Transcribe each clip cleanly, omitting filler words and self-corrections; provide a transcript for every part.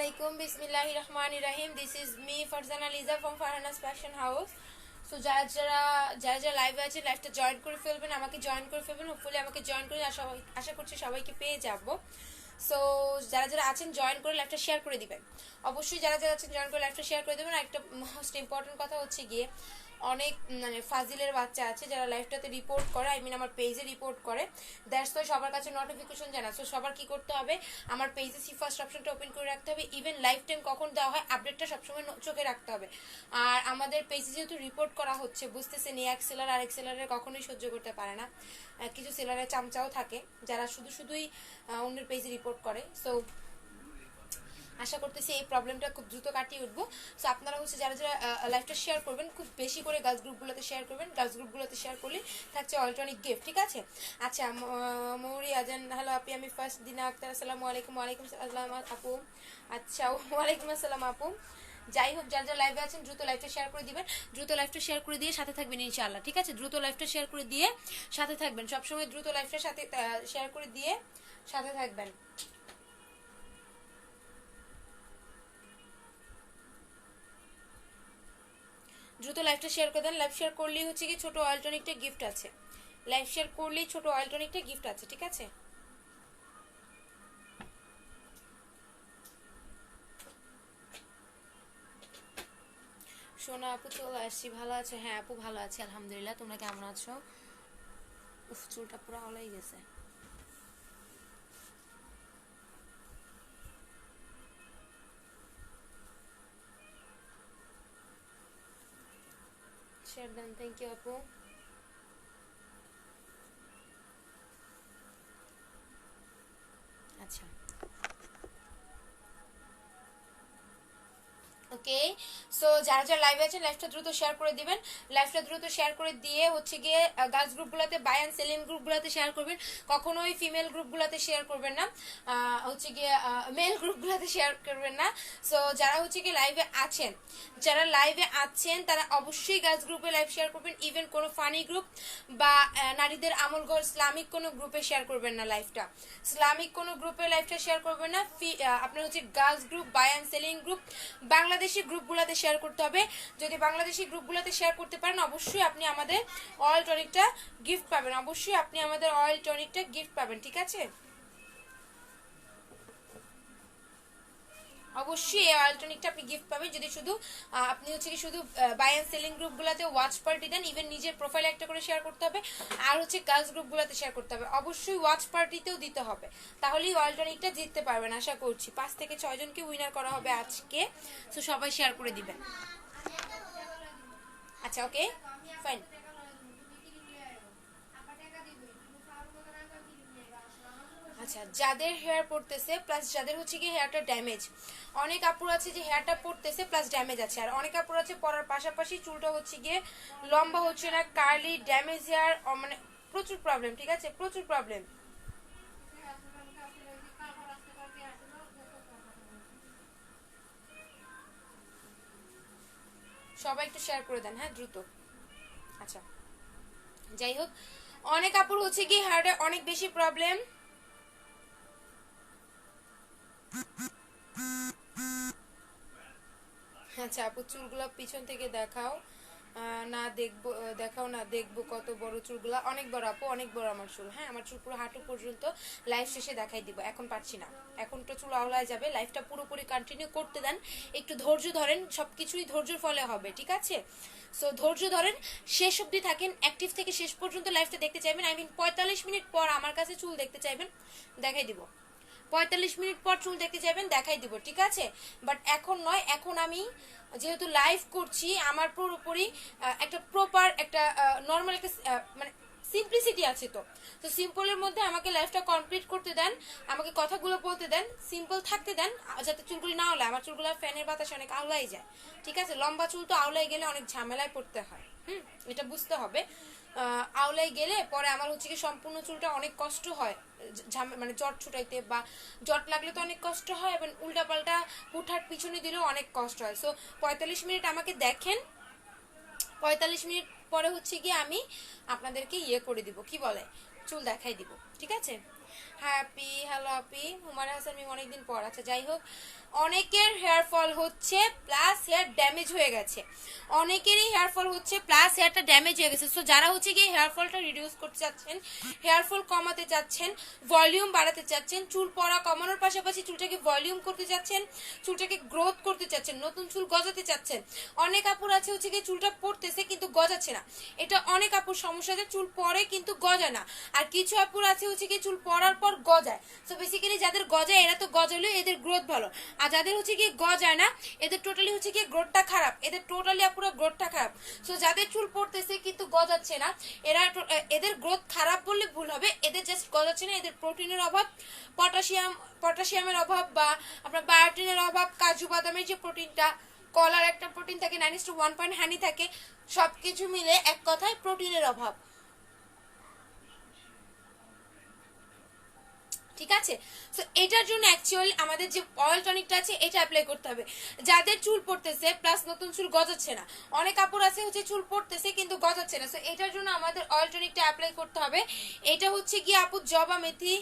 Assalamualaikum. Bismillahirrahmanirrahim. This is me Farzana Liza from Farhana's Fashion House. So যারা লাইভে আছে লাইভটা জয়েন করে ফেলবেন, আমাকে জয়েন করে ফেলবেন। হোপফুলি আমাকে জয়েন করে আশা করছি সবাইকে পেয়ে যাব। সো যারা আছেন জয়েন করে লাইভটা শেয়ার করে দিবেন। অবশ্যই যারা আছেন জয়েন করে লাইভটা শেয়ার করে দেবেন। আর একটা মোস্ট ইম্পর্টেন্ট কথা হচ্ছে গিয়ে অনেক মানে ফাজিলের বাচ্চা আছে যারা লাইভটাতে রিপোর্ট করে, আমার পেজে রিপোর্ট করে। দ্যাটস ওয়াই সবার কাছে নোটিফিকেশন জানা। সো সবার কি করতে হবে, আমার পেজে ফার্স্ট অপশনটা ওপেন করে রাখতে হবে। ইভেন লাইভ টাইম কখন দেওয়া হয় আপডেটটা সবসময় চোখে রাখতে হবে। আর আমাদের পেজে যেহেতু রিপোর্ট করা হচ্ছে, বুঝতেছেন এক সেলার আরেক সেলারের কখনোই সহ্য করতে পারে না। কিছু সেলারের চামচাও থাকে যারা শুধুই অন্যের পেজে রিপোর্ট করে। সো আশা করতেছি এই প্রবলেমটা খুব দ্রুত কাটিয়ে উঠবো। সো আপনারা যারা লাইভটা শেয়ার করবেন, খুব বেশি করে গার্লস গ্রুপগুলোতে শেয়ার করবেন। গার্লস গ্রুপগুলোতে শেয়ার করলে থাকছে অল্টারনেট গিফট, ঠিক আছে? আচ্ছা, মৌরি আজান, হ্যালো আপি, আমি ফার্স্ট দিনা আক্তার, আসসালামু আলাইকুম। ওয়ালাইকুম আসসালাম আপু। আচ্ছা, ওয়ালাইকুম আসসালাম আপু। যাই হোক, যারা লাইভে আছেন দ্রুত লাইভটা শেয়ার করে দিবেন। দ্রুত লাইভটা শেয়ার করে দিয়ে সাথে থাকবেন ইনশাআল্লাহ, ঠিক আছে? দ্রুত লাইভটা শেয়ার করে দিয়ে সাথে থাকবেন। সবসময় দ্রুত লাইভটা সাথে শেয়ার করে দিয়ে সাথে থাকবেন। দ্রুত লাইভটা শেয়ার করে দেন। লাইভ শেয়ার করলেই হচ্ছে কি ছোট অয়েল টনিকটা গিফট আছে। লাইভ শেয়ার করলেই ছোট অয়েল টনিকটা গিফট আছে, ঠিক আছে? সোনা আপু চলে আসছি, ভালো আছে? হ্যাঁ আপু ভালো আছে আলহামদুলিল্লাহ। তোমরা কেমন আছো? উফ, চুলটা পুরো আওলাই গেছে। শেয়ার দেন, থ্যাংক ইউ আপু। আচ্ছা, ওকে। সো যারা লাইভে আছেন লাইভটা দ্রুত শেয়ার করে দিবেন। লাইভটা দ্রুত শেয়ার করে দিয়ে হচ্ছে গিয়ে গার্লস গ্রুপগুলোতে, বাই অ্যান্ড সেলিং গ্রুপগুলোতে শেয়ার করবেন। কখনোই ফিমেল গ্রুপগুলোতে শেয়ার করবেন না, হচ্ছে গিয়ে মেল গ্রুপগুলোতে শেয়ার করবেন না। সো যারা হচ্ছে গিয়ে লাইভে আছেন তারা অবশ্যই গার্লস গ্রুপে লাইভ শেয়ার করবেন। ইভেন কোনো ফানি গ্রুপ বা নারীদের আমলঘর ইসলামিক কোনো গ্রুপে শেয়ার করবেন না লাইভটা। ইসলামিক কোনো গ্রুপে লাইভটা শেয়ার করবেন না। আপনার হচ্ছে girls group, buy and selling group, Bangladeshi গ্রুপগুলোতে শেয়ার করতে হবে। যদি বাংলাদেশি গ্রুপগুলোতে শেয়ার করতে পারেন অবশ্যই আপনি আমাদের অয়েল টনিকটা গিফট পাবেন। অবশ্যই আপনি আমাদের অয়েল টনিকটা গিফট পাবেন, ঠিক আছে? অবশ্যই এই অয়েল টনিকটা আপনি গিফট পাবেন যদি শুধু আপনি হচ্ছে কি শুধু বাই অ্যান্ড সেলিং গ্রুপগুলোতে ওয়াচ পার্টি দেন। ইভেন নিজের প্রোফাইলে একটা করে শেয়ার করতে হবে। আর হচ্ছে গার্লস গ্রুপগুলোতে শেয়ার করতে হবে। অবশ্যই ওয়াচ পার্টিতেও দিতে হবে, তাহলেই অয়েল টনিকটা জিততে পারবেন। আশা করছি 5 থেকে 6 জনকে উইনার করা হবে আজকে। তো সবাই শেয়ার করে দিবেন। আচ্ছা, ওকে ফাইন। আচ্ছা, যাদের হেয়ার পড়তেছে প্লাস যাদের হচ্ছে কি হেয়ারটা ড্যামেজ, অনেক আপুর আছে যে হেয়ারটা পড়তেছে প্লাস ড্যামেজ আছে। আর অনেক আপুর আছে পড়ার পাশাপাশি চুলটা হচ্ছে গিয়ে লম্বা হচ্ছে না, কার্লি, ড্যামেজ হেয়ার, মানে প্রচুর প্রবলেম, ঠিক আছে? প্রচুর প্রবলেম। সবাই একটু শেয়ার করে দেন, হ্যাঁ দ্রুত। আচ্ছা, যাই হোক, অনেক আপুর হচ্ছে কি হেয়ারে অনেক বেশি প্রবলেম। আচ্ছা আপু, চুলগুলো পিছন থেকে দেখাও না, দেখাও না, দেখবো কত বড় চুলগুলা। অনেক বড় আপু, অনেক বড় আমার চুল। হ্যাঁ, আমার চুল পুরো হাঁটু পর্যন্ত। লাইভ শেষে দেখাই দিব, এখন পারছি না। এখন তো চুল আওলায় যাবে। লাইভটা পুরোপুরি কন্টিনিউ করতে দেন, একটু ধৈর্য ধরেন। সবকিছুই ধৈর্যের ফলে হবে, ঠিক আছে? সো ধৈর্য ধরেন, শেষ অবধি থাকেন। অ্যাক্টিভ থেকে শেষ পর্যন্ত লাইভটা দেখতে চাইবেন। 45 মিনিট পর আমার কাছে চুল দেখতে চাইবেন, দেখাই দিব। 45 মিনিট পর চুল দেখতে যাবেন, দেখাই দিব, ঠিক আছে? বাট এখন নয়। এখন আমি যেহেতু লাইভ করছি, আমার পুরোপুরি একটা প্রপার একটা নর্মাল একটা মানে সিম্পলিসিটি আছে। তো সিম্পলের মধ্যে আমাকে লাইফটা কমপ্লিট করতে দেন, আমাকে কথাগুলো বলতে দেন, সিম্পল থাকতে দেন, যাতে চুলগুলি না আওলায়। আমার চুলগুলো ফ্যানের বাতাসে অনেক আওলাই যায়, ঠিক আছে? লম্বা চুল তো আওলাই গেলে অনেক ঝামেলায় পড়তে হয়। এটা বুঝতে হবে। আওলাই গেলে পরে আমার হচ্ছে কি সম্পূর্ণ চুলটা অনেক কষ্ট হয়, মানে জট ছুটাইতে বা জট লাগলে তো অনেক কষ্ট হয়, এবং উল্টাপাল্টা হুটহাট পিছনে দিলেও অনেক কষ্ট হয়। সো 45 মিনিট আমাকে দেখেন। 45 মিনিট পরে হচ্ছে গিয়ে আমি আপনাদেরকে ইয়ে করে দিব, কি বলে, চুল দেখাই দিব, ঠিক আছে? হ্যাপি, হ্যালো আপি, হুমায়রা হাসান মিম অনেকদিন পর। আচ্ছা যাই হোক, অনেকের হেয়ার ফল হচ্ছে প্লাস হেয়ার ড্যামেজ হয়ে গেছে, অনেকেরই হেয়ার ফল হচ্ছে প্লাস হেয়ারটা ড্যামেজ হয়ে গেছে। সো যারা হচ্ছে গিয়ে হেয়ার ফলটা রিডিউস করতে চাচ্ছেন, হেয়ার ফল কমাতে চাচ্ছেন, ভলিউম বাড়াতে চাচ্ছেন, চুল পড়া কমানোর পাশাপাশি চুলটাকে ভলিউম করতে চাচ্ছেন, চুলটাকে গ্রোথ করতে চাচ্ছেন, নতুন চুল গজাতে চাচ্ছেন। অনেক আপুর আছে হচ্ছে গিয়ে চুলটা পড়তেছে কিন্তু গজাচ্ছে না, এটা অনেক আপুর সমস্যা, যে চুল পড়ে কিন্তু গজায় না। আর কিছু আপুর আছে হচ্ছে গিয়ে চুল পড়ার পর গজায়। সো বেসিক্যালি যাদের গজায় এরা তো গজালেও এদের গ্রোথ ভালো, আর যাদের হচ্ছে গিয়ে গজায় না এদের টোটালি হচ্ছে গিয়ে গ্রোথটা খারাপ, এদের টোটালি পুরো গ্রোথটা খারাপ। সো যাদের চুল পড়তেছে কিন্তু গজাচ্ছে না, এরা এদের গ্রোথ খারাপ বললে ভুল হবে, এদের জাস্ট গজাচ্ছে না, এদের প্রোটিনের অভাব, পটাশিয়ামের অভাব, বা আপনার বায়োটিনের অভাব, কাজু বাদামের যে প্রোটিনটা, কলার একটা প্রোটিন থাকে 9:1 হানি থাকে, সবকিছু মিলে এক কথায় প্রোটিনের অভাব। ঠিক আছে, সো এটার জন্য অ্যাকচুয়ালি আমাদের যে অয়েল টনিকটা আছে এটা অ্যাপ্লাই করতে হবে। যাদের চুল পড়তেছে প্লাস নতুন চুল গজাচ্ছে না, অনেক কাপড় আছে হচ্ছে চুল পড়তেছে কিন্তু গজাচ্ছে না, সো এটার জন্য আমাদের অয়েল টনিকটা অ্যাপ্লাই করতে হবে। এটা হচ্ছে গিয়ে আপু জবা মেথি।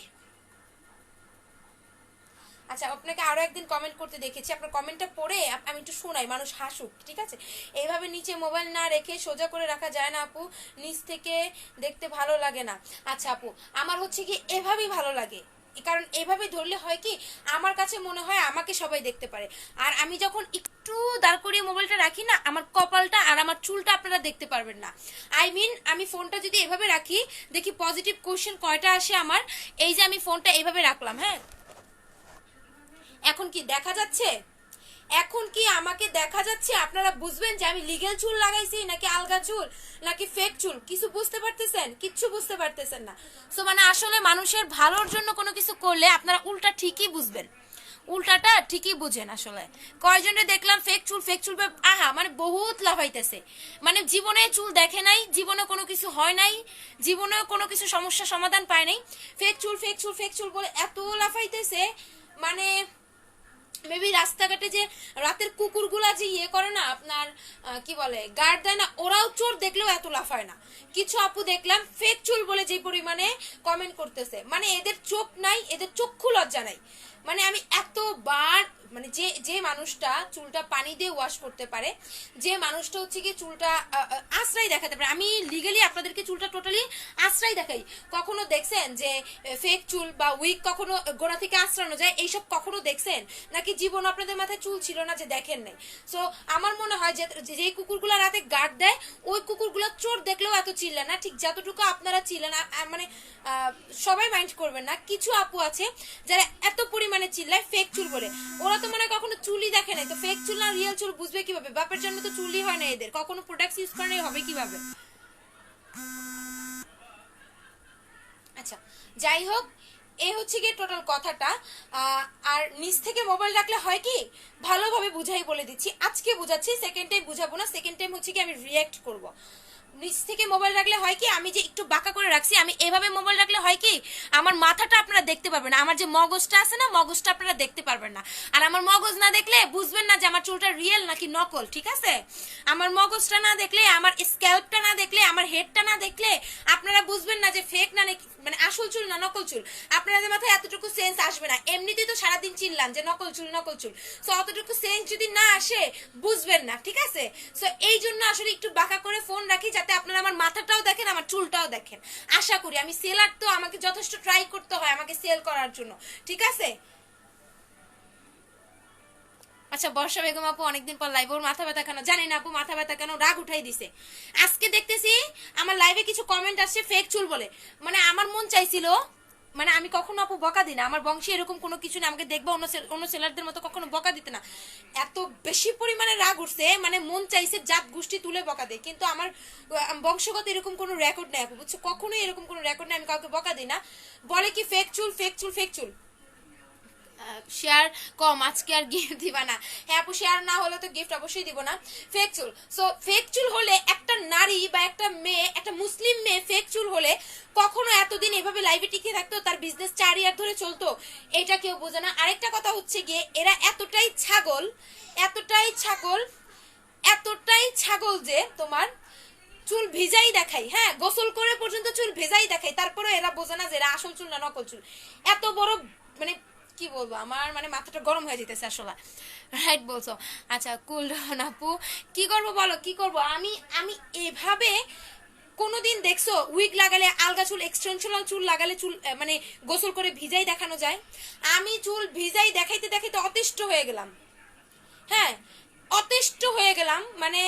আচ্ছা, আপনাকে আরো একদিন কমেন্ট করতে দেখেছি, আপনার কমেন্টটা পড়ে আমি একটু শোনাই, মানুষ হাসুক। ঠিক আছে, এইভাবে নিচে মোবাইল না রেখে সোজা করে রাখা যায় না আপু, নিচ থেকে দেখতে ভালো লাগে না। আচ্ছা আপু, আমার হচ্ছে কি এভাবেই ভালো লাগে, কারণ এভাবে ধরলে হয় কি আমার কাছে মনে হয় আমাকে সবাই দেখতে পারে। আর আমি যখন একটু দাঁড় করিয়ে মোবাইলটা রাখি না, আমার কপালটা আর আমার চুলটা আপনারা দেখতে পারবেন না। আই মিন আমি ফোনটা যদি এভাবে রাখি, দেখি পজিটিভ কোশ্চেন কয়টা আসে আমার। এই যে আমি ফোনটা এভাবে রাখলাম, হ্যাঁ, এখন কি দেখা যাচ্ছে? এখন কি আমাকে দেখা যাচ্ছে? আপনারা বুঝবেন যে আমি লিগেল চুল লাগাইছি নাকি আলগা চুল নাকি ফেক চুল, কিছু বুঝতে পারতেছেন? কিচ্ছু বুঝতে পারতেছেন না। সো মানে আসলে মানুষের ভালোর জন্য কোনো কিছু করলে আপনারা উল্টা ঠিকই বুঝবেন, উল্টাটা ঠিকই বুঝেন। আসলে কয়জনে দেখলাম ফেক চুল ফেক চুল, আহা মানে বহুত লাফাইতেছে, মানে জীবনে চুল দেখে নাই, জীবনে কোনো কিছু হয় নাই, জীবনে কোনো কিছু সমস্যা সমাধান পায় নাই, ফেক চুল ফেক চুল ফেক চুল বলে এত লাফাইতেছে। মানে মেবি রাস্তাঘাটে যে রাতের কুকুরগুলা যে ইয়ে করে না আপনার, কি বলে, গার্ড দেয় না, ওরাও চোর দেখলেও এত লাফায় না। কিছু আপু দেখলাম ফেক চুল বলে যে পরিমাণে কমেন্ট করতেছে, মানে এদের চোখ নাই, এদের চক্ষু লজ্জা নাই। মানে আমি এতবার, মানে যে যে মানুষটা চুলটা পানি দিয়ে ওয়াশ করতে পারে, যে মানুষটা হচ্ছে কি চুলটা আশ্রয় দেখাতে পারে, আমি লিগালি আপনাদেরকে চুলটা টোটালি আশ্রয় দেখাই। কখনো দেখছেন যে ফেক চুল বা উইক কখনো গোড়া থেকে আশ্রানো যায়? এইসব কখনো দেখছেন নাকি জীবন আপনাদের মাথায় চুল ছিল না যে দেখেন নাই? সো আমার মনে হয় যে যে কুকুরগুলো রাতে গার্ড দেয় ওই কুকুরগুলো চোর দেখলেও এত চিল্লে না, ঠিক যতটুকু আপনারা চিল্লেন। মানে সবাই মাইন্ড করবেন না, কিছু আপু আছে যারা এত পরিমাণে চিল্লায় ফেক চুল বলে, ওরা তো মানে কখনো চুলই দেখে নাই, তো ফেক চুল না রিয়েল চুল বুঝবে কিভাবে? বাপের জন্য তো চুলই হয় না এদের, কখনো প্রোডাক্টস ইউজ করে নাই, হবে কিভাবে? আচ্ছা যাই হোক, এ হচ্ছে গিয়ে টোটাল কথাটা। আর নিচ থেকে মোবাইল রাখলে হয় কি, ভালোভাবে বুঝাই বলে দিচ্ছি, আজকে বুঝাচ্ছি, সেকেন্ড টাইম বুঝাবো না, সেকেন্ড টাইম হচ্ছে কি আমি রিয়াক্ট করব। নিচ থেকে মোবাইল রাখলে হয় কি, আমি যে একটু বাঁকা করে রাখছি, আমি এভাবে মোবাইল রাখলে হয় কি আমার মাথাটা আপনারা দেখতে পারবেন না, আমার যে মগজটা আছে না মগজটা আপনারা দেখতে পারবেন না। আর আমার মগজ না দেখলে বুঝবেন না যে আমার চুলটা রিয়েল নাকি নকল। ঠিক আছে, আমার মগজটা না দেখলে, আমার স্ক্যাল্পটা না দেখলে, আমার হেডটা না দেখলে আপনারা বুঝবেন না যে ফেক না নাকি, মানে আসল চুল না নকল চুল। আপনাদের মাথায় এতটুকু সেন্স আসবে না, এমনিতেই তো সারাদিন চিনলাম যে নকল চুল নকল চুল, সো অতটুকু সেন্স যদি না আসে বুঝবেন না। ঠিক আছে, সো এই জন্য আসলে একটু বাঁকা করে ফোন রাখি যাতে আপনারা আমার মাথাটাও দেখেন আমার চুলটাও দেখেন। আশা করি, আমি সেলার তো আমাকে যথেষ্ট ট্রাই করতে হয় আমাকে সেল করার জন্য। ঠিক আছে, আচ্ছা বর্ষা বেগম আপু অনেকদিন পর লাইভ, ওর মাথা ব্যথা কেন জানি না আপু, মাথা ব্যথা কেন, রাগ উঠাই দিছে। আজকে দেখতেছি আমার লাইভে কিছু কমেন্ট আসছে ফেক চুল বলে, মানে আমার মন চাইছিল, মানে আমি কখনো আপু বকা দিই না, আমার বংশে এরকম কোনো কিছু না, আমাকে দেখবো অন্য সেলারদের মতো কখনো বকা দিতে না। এত বেশি পরিমাণে রাগ উঠছে, মানে মন চাইছে জাত গোষ্ঠী তুলে বকা দেয়, কিন্তু আমার বংশগত এরকম কোনো রেকর্ড নেই আপু, বুঝছো, কখনোই এরকম কোনো রেকর্ড নেই, আমি কাউকে বকা দিই না। বলে কি ফেক চুল ফেক চুল ফেক চুল, শেয়ার কম, আজকে আর গিফট দিবা না? হ্যাঁ আপু, শেয়ার না হলে তো গিফট অবশ্যই দিব না। ফেক চুল, সো ফেক চুল হলে একটা নারী বা একটা মেয়ে, একটা মুসলিম মেয়ে ফেক চুল হলে কখনো এতদিন এভাবে লাইভে টিকে থাকতো, তার বিজনেস 4 ইয়ার ধরে চলতো? এটা কেউ বোঝে না। আরেকটা কথা হচ্ছে গিয়ে এরা এতটাই ছাগল, এতটাই ছাগল, এতটাই ছাগল যে তোমার চুল ভিজাই দেখাই, হ্যাঁ গোসল করে পর্যন্ত চুল ভেজাই দেখাই, তারপরে এরা বোঝে না যে এরা আসল চুল না নকল চুল। এত বড় মানে কি বলবো, আমার মানে মাথাটা গরম হয়ে যেতেছে আসলে। রাইট বলছো। আচ্ছা কুল ডাউন আপু, কি করব বলো কি করব। আমি আমি এভাবে কোনোদিন দেখছো উইগ লাগালে আলগা চুল এক্সটেনশনাল চুল লাগালে চুল মানে গোসল করে ভিজাই দেখানো যায়? আমি চুল ভিজাই দেখাইতে দেখাইতে অতিষ্ঠ হয়ে গেলাম। হ্যাঁ অতিষ্ঠ হয়ে গেলাম, মানে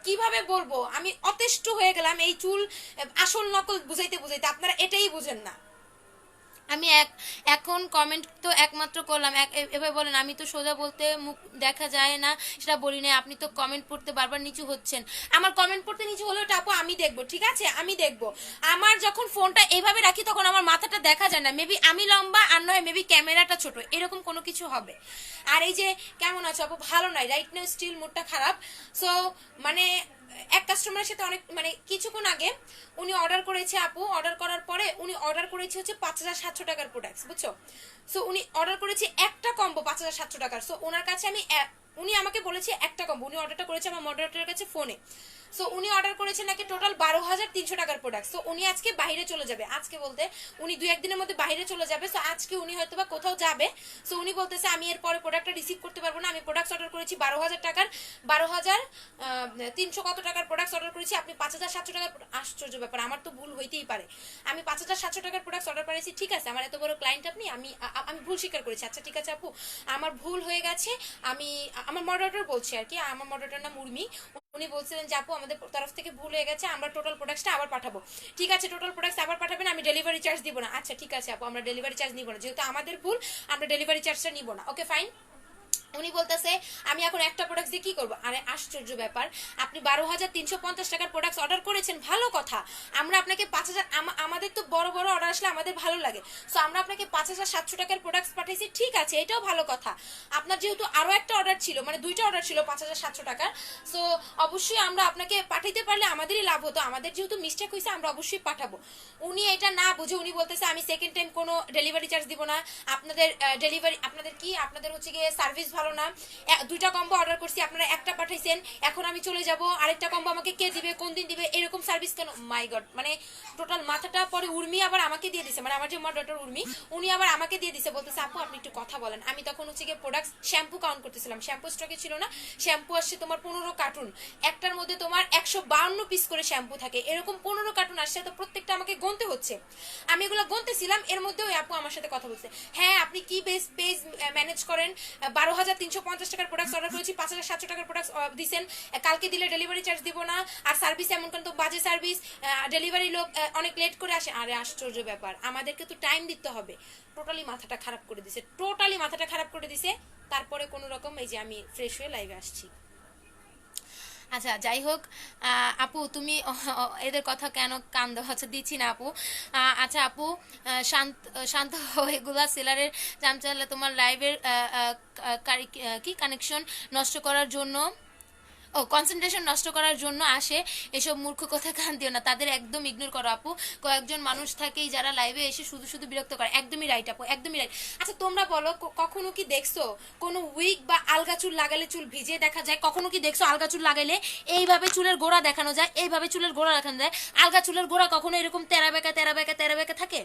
কিভাবে বলবো, আমি অতিষ্ঠ হয়ে গেলাম এই চুল আসল নকল বুঝাইতে বুঝাইতে। আপনারা এটাই বুঝেন না। আমি এখন কমেন্ট তো একমাত্র করলাম এভাবে বলেন, আমি তো সোজা বলতে মুখ দেখা যায় না সেটা বলি না, আপনি তো কমেন্ট পড়তে বারবার নিচু হচ্ছেন। আমার কমেন্ট পড়তে নিচু হলেও টাপু আমি দেখবো, ঠিক আছে আমি দেখবো। আমার যখন ফোনটা এইভাবে রাখি তখন আমার মাথাটা দেখা যায় না, মেবি আমি লম্বা আর নয় মেবি ক্যামেরাটা ছোট, এরকম কোনো কিছু হবে। আর এই যে কেমন আছো আপু, ভালো নাই রাইট নাও, স্টিল মুডটা খারাপ। সো মানে এক কাস্টমারের সাথে অনেক মানে কিছুক্ষণ আগে উনি অর্ডার করেছে আপু, অর্ডার করার পরে উনি অর্ডার করেছে হচ্ছে 5,700 টাকার প্রোডাক্টস, বুঝছো? সো উনি অর্ডার করেছে একটা কম্বো 5,700 টাকার। সো ওনার কাছে আমি উনি আমাকে বলেছে একটা কম্বো, উনি অর্ডারটা করেছে আমার মডারেটরের কাছে ফোনে। সো উনি অর্ডার করেছেন নাকি টোটাল 12,300 টাকার প্রোডাক্ট। সো উনি আজকে বাইরে চলে যাবে, আজকে বলতে উনি 2-1 দিনের মধ্যে বাইরে চলে যাবে। সো আজকে উনি হয়তো বা কোথাও যাবে। সো উনি বলতেছে আমি এর পরে প্রোডাক্টটা রিসিভ করতে পারবো না, আমি প্রোডাক্ট অর্ডার করেছি 12,000 টাকার, 12,300 কত টাকার প্রোডাক্ট অর্ডার করেছি, আপনি 5,700 টাকার। আশ্চর্য ব্যাপার, আমার তো ভুল হইতেই পারে। আমি 5,700 টাকার প্রোডাক্ট অর্ডার করেছি, ঠিক আছে আমার এত বড় ক্লায়েন্ট আপনি, আমি ভুল স্বীকার করেছি। আচ্ছা ঠিক আছে আপু, আমার ভুল হয়ে গেছে। আমি আমার মডারেটর বলছি আর কি, আমার মডারেটর নাম উর্মি, উনি বলছিলেন যে আপু আমাদের তরফ থেকে ভুল হয়ে গেছে, আমরা টোটাল প্রোডাক্টটা আবার পাঠাবো। ঠিক আছে টোটাল প্রোডাক্ট আবার পাঠাবেন, আমি ডেলিভারি চার্জ দিব না। আচ্ছা ঠিক আছে আপু, আমরা ডেলিভারি চার্জ নিব না, যেহেতু আমাদের ভুল আমরা ডেলিভারি চার্জটা নিব না। Okay fine. উনি বলতেছে আমি এখন একটা প্রোডাক্ট দিয়ে কি করবো। আরে আশ্চর্য ব্যাপার, আপনি 12,350 টাকার প্রোডাক্ট অর্ডার করেছেন, ভালো কথা। আমরা আপনাকে 5,000, আমাদের তো বড় বড় অর্ডার আসলে আমাদের ভালো লাগে। সো আমরা আপনাকে 5,700 টাকার প্রোডাক্ট পাঠাইছি, ঠিক আছে এটাও ভালো কথা। আপনার যেহেতু আরো একটা অর্ডার ছিল, মানে দুইটা অর্ডার ছিল 5,700 টাকার, সো অবশ্যই আমরা আপনাকে পাঠাইতে পারলে আমাদেরই লাভ হতো, আমাদের যেহেতু মিস্টেক হয়েছে আমরা অবশ্যই পাঠাবো। উনি এটা না বুঝে উনি বলতেছে আমি সেকেন্ড টাইম কোনো ডেলিভারি চার্জ দিব না, আপনাদের ডেলিভারি আপনাদের কি আপনাদের হচ্ছে গিয়ে সার্ভিস ভালো না, দুইটা কম্বো অর্ডার করছি আপনারা একটা পাঠাইছেন, এখন আমি চলে যাব, আরেকটা কম্বো আমাকে কে দিবে, কোন দিন দিবে, এরকম সার্ভিস কেন? মাই গড, মানে টোটাল মাথাটা। পরে উর্মি আবার আমাকে দিয়ে দিছে, মানে আমার যে মডারেটর উর্মি, উনি আবার আমাকে দিয়ে দিছে, বলতেছে আপু আপনি একটু কথা বলেন। আমি তখন হচ্ছে গিয়ে প্রোডাক্ট শ্যাম্পু কাউন্ট করতেছিলাম, শ্যাম্পু স্টকে ছিল না, শ্যাম্পু আসছে তোমার 15 কার্টুন, একটার মধ্যে তোমার 152 পিস করে শ্যাম্পু থাকে, এরকম 15 কার্টুন আসছে, তো প্রত্যেকটা আমাকে গুনতে হচ্ছে। আমি এগুলো গুনতেছিলাম, এর মধ্যে ওই আপু আমার সাথে কথা বলছে, হ্যাঁ আপনি কি পেজ ম্যানেজ করেন, 12,350 টাকার প্রোডাক্ট অর্ডার করেছি, 5,700 টাকার প্রোডাক্ট দিছেন, কালকে দিলে ডেলিভারি চার্জ দিব না, আর সার্ভিস এমন কেন তো বাজে সার্ভিস, ডেলিভারি লোক অনেক লেট করে আসে। আরে আশ্চর্য ব্যাপার, আমাদেরকে তো টাইম দিতে হবে। টোটালি মাথাটা খারাপ করে দিছে, টোটালি মাথাটা খারাপ করে দিছে। তারপরে কোনো রকম এই যে আমি ফ্রেশ হয়ে লাইভে আসছি। আচ্ছা যাই হোক আপু তুমি এদের কথা কেন কান দেওয়া হচ্ছে দিচ্ছি না আপু। আচ্ছা আপু শান্ত শান্ত এগুলা সেলারের চামচালে তোমার লাইভের কি কানেকশন নষ্ট করার জন্য, ও কনসেন্ট্রেশন নষ্ট করার জন্য আসে, এসব মূর্খ কথা কান দিও না, তাদের একদম ইগনোর করো আপু। কয়েকজন মানুষ থাকেই যারা লাইভে এসে শুধু শুধু বিরক্ত করে। একদমই রাইট আপু, একদমই রাইট। আচ্ছা তোমরা বলো কখনো কি দেখছো কোনো উইগ বা আলগা চুল লাগালে চুল ভিজে দেখা যায়? কখনো কি দেখছো আলগা চুল লাগাইলে এইভাবে চুলের গোড়া দেখানো যায়, এইভাবে চুলের গোড়া দেখানো যায়? আলগা চুলের গোড়া কখনো এরকম তেরা বেঁকা তেরা বেঁকা তেরা বেঁকা থাকে?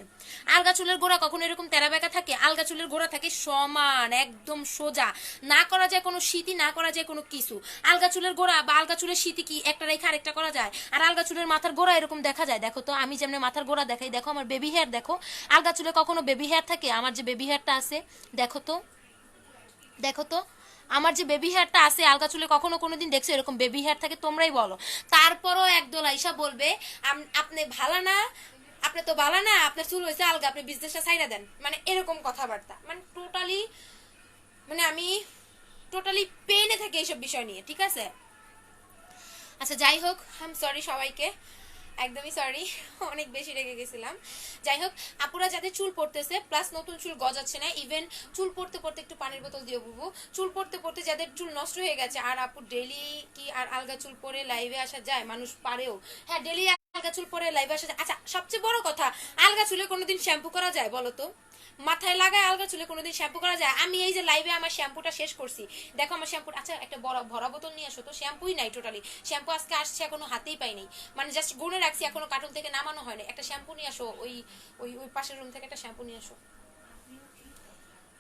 আলগা চুলের গোড়া কখনো এরকম তেরা বেঁকা থাকে? আলগা চুলের গোড়া থাকে সমান একদম সোজা, না করা যায় কোনো শীতি, না করা যায় কোনো কিছু। আলগা চুলের গোড়া বা আলগা চুলের শীতি কি একটা রেখা আরেকটা করা যায়? আর আলগা চুলের মাথার গোড়া এরকম দেখা যায়? দেখো তো আমি যেমন মাথার গোড়া দেখাই, দেখো আমার বেবি হেয়ার, দেখো আলগা চুলে কখনো বেবি হেয়ার থাকে? আমার যে বেবি হেয়ারটা আছে দেখো তো, দেখো তো আমার যে বেবি হেয়ারটা আছে, আলগা চুলে কখনো কোনোদিন দেখছো এরকম বেবি হেয়ার থাকে? তোমরাই বলো। তারপরও একদল আইসা বলবে আপনি ভালো না, আপনি তো ভালো না, আপনার চুল হয়েছে আলগা, আপনি বিজনেসটা ছাইড়া দেন, মানে এরকম কথাবার্তা। মানে টোটালি মানে আমি টোটালি পেনে থাকি এইসব বিষয় নিয়ে, ঠিক আছে? আচ্ছা যাই হোক, আম সরি সবাইকে, একদমই সরি, অনেক বেশি রেগে গেছিলাম। যাই হোক আপুরা যাদের চুল পড়তেছে প্লাস নতুন চুল গজাচ্ছে না, ইভেন চুল পড়তে পড়তে একটু পানির বোতল দিয়ে বুবু, চুল পড়তে পড়তে যাদের চুল নষ্ট হয়ে গেছে, আর আপু ডেলি কি আর আলগা চুল পরে লাইভে আসা যায়? মানুষ পারেও, হ্যাঁ ডেলি আলগা চুল পরে লাইভে আসা যায়? আচ্ছা, সবচেয়ে বড় কথা, আলগা চুলে কোনোদিন শ্যাম্পু করা যায় বলো তো? মাথায় লাগায় আলগা চুলে কোনোদিন শ্যাম্পু করা যায়? আমি এই যে লাইভে আমার শ্যাম্পুটা শেষ করছি, দেখো আমার শ্যাম্পু। আচ্ছা, একটা বড় ভরা বোতল নিয়ে আসো তো, শ্যাম্পুই নাই টোটালি। শ্যাম্পু আজকে আসছে, এখনো হাতেই পাইনি, মানে জাস্ট গুনে রাখছি, এখনো কার্টুন থেকে নামানো হয়নি। একটা শ্যাম্পু নিয়ে আসো, ওই ওই ওই পাশের রুম থেকে একটা শ্যাম্পু নিয়ে আসো,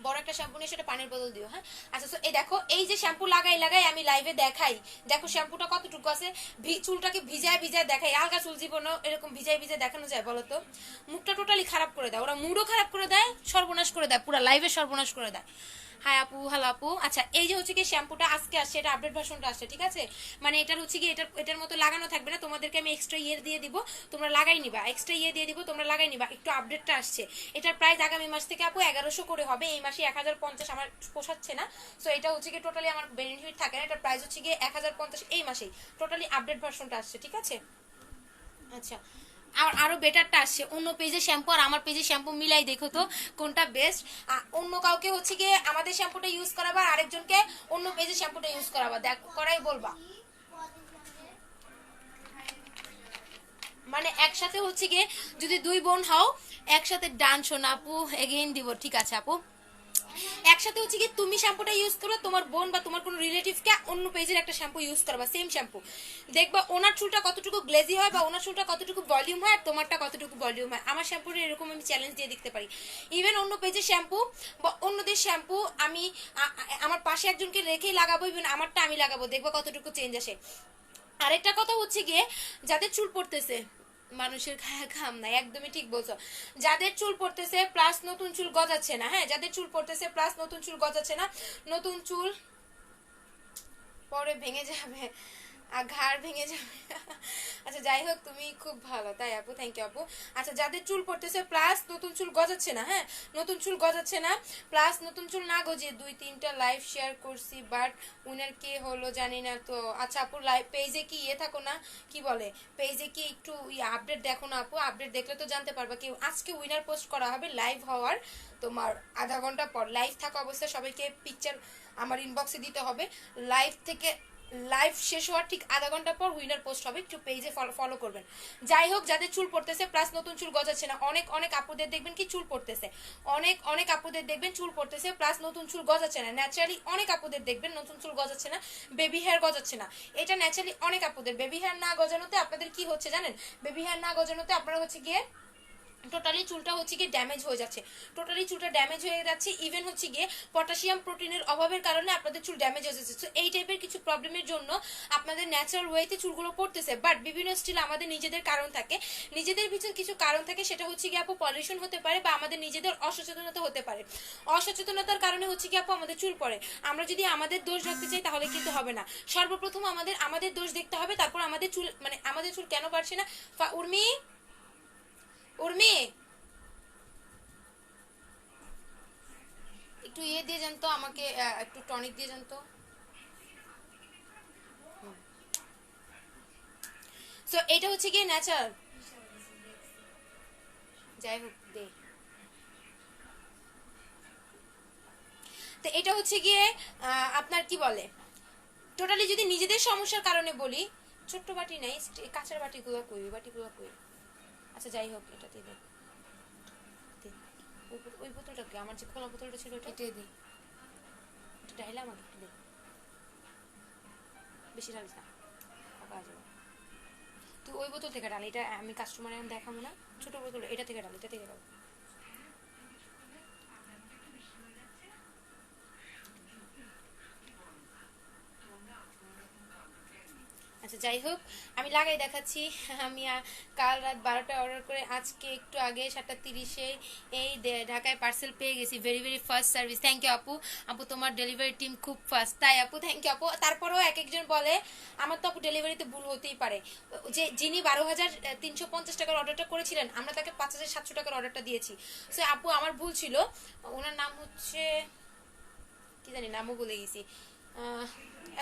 বড় একটা শ্যাম্পু নিয়ে সেটা পানির বোতল দিও, হ্যাঁ? আচ্ছা, তো এই দেখো, এই যে শ্যাম্পু লাগাই লাগাই আমি লাইভে দেখাই, দেখো শ্যাম্পুটা কতটুকু আছে। চুলটাকে ভিজায় ভিজায় দেখাই, আলগা চুল জীবনও এরকম ভিজায় ভিজায় দেখানো যায় বলো তো? মুখটা টোটালি খারাপ করে দেয় ওরা, মুডও খারাপ করে দেয়, সর্বনাশ করে দেয়, পুরো লাইভে সর্বনাশ করে দেয়। হাই আপু, হ্যালো আপু। আচ্ছা, এই যে হচ্ছে কি শ্যাম্পুটা আজকে আসছে, এটা আপডেট ভার্সনটা আসছে, ঠিক আছে? মানে এটার হচ্ছে কি, এটার মতো লাগানো থাকবে না, তোমাদেরকে আমি এক্সট্রা ইয়ে দিয়ে দিব, তোমরা লাগাই নিবা, এক্সট্রা ইয়ে দিয়ে দিব, তোমরা লাগাই নিবা, একটু আপডেটটা আসছে। এটার প্রাইস আগামী মাস থেকে আপু 1100 করে হবে, এই মাসে 1050 আমার পোষাচ্ছে না। সো এটা হচ্ছে কি টোটালি আমার বেনিফিট থাকে না, এটার প্রাইস হচ্ছে গিয়ে 1050 এই মাসেই, টোটালি আপডেট ভার্সনটা আসছে, ঠিক আছে? আচ্ছা, আর আরো বেটারটা আসছে, অন্য পেজে শ্যাম্পু আর আমার পেজে শ্যাম্পু মিলাই দেখো তো কোনটা বেস্ট। অন্য কাউকে হচ্ছে গিয়ে আমাদের শ্যাম্পুটা ইউজ করাবা, আরেকজনকে অন্য পেজে শ্যাম্পুটা ইউজ করাবা, দেখ করাই বলবা। মানে একসাথে হচ্ছে গিয়ে যদি দুই বোন হও, একসাথে ডান শোনা আপু, এগেইন দিব, ঠিক আছে আপু? একসাথে হচ্ছে কি, তুমি শ্যাম্পুটা ইউজ করো, তোমার বোন বা তোমার কোনো রিলেটিভকে অন্য পেজের একটা শ্যাম্পু ইউজ করবা, সেম শ্যাম্পু, দেখবা ওনার চুলটা কতটুকু গ্লেজি হয় বা ওনার চুলটা কতটুকু ভলিউম হয় আর তোমারটা কতটুকু ভলিউম হয়। আমার শ্যাম্পুটা এরকম আমি চ্যালেঞ্জ দিয়ে দেখতে পারি। ইভেন অন্য পেজের শ্যাম্পু বা অন্যদের শ্যাম্পু আমি আমার পাশে একজনকে রেখেই লাগাবো, ইভেন আমারটা আমি লাগাবো, দেখবো কতটুকু চেঞ্জ আসে। আরেকটা কথা হচ্ছে গিয়ে, যাদের চুল পড়তেছে, মানুষের ঘাম নাই, একদমই ঠিক বলছো, যাদের চুল পড়তেছে প্লাস নতুন চুল গজাচ্ছে না, হ্যাঁ, যাদের চুল পড়তেছে প্লাস নতুন চুল গজাচ্ছে না, নতুন চুল পরে ভেঙে যাবে আর ঘাড় ভেঙে যাবে। আচ্ছা, যাই হোক, তুমি খুব ভালো, তাই আপু, থ্যাংক ইউ আপু। আচ্ছা, যাদের চুল পড়তেছে প্লাস নতুন চুল গজাচ্ছে না, হ্যাঁ, নতুন চুল গজাচ্ছে না, প্লাস নতুন চুল না গজিয়ে 2-3টা লাইভ শেয়ার করছি, বাট উইনার কে হলো জানি না তো। আচ্ছা আপু, লাইভ পেজে কি ইয়ে থাকো না, কি বলে, পেজে কি একটু আপডেট দেখো না আপু? আপডেট দেখলে তো জানতে পারবা কি আজকে উইনার পোস্ট করা হবে লাইভ হওয়ার তোমার আধা ঘন্টা পর। লাইভ থাকা অবস্থায় সবাইকে পিকচার আমার ইনবক্সে দিতে হবে, লাইভ থেকে লাইভ শেষ হওয়ার ঠিক আধা ঘন্টা পর উইনার পোস্ট হবে, একটু পেজে ফলো করবেন। যাই হোক, যাদের চুল পড়তেছে প্লাস নতুন চুল গজাচ্ছে না, অনেক অনেক আপুদের দেখবেন কি চুল পড়তেছে, অনেক অনেক আপুদের দেখবেন চুল পড়তেছে প্লাস নতুন চুল গজাচ্ছে না, ন্যাচারালি অনেক আপুদের দেখবেন নতুন চুল গজাচ্ছে না, বেবি হেয়ার গজাচ্ছে না, এটা ন্যাচারালি অনেক আপুদের। বেবি হেয়ার না গজানোতে আপনাদের কি হচ্ছে জানেন? বেবি হেয়ার না গজানোতে আপনারা হচ্ছে গিয়ে টোটালি চুলটা হচ্ছে গিয়ে ড্যামেজ হয়ে যাচ্ছে, টোটালি চুলটা ড্যামেজ হয়ে যাচ্ছে, ইভেন হচ্ছে গিয়ে পটাশিয়াম প্রোটিনের অভাবের কারণে আপনাদের চুল ড্যামেজ হয়ে যাচ্ছে। তো এই টাইপের কিছু প্রবলেমের জন্য আপনাদের ন্যাচারাল ওয়েতে চুলগুলো পড়তেছে, বাট বিভিন্ন স্টিল আমাদের নিজেদের কারণ থাকে, নিজেদের ভিতর কিছু কারণ থাকে, সেটা হচ্ছে গিয়ে আপু পলিউশন হতে পারে বা আমাদের নিজেদের অসচেতনতা হতে পারে। অসচেতনতার কারণে হচ্ছে কি আপু আমাদের চুল পড়ে। আমরা যদি আমাদের দোষ ধরতে চাই তাহলে কিন্তু হবে না, সর্বপ্রথম আমাদের দোষ দেখতে হবে, তারপর আমাদের চুল, মানে আমাদের চুল কেন পারছে না। উর্মি, উর্মি, একটু ইয়ে দিয়ে যান তো আমাকে, একটু টনিক দিয়ে যান তো। সো এটা হচ্ছে গিয়ে ন্যাচারাল, যাই হোক দে। তো এটা হচ্ছে গিয়ে আপনার কি বলে, টোটালি যদি নিজেদের সমস্যার কারণে বলি, ছোট্ট বাটি নাই, কাঁচের বাটিগুলো কই, বাটিগুলো কই। আচ্ছা যাই হোক, এটা দিয়ে দে, ওই বোতলটা কি, আমার যে খোলা বোতলটা ছিল ওটা দিয়ে দে, এটা ঢাইলে আমাকে একটু দে, বেশি ঢালিস না, ফাঁকা যাবে। তুই ওই বোতল থেকে ডাল, এটা আমি কাস্টমার এখন দেখাবো না, ছোট বোতল, এটা থেকে ডাল, এটা থেকে ডাল। আচ্ছা যাই হোক, আমি লাগাই দেখাচ্ছি। আমি কাল রাত 12টায় অর্ডার করে আজকে একটু আগে 7:30-এ এই ঢাকায় পার্সেল পেয়ে গেছি। Very very fast service, thank you আপু। আপু তোমার ডেলিভারি টিম খুব ফাস্ট, তাই আপু, থ্যাংক ইউ আপু। তারপরেও এক একজন বলে আমার তো আপু ডেলিভারিতে ভুল হতেই পারে, যে যিনি 12,350 টাকার অর্ডারটা করেছিলেন আমরা তাকে 5,700 টাকার অর্ডারটা দিয়েছি। সো আপু আমার ভুল ছিল, ওনার নাম হচ্ছে কি জানি, নামও ভুলে গেছি,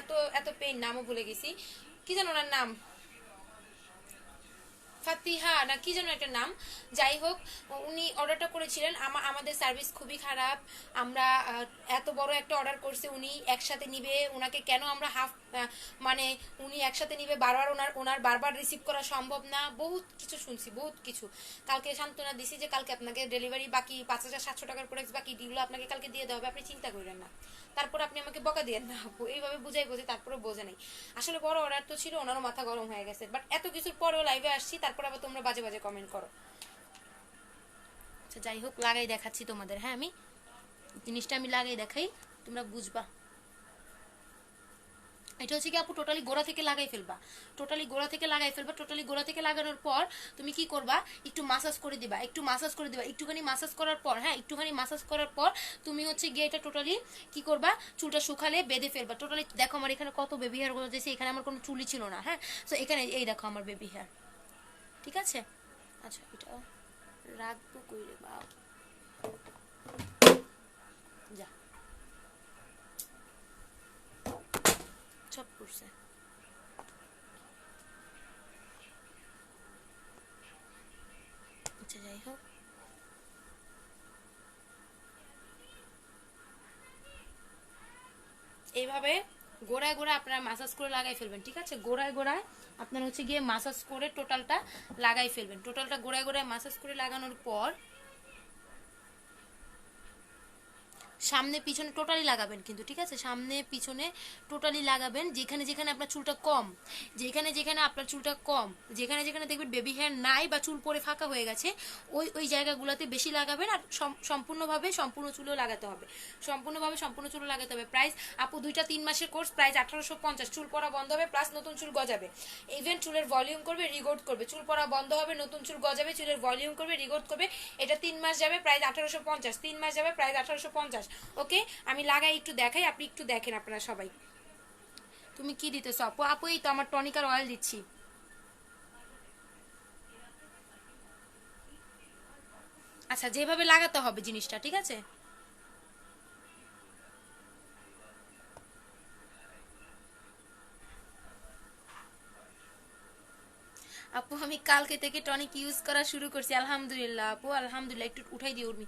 এত এত পেইন, নামও ভুলে গেছি, কি জানো ওনার নাম, ফাতিহা না কি যেন একটা নাম, যাই হোক উনি অর্ডারটা করেছিলেন। আমাদের সার্ভিস খুবই খারাপ, আমরা এত বড় একটা অর্ডার করছি, উনি একসাথে নিবে, ওনাকে কেন আমরা হাফ মানে উনি একসাথে নিবে, বারবার ওনার বারবার রিসিভ করা সম্ভব না, বহুত কিছু শুনছি, বহুত কিছু। কালকে সান্ত্বনা দিছি যে কালকে আপনাকে ডেলিভারি বাকি 5,700 টাকার প্রোডাক্ট বাকি ডিগুলো আপনাকে কালকে দিয়ে দেওয়া হবে, আপনি চিন্তা করেন না। তারপর আপনি আমাকে বকা দিয়ে না আপু, এইভাবে বুঝাই বোঝে, তারপরে বোঝে নাই। আসলে বড় অর্ডার তো ছিল, ওনারও মাথা গরম হয়ে গেছে, বাট এত কিছুর পরেও লাইভে আসছি, তারপর আবার তোমরা বাজে বাজে কমেন্ট করো। আচ্ছা যাই হোক, লাগাই দেখাচ্ছি তোমাদের। হ্যাঁ, আমি জিনিসটা আমি লাগাই দেখাই, তোমরা বুঝবা। এটা হচ্ছে কি আপু টোটালি গোড়া থেকে লাগাই ফেলবা, টোটালি গোড়া থেকে লাগাই ফেলবা। টোটালি গোড়া থেকে লাগানোর পর তুমি কি করবা, একটু মাসাজ করে দিবা, একটু মাসাজ করে দিবা, একটুখানি মাসাজ করার পর, হ্যাঁ একটুখানি মাসাজ করার পর তুমি হচ্ছে গিয়ে এটা টোটালি কি করবা, চুলটা শুকালে বেঁধে ফেলবা। টোটালি দেখো আমার এখানে কত বেবি হেয়ার গুলো দিয়েছে, এখানে আমার কোনো চুলই ছিল না। হ্যাঁ, তো এখানে এই দেখো আমার বেবি হেয়ার, ঠিক আছে। আচ্ছা এটা রাখবো কইরে বাবা, যা সব করছে। আচ্ছা যাই হোক, এইভাবে গোড়ায় গোড়ায় আপনারা মাসাজ করে লাগাই ফেলবেন, ঠিক আছে। গোড়ায় গোড়ায় আপনারা হচ্ছে গিয়ে মাসাজ করে টোটালটা লাগাই ফেলবেন। টোটালটা গোড়ায় গোড়ায় মাসাজ করে লাগানোর পর সামনে পিছনে টোটালি লাগাবেন কিন্তু, ঠিক আছে। সামনে পিছনে টোটালি লাগাবেন, যেখানে যেখানে আপনার চুলটা কম, যেখানে যেখানে আপনার চুলটা কম, যেখানে যেখানে দেখবেন বেবি হেয়ার নাই বা চুল পরে ফাঁকা হয়ে গেছে, ওই ওই জায়গাগুলোতে বেশি লাগাবেন। আর সম্পূর্ণভাবে সম্পূর্ণ চুলও লাগাতে হবে, সম্পূর্ণভাবে সম্পূর্ণ চুলও লাগাতে হবে। প্রাইস আপু 2-3 মাসের কোর্স, প্রাইস 1850। চুল পড়া বন্ধ হবে, প্লাস নতুন চুল গজাবে, ইভেন চুলের ভলিউম করবে, রিগ্রোথ করবে। চুল পড়া বন্ধ হবে, নতুন চুল গজাবে, চুলের ভলিউম করবে, রিগ্রোথ করবে। এটা 3 মাস যাবে, প্রাইস 1850। 3 মাস যাবে, প্রাইস 1850। ওকে, আমি লাগাই একটু দেখাই, আপনি একটু দেখেন আপনারা সবাই। তুমি কি দিতেছো আপু? আপু এই তো আমার টনিক আর অয়েল দিচ্ছি। আচ্ছা যেভাবে লাগাতে হবে জিনিসটা, ঠিক আছে। আপু আমি কালকে থেকে টনিক ইউজ করা শুরু করছি, আলহামদুলিল্লাহ আপু, আলহামদুলিল্লাহ। একটু উঠাই দিই উর্মি।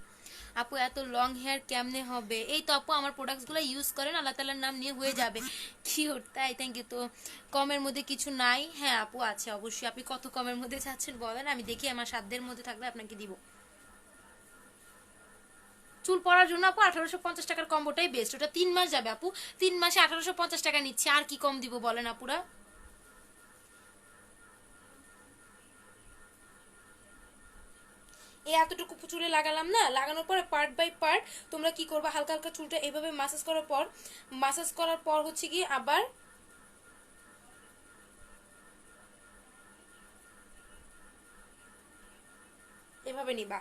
আপু এত লং হেয়ার কেমনে হবে? এই তো আপু আমার প্রোডাক্টসগুলো ইউজ করেন, আল্লাহ তাআলার নাম নিয়ে হয়ে যাবে। কিউট, তাই থ্যাংক ইউ। তো কমের মধ্যে কিছু নাই? হ্যাঁ আপু আছে অবশ্যই। আপনি কত কমের মধ্যে চাচ্ছেন বলেন, আমি দেখি আমার সাধ্যের মধ্যে থাকলে আপনাকে দিব। চুল পড়ার জন্য আপু 1850 টাকার কম্বোটাই বেস্ট, ওটা 3 মাস যাবে আপু। 3 মাসে 1850 টাকা নিচ্ছে, আর কি কম দিব বলেন আপুরা? এই এতটুকু চুলে লাগালাম না, লাগানোর পরে পার্ট বাই পার্ট তোমরা কি করবা, হালকা হালকা চুলটা এইভাবে মাসাজ করার পর হচ্ছে কি আবার এভাবে নিবা,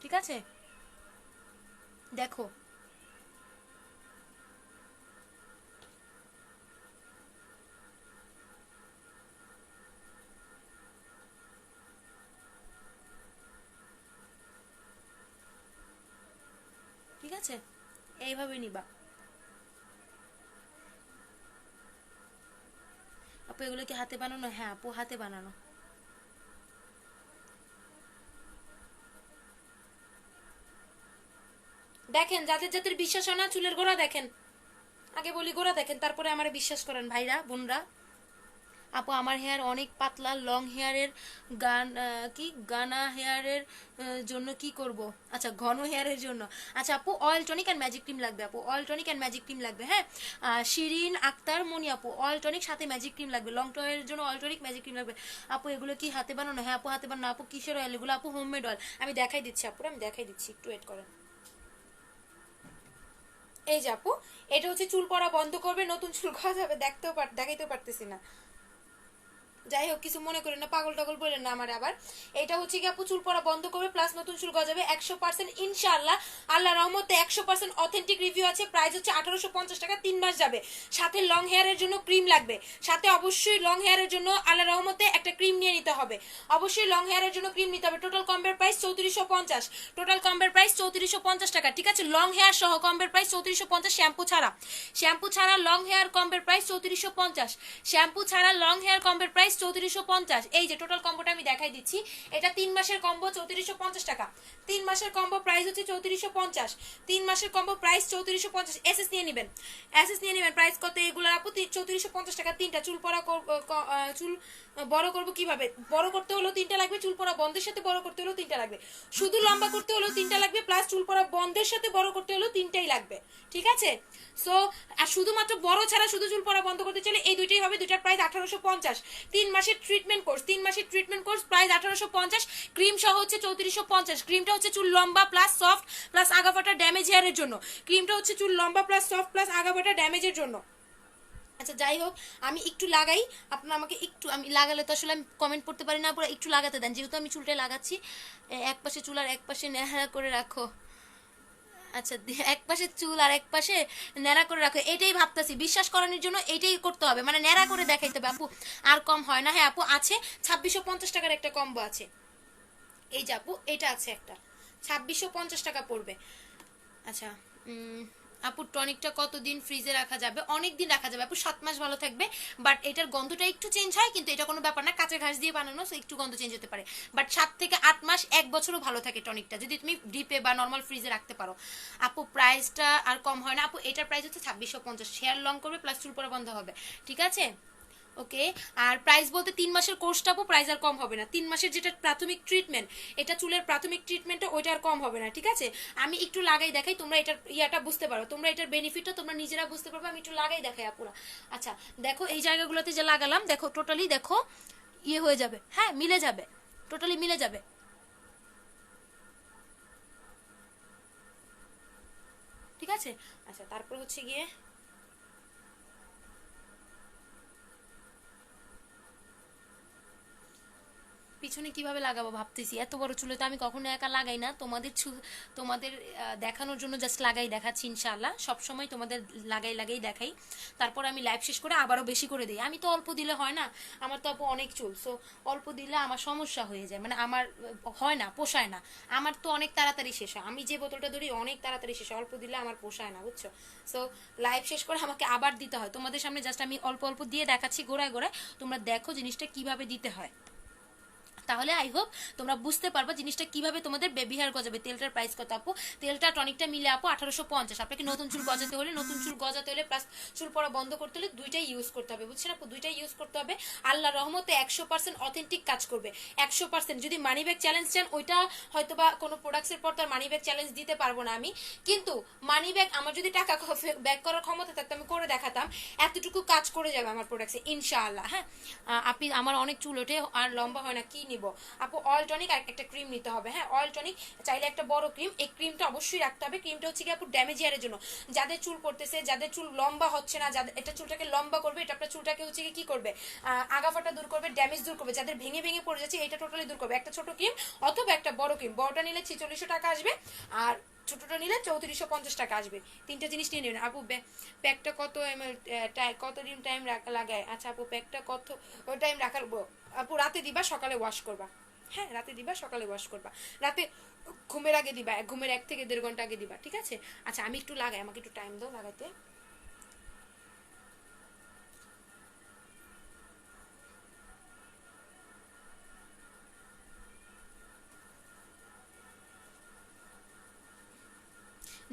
ঠিক আছে। দেখো ঠিক আছে, এইভাবে নিবা আপু। এগুলো কি হাতে বানানো? হ্যাঁ আপু হাতে বানানো। দেখেন যাদের যাদের বিশ্বাস হয় না, চুলের গোড়া দেখেন, আগে বলি গোড়া দেখেন, তারপরে আমারে বিশ্বাস করেন ভাইরা বোনরা। আপু আমার হেয়ার অনেক পাতলা, লং হেয়ারের কি গানা হেয়ারের জন্য কি করব? আচ্ছা ঘন হেয়ারের জন্য, আচ্ছা আপু oil tonic and magic cream লাগবে আপু, oil tonic and magic cream লাগবে। হ্যাঁ, শিরিন আক্তার মনি আপু, অয়েল টনিক সাথে ম্যাজিক ক্রিম লাগবে, লং হেয়ারের জন্য অয়েল টনিক ম্যাজিক ক্রিম লাগবে। আপু এগুলো কি হাতে বানানো? হ্যাঁ আপু হাতে বানানো। আপু কিসের অয়েল এগুলো? আপু হোমমেড অয়েল। আমি দেখাই দিচ্ছি আপু, আমি দেখাই দিচ্ছি, একটু ওয়েট করেন। এই যে আপু, এটা হচ্ছে চুল পড়া বন্ধ করবে, নতুন চুল গজাবে। দেখাইতেও পারতেছি না, যাই হোক কিছু মনে করেন না, পাগল টাগল বলেন না আমার আবার। এটা হচ্ছে কি আপু চুল পড়া বন্ধ করবে, প্লাস নতুন চুল গজাবে 100% ইনশাআল্লাহ, আল্লাহ রহমতে 100% অথেন্টিক রিভিউ আছে। প্রাইস হচ্ছে 1850 টাকা, 3 মাস যাবে। সাথে লং হেয়ারের জন্য ক্রিম লাগবে, সাথে অবশ্যই লং হেয়ারের জন্য আল্লাহ রহমতে একটা ক্রিম নিয়ে নিতে হবে। অবশ্যই লং হেয়ারের জন্য ক্রিম নিতে হবে। টোটাল কম্বের প্রাইস 3450, টোটাল কম্বের প্রাইস 3450 টাকা, ঠিক আছে। লং হেয়ার সহ কম্বের প্রাইস 3450, শ্যাম্পু ছাড়া, শ্যাম্পু ছাড়া লং হেয়ার কম্বের প্রাইস 3450, শ্যাম্পু ছাড়া লং হেয়ার কম্বের প্রাইস 3450। এই যে টোটাল কম্বোটা আমি দেখাই দিচ্ছি, এটা 3 মাসের কম্বো 3450 টাকা, 3 মাসের কম্বো প্রাইস হচ্ছে 3450, 3 মাসের কম্বো প্রাইস 3450। এসএস নিয়ে নেবেন, এসএস নিয়ে নেবেন। প্রাইস কত এগুলোর আপু? 3450 টাকা তিনটা। চুল পড়া চুল বড় করব কিভাবে? বড় করতে হলেও তিনটা লাগবে, চুল পড়া বন্ধের সাথে বড় করতে হলেও তিনটা লাগবে, শুধু লম্বা করতে হলেও তিনটা লাগবে, প্লাস চুল পড়া বন্ধের সাথে বড় করতে হলেও তিনটাই লাগবে, ঠিক আছে। সো আর শুধুমাত্র বড় ছাড়া শুধু চুল পড়া বন্ধ করতে চাইলে এই দুইটাই হবে, দুইটার প্রাইস 1850। 3 মাসের ট্রিটমেন্ট কোর্স, 3 মাসের ট্রিটমেন্ট কোর্স প্রাইস 1850, ক্রিম সহ হচ্ছে 3450। ক্রিমটা হচ্ছে চুল লম্বা প্লাস সফট প্লাস আগাফাটা ড্যামেজ হেয়ারের জন্য, ক্রিমটা হচ্ছে চুল লম্বা প্লাস সফট প্লাস আগাফাটা ড্যামেজের জন্য। আচ্ছা যাই হোক, আমি একটু লাগাই, আপনারা আমাকে একটু, আমি লাগালে তো আসলে আমি কমেন্ট করতে পারি না, পুরো একটু লাগাতে দেন, যেহেতু আমি চুলটা লাগাচ্ছি। এক পাশে চুল আর এক পাশে নেহারা করে রাখো। আচ্ছা, এক পাশে চুল আর এক পাশে ন্যাড়া করে রাখো, এটাই ভাবতেছি। বিশ্বাস করানোর জন্য এটাই করতে হবে, মানে ন্যাড়া করে দেখাইতে হবে আপু, আর কম হয় না। হ্যাঁ আপু আছে, 2650 টাকার একটা কম্বো আছে, এই যে আপু এটা আছে একটা, 2650 টাকা পড়বে। আচ্ছা আপু টনিকটা কতদিন ফ্রিজে রাখা যাবে? অনেক দিন রাখা যাবে আপু, 7 মাস ভালো থাকবে। বাট এটার গন্ধটা একটু চেঞ্জ হয়, কিন্তু এটা কোনো ব্যাপার না, কাঁচা ঘাস দিয়ে বানানো, সো একটু গন্ধ চেঞ্জ হতে পারে। বাট 7 থেকে 8 মাস, 1 বছরও ভালো থাকে টনিকটা, যদি তুমি ডিপে বা নর্মাল ফ্রিজে রাখতে পারো। আপু প্রাইসটা আর কম হয় না আপু, এটার প্রাইস হচ্ছে 2650, শেয়ার লং করবে প্লাস চুল পড়া বন্ধ হবে, ঠিক আছে। ওকে, আর প্রাইস বলতে 3 মাসের কোর্সটা আপু প্রাইস আর কম হবে না। 3 মাসের যেটা প্রাথমিক ট্রিটমেন্ট, এটা চুলের প্রাথমিক ট্রিটমেন্টটা, ওইটা আর কম হবে না, ঠিক আছে। আমি একটু লাগাই দেখাই, তোমরা এটার ইয়াটা বুঝতে পারো, তোমরা এটার বেনিফিটটা তোমরা নিজেরা বুঝতে পারবে। আমি একটু লাগাই দেখাই আপুরা। আচ্ছা দেখো, এই জায়গাগুলোতে যে লাগালাম, দেখো টোটালি দেখো ইয়ে হয়ে যাবে, হ্যাঁ মিলে যাবে, টোটালি মিলে যাবে, ঠিক আছে। আচ্ছা তারপর হচ্ছে গিয়ে পিছনে কিভাবে লাগাবো ভাবতেছি, এত বড় চুলে তো আমি কখনো একা লাগাই না, তোমাদের তোমাদের দেখানোর জন্য জাস্ট লাগাই দেখাচ্ছি। ইনশাআল্লাহ সবসময় তোমাদের লাগাই লাগাই দেখাই, তারপর আমি লাইভ শেষ করে আবারও বেশি করে দিই। আমি তো অল্প দিলে হয় না, আমার তো আপু অনেক চুল, সো অল্প দিলে আমার সমস্যা হয়ে যায়, মানে আমার হয় না, পোষায় না, আমার তো অনেক তাড়াতাড়ি শেষ হয়। আমি যে বোতলটা ধরি অনেক তাড়াতাড়ি শেষ হয়, অল্প দিলে আমার পোষায় না, বুঝছো। সো লাইভ শেষ করে আমাকে আবার দিতে হয়। তোমাদের সামনে জাস্ট আমি অল্প অল্প দিয়ে দেখাচ্ছি গোড়ায় গোড়ায়, তোমরা দেখো জিনিসটা কিভাবে দিতে হয়, তাহলে আই হোপ তোমরা বুঝতে পারবে জিনিসটা কিভাবে তোমাদের বেবি হেয়ার গজাবে। তেলটার প্রাইস কত আপু? তেলটা টনিকটা মিলে আপু 1850। আপনাকে নতুন চুল গজাতে হলে, নতুন চুল গজাতে হলে প্লাস চুল পড়া বন্ধ করতে হলে দুইটাই ইউজ করতে হবে, বুঝছেন আপু, দুইটাই ইউজ করতে হবে। আল্লাহ রহমতে 100% অথেন্টিক কাজ করবে, 100%। যদি মানি ব্যাগ চ্যালেঞ্জ চান, ওইটা হয়তো বা কোনো প্রোডাক্টসের পর তার মানি ব্যাগ চ্যালেঞ্জ দিতে পারবো না আমি, কিন্তু মানি ব্যাগ আমার যদি টাকা ব্যাক করার ক্ষমতা থাকতো আমি করে দেখাতাম, এতটুকু কাজ করে যাবে আমার প্রোডাক্টসে ইনশাআল্লাহ। হ্যাঁ আপনি, আমার অনেক চুল ওঠে আর লম্বা হয় না, কি নিব আপু? অয়েল টনিক আর একটা ক্রিম নিতে হবে। হ্যাঁ অয়েল টনিক চাইলে একটা বড় ক্রিম, এই ক্রিমটা অবশ্যই রাখতে হবে। ক্রিমটা হচ্ছে কি আপু ড্যামেজ হেয়ারের জন্য, যাদের চুল পড়তেছে, যাদের চুল লম্বা হচ্ছে না, যাদের এটা চুলটাকে লম্বা করবে, এটা আপনার চুলটাকে হচ্ছে কি করবে, আগাফাটা দূর করবে, ড্যামেজ দূর করবে, যাদের ভেঙে ভেঙে পড়ে যাচ্ছে এটা টোটালি দূর করবে। একটা ছোট ক্রিম অথবা একটা বড় ক্রিম, বড়টা নিলে 4600 টাকা আসবে, আর ছোটটা নিলে 3450 টাকা আসবে। তিনটা জিনিস নিয়ে নেবেন আপু। প্যাকটা কত এমএল, কতদিন টাইম লাগায়? আচ্ছা আপু প্যাকটা কত টাইম রাখার আপু? রাতে দিবা সকালে ওয়াশ করবা, হ্যাঁ রাতে দিবা সকালে ওয়াশ করবা, রাতে ঘুমের আগে দিবা, ঘুমের 1 থেকে 1.5 ঘন্টা আগে দিবা, ঠিক আছে। আচ্ছা আমি একটু লাগাই, আমাকে একটু টাইম দাও লাগাইতে।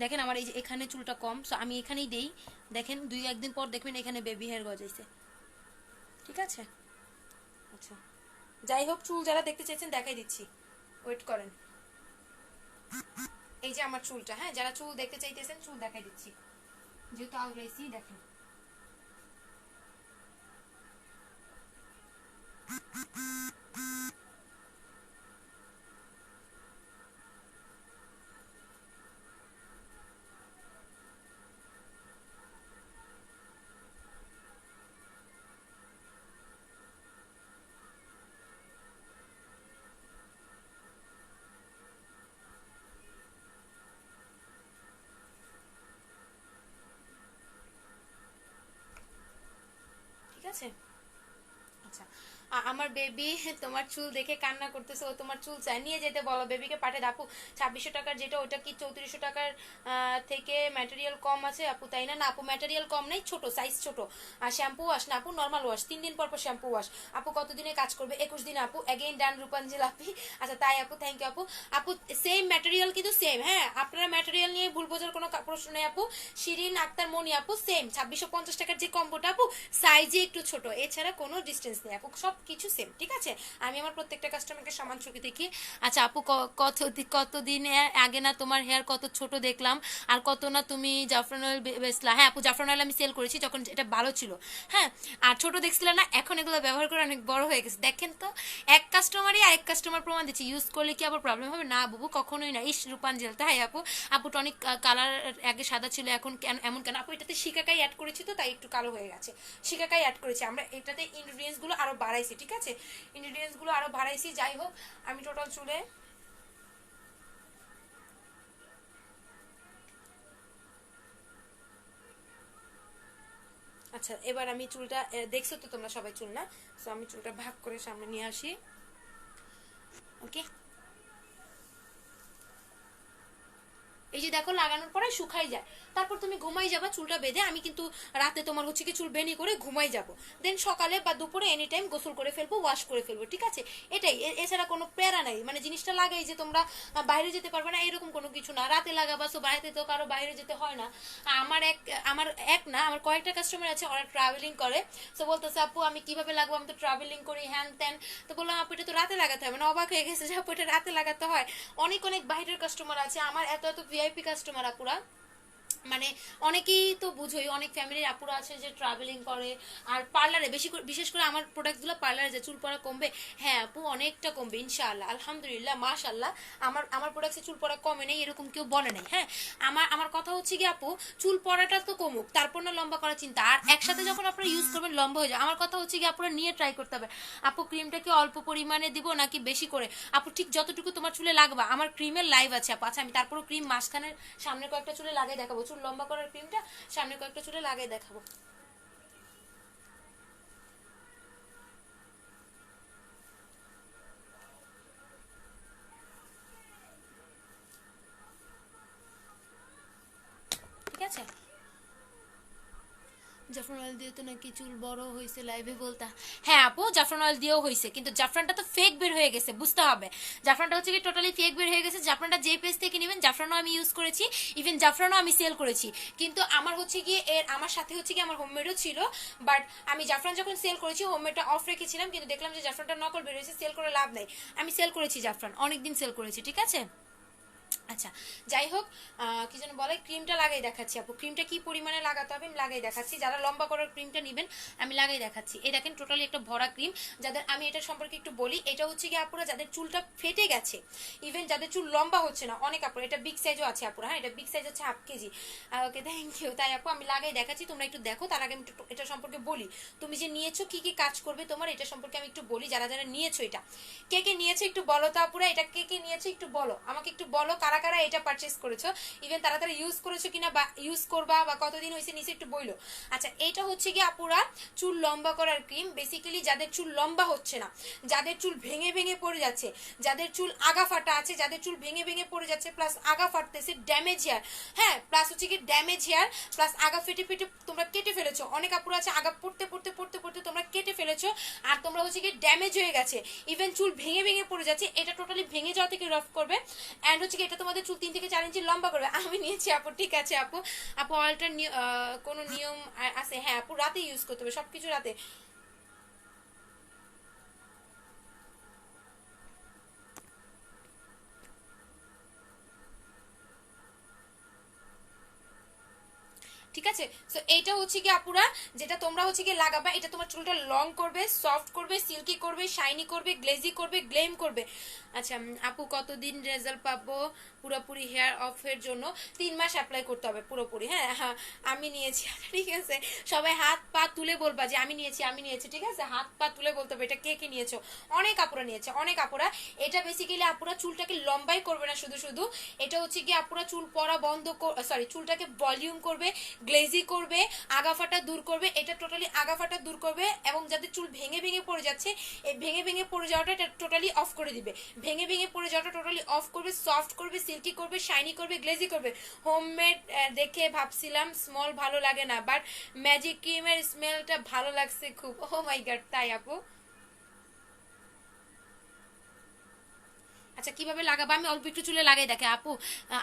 দেখেন আমার এই যে এখানে চুলটা কম, সো আমি এখানেই দেই। দেখেন 2-1 দিন পর দেখবেন এখানে বেবি হেয়ার গজাইছে, ঠিক আছে। আচ্ছা যাই হোক, চুল যারা দেখতে চাইছেন দেখাই দিচ্ছি, ওয়েট করেন। এই যে আমার চুলটা, হ্যাঁ যারা চুল দেখতে চাইতেছেন চুল দেখাই দিচ্ছি, যেহেতু আউরাইছি দেখেন। ঠিক আছে। আচ্ছা আমার বেবি তোমার চুল দেখে কান্না করতেছে, ও তোমার চুল চাই, নিয়ে যেতে বলো, বেবিকে পাঠিয়ে দাও। আপু 2600 টাকার যেটা, ওটা কি 3400 টাকার থেকে ম্যাটেরিয়াল কম আছে আপু, তাই না? না আপু, ম্যাটেরিয়াল কম নেই, ছোট সাইজ, ছোট। আর শ্যাম্পু ওয়াশ না আপু, নর্মাল ওয়াশ, 3 দিন পর পর শ্যাম্পু ওয়াশ। আপু কতদিনে কাজ করবে? 21 দিন আপু। অ্যাগেইন ডান রূপাঞ্জল আপি। আচ্ছা তাই আপু, থ্যাংক ইউ আপু। আপু সেম ম্যাটেরিয়াল কিন্তু সেম, হ্যাঁ আপনারা ম্যাটেরিয়াল নিয়ে ভুল বোঝার কোনো প্রশ্ন নেই আপু। শিরিন আক্তার মনি আপু সেম 2650 টাকার যে কম্বোটা আপু, সাইজে একটু ছোট, এছাড়া কোনো ডিস্টেন্স নেই আপু, সব কিছু সেম, ঠিক আছে? আমি আমার প্রত্যেকটা কাস্টমারকে সমান চোখে দেখি। আচ্ছা আপু, কতদিন আগে না তোমার হেয়ার কত ছোট দেখলাম, আর কত না তুমি জাফরান অয়েল বেচলা? হ্যাঁ আপু, জাফরান অয়েল আমি সেল করেছি যখন এটা ভালো ছিল। হ্যাঁ, আর ছোট দেখছিলে না, এখন এগুলো ব্যবহার করে অনেক বড় হয়ে গেছে। দেখেন তো, এক কাস্টমারই আরেক কাস্টমার প্রমাণ দিচ্ছে, ইউজ করলে কি আবার প্রবলেম হবে? না বুবু, কখনোই না। ইস রূপাঞ্জল, তাই আপু? আপু টনিক কালার আগে সাদা ছিল, এখন কেন এমন কেন আপু? এটাতে শিকাকাই অ্যাড করেছি তো, তাই একটু কালো হয়ে গেছে। শিকাকাই অ্যাড করেছি আমরা, এটাতে ইনগ্রিডিয়েন্টস গুলো আরো বাড়াইছি, ঠিক আছে? ইনগ্রিডিয়েন্টস গুলো আরো বাড়াইছি। যাই হোক, আমি টোটাল চুলে আচ্ছা, এবার আমি চুলটা দেখছো তো তোমরা সবাই চুল না, তো আমি চুলটা ভাগ করে সামনে নিয়ে আসি। ওকে, এই যে দেখো, লাগানোর পরে শুকাই যায়, তারপর তুমি ঘুমাই যাবা চুলটা বেঁধে। আমি কিন্তু রাতে তোমার হচ্ছে কি চুল বেনি করে ঘুমাই যাব, দেন সকালে বা দুপুরে এনি টাইম গোসল করে ফেলবো, ওয়াশ করে ফেলবো, ঠিক আছে? এটাই, এছাড়া কোনো প্যারা নাই। মানে জিনিসটা লাগাই যে তোমরা বাইরে যেতে পারবে না এরকম কোনো কিছু না, রাতে লাগাবা, সো বাইরে তো কারো বাইরে যেতে হয় না। আমার এক না, আমার কয়েকটা কাস্টমার আছে, ওরা ট্রাভেলিং করে, সো বলতেছে আপু আমি কিভাবে লাগবো, আমি তো ট্রাভেলিং করি, হ্যান ত্যান। তো বললাম আপু এটা তো রাতে লাগাতে হবে না। অবাক হয়ে গেছে যে আপু এটা রাতে লাগাতে হয়। অনেক অনেক বাইরের কাস্টমার আছে আমার, এত এত ভিআইপি কাস্টমার আপুরা, মানে অনেকেই তো বুঝোই, অনেক ফ্যামিলির আপুরা আছে যে ট্রাভেলিং করে, আর পার্লারে বিশেষ করে আমার প্রোডাক্টগুলো পার্লারে যে চুল পড়া কমবে। হ্যাঁ আপু, অনেকটা কমবে ইনশাআল্লাহ, আলহামদুলিল্লাহ, মাশাআল্লাহ। আমার প্রোডাক্টে চুল পড়া কমে নেই এরকম কেউ বলে নাই। হ্যাঁ, আমার কথা হচ্ছে কি আপু, চুল পড়াটা তো কমুক, তারপর না লম্বা করার চিন্তা, আর একসাথে যখন আপনারা ইউজ করবেন লম্বা হয়ে যায়। আমার কথা হচ্ছে কি আপনারা নিয়ে ট্রাই করতে হবে। আপু ক্রিমটা কি অল্প পরিমাণে দিব নাকি বেশি করে? আপু ঠিক যতটুকু তোমার চুলে লাগবে, আমার ক্রিমের লাইভ আছে আপু। আচ্ছা, আমি তারপরও ক্রিম মাঝখানের সামনে কয়েকটা চুলে লাগিয়ে দেখাবো, চুল লম্বা করার ক্রিমটা সামনে কয়েকটা চুলে লাগিয়ে দেখাবো। ঠিক আছে? জাফরান অয়েল দিয়ে তো নাকি চুল বড় হয়েছে লাইভে বলতা। হ্যাঁ আপু, জাফরান অয়েল দিয়েও হয়েছে, কিন্তু জাফরানটা তো ফেক বের হয়ে গেছে, বুঝতে হবে। জাফরানটা হচ্ছে কি টোটালি ফেক বের হয়ে গেছে। জাফরানটা যে পেজ থেকে নেবেন, জাফরানও আমি ইউজ করেছি, ইভেন জাফরানও আমি সেল করেছি। কিন্তু আমার হচ্ছে গিয়ে আমার সাথে হচ্ছে কি আমার হোমমেডও ছিল, বাট আমি জাফরান যখন সেল করেছি হোমমেডটা অফ রেখেছিলাম, কিন্তু দেখলাম যে জাফরানটা নকল বের হয়েছে, সেল করে লাভ নাই। আমি সেল করেছি জাফরান, অনেকদিন সেল করেছি, ঠিক আছে? আচ্ছা, যাই হোক, কি যেন বলে, ক্রিমটা লাগাই দেখাচ্ছি আপু, ক্রিমটা কি পরিমাণে লাগাতে হবে আমি লাগাই দেখাচ্ছি। যারা লম্বা করার ক্রিমটা নেবেন আমি লাগাই দেখাচ্ছি। এই দেখেন টোটালি একটা ভরা ক্রিম। যাদের, আমি এটা সম্পর্কে একটু বলি, এটা হচ্ছে কি আপুরা যাদের চুলটা ফেটে গেছে, ইভেন যাদের চুল লম্বা হচ্ছে না, অনেক আপুরা, এটা বিগ সাইজও আছে আপুরা, হ্যাঁ এটা বিগ সাইজ হচ্ছে 1/2 কেজি। Okay, thank you. তাই আপু আমি লাগাই দেখাচ্ছি, তোমরা একটু দেখো, তার আগে আমি এটা সম্পর্কে বলি। তুমি যে নিয়েছো কি কি কাজ করবে তোমার, এটা সম্পর্কে আমি একটু বলি। যারা যারা নিয়েছো, এটা কে কে নিয়েছো একটু বলো তো আপুরা, এটা কে কে নিয়েছো একটু বলো আমাকে, একটু বলো কারা কারা এটা পারচেজ করেছো, ইভেন তারা তারা ইউজ করেছো কিনা, বা ইউজ করবা, বা কতদিন হয়েছে নিচে একটু বইলো। আচ্ছা, এটা হচ্ছে কি আপুরা চুল লম্বা করার ক্রিম, বেসিক্যালি যাদের চুল লম্বা হচ্ছে না, যাদের চুল ভেঙে ভেঙে পড়ে যাচ্ছে, যাদের চুল আগা ফাটা আছে, যাদের চুল ভেঙে ভেঙে পড়ে যাচ্ছে প্লাস আগা ফাটতেছে, ড্যামেজ হেয়ার, হ্যাঁ প্লাস হচ্ছে কি ড্যামেজ হেয়ার প্লাস আগা ফেটে ফেটে তোমরা কেটে ফেলেছো। অনেক আপুরা আছে আগা পড়তে পড়তে পড়তে পড়তে তোমরা কেটে ফেলেছো, আর তোমরা হচ্ছে কি ড্যামেজ হয়ে গেছে, ইভেন চুল ভেঙে ভেঙে পড়ে যাচ্ছে। এটা টোটালি ভেঙে যাওয়া থেকে রফ করবে, অ্যান্ড হচ্ছে কি এটা তোমাদের চুল 3 থেকে 4 ইঞ্চি লম্বা করবে। আমি নিয়েছি আপু, ঠিক আছে আপু। আপু অয়েলটার কোনো নিয়ম আছে? হ্যাঁ আপু, রাতে ইউজ করতে হবে, সবকিছু রাতে। ঠিক আছে, সো এইটা হচ্ছে কি আপুরা, যেটা তোমরা হচ্ছে কি লাগাবা, এটা তোমার চুলটা লং করবে, সফট করবে, সিল্কি করবে, শাইনি করবে, গ্লেজি করবে, গ্লেম করবে। আচ্ছা আপু, কতদিন রেজাল্ট পাবো পুরোপুরি হেয়ার অফ এর জন্য? 3 মাস অ্যাপ্লাই করতে হবে পুরোপুরি। হ্যাঁ হ্যাঁ, আমি নিয়েছি। ঠিক আছে, সবাই হাত পা তুলে বলবা যে আমি নিয়েছি, আমি নিয়েছি, ঠিক আছে? হাত পা তুলে বলতে হবে এটা কে কে নিয়েছো। অনেক আপুরা নিয়েছে, অনেক আপুরা। এটা বেসিক্যালি আপুরা চুলটাকে লম্বাই করবে না শুধু শুধু, এটা হচ্ছে কি আপুরা চুল পড়া বন্ধ, সরি চুলটাকে ভলিউম করবে, গ্লেজি করবে, আগাফাটা দূর করবে, এটা টোটালি আগাফাটা দূর করবে, এবং যাদের চুল ভেঙে ভেঙে পড়ে যাচ্ছে এই ভেঙে ভেঙে পড়ে যাওয়াটা এটা টোটালি অফ করে দিবে, ভেঙে ভেঙে পড়ে যাওয়াটা টোটালি অফ করবে, সফট করবে, সিল্কি করবে, শাইনি করবে, গ্লেজি করবে। হোমমেড দেখে ভাবছিলাম স্মল ভালো লাগে না, বাট ম্যাজিক ক্রিমের স্মেলটা ভালো লাগছে খুব। ও মাই গড, তাই আপু? আচ্ছা কিভাবে লাগাবো? আমি অল্প একটু চুলে লাগাই দেখে আপু,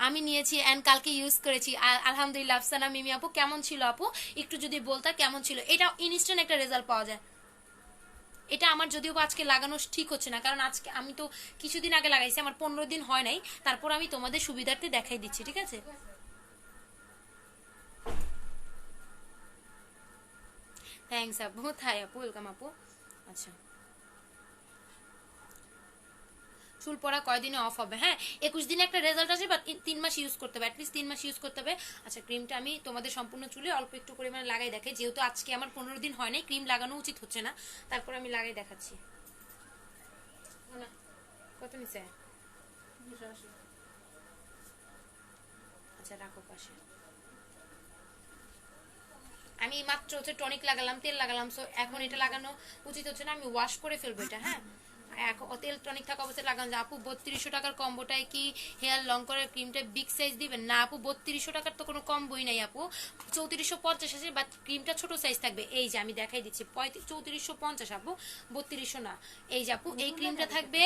আমি নিয়েছি অ্যান্ড কালকে ইউজ করেছি, আলহামদুলিল্লাহ। আফসানা মিমি আপু কেমন ছিল আপু, একটু যদি বলতা কেমন ছিল? এটা ইনস্ট্যান্ট একটা রেজাল্ট পাওয়া যায়। এটা আমার যদিও বা আজকে লাগানো ঠিক হচ্ছে না, কারণ আজকে আমি তো কিছুদিন আগে লাগাইছি, আমার 15 দিন হয় নাই, তারপর আমি তোমাদের সুবিধার্থে দেখাই দিচ্ছি, ঠিক আছে? থ্যাংকস আপু, থাই আপু, ওয়েলকাম আপু। আচ্ছা, চুল পড়া কয়দিনে অফ হবে? হ্যাঁ, 21 দিনে একটা রেজাল্ট আছে, বাট 3 মাস ইউজ করতে হবে, অ্যাটলিস্ট 3 মাস ইউজ করতে হবে। আচ্ছা, ক্রিমটা আমি তোমাদের সম্পূর্ণ চুলে অল্প একটু পরিমাণে লাগাই দেখাই, যেহেতু আজকে আমার 15 দিন হয় নাই, ক্রিম লাগানো উচিত হচ্ছে না, তারপর আমি লাগাই দেখাচ্ছি। না, কত নিচে? আচ্ছা রাখো পাশে। আমি মাত্র হচ্ছে টনিক লাগালাম, তেল লাগালাম, সো এখন এটা লাগানো উচিত হচ্ছে না, আমি ওয়াশ করে ফেলবো এটা। হ্যাঁ, এখন তেল টনিক থাকা অবস্থায় লাগানো যায়। আপু 3200 টাকার কম্বোটায় কি হেয়ার লং করার ক্রিমটা বিগ সাইজ দিবেন? না আপু, 3200 টাকার তো কোনো কম্বোই নাই আপু, 3450 আছে, বাট ক্রিমটা ছোট সাইজ থাকবে। এই যে আমি দেখাই দিচ্ছি, 3450 আপু, 3200 না। এই যে আপু, এই ক্রিমটা থাকবে,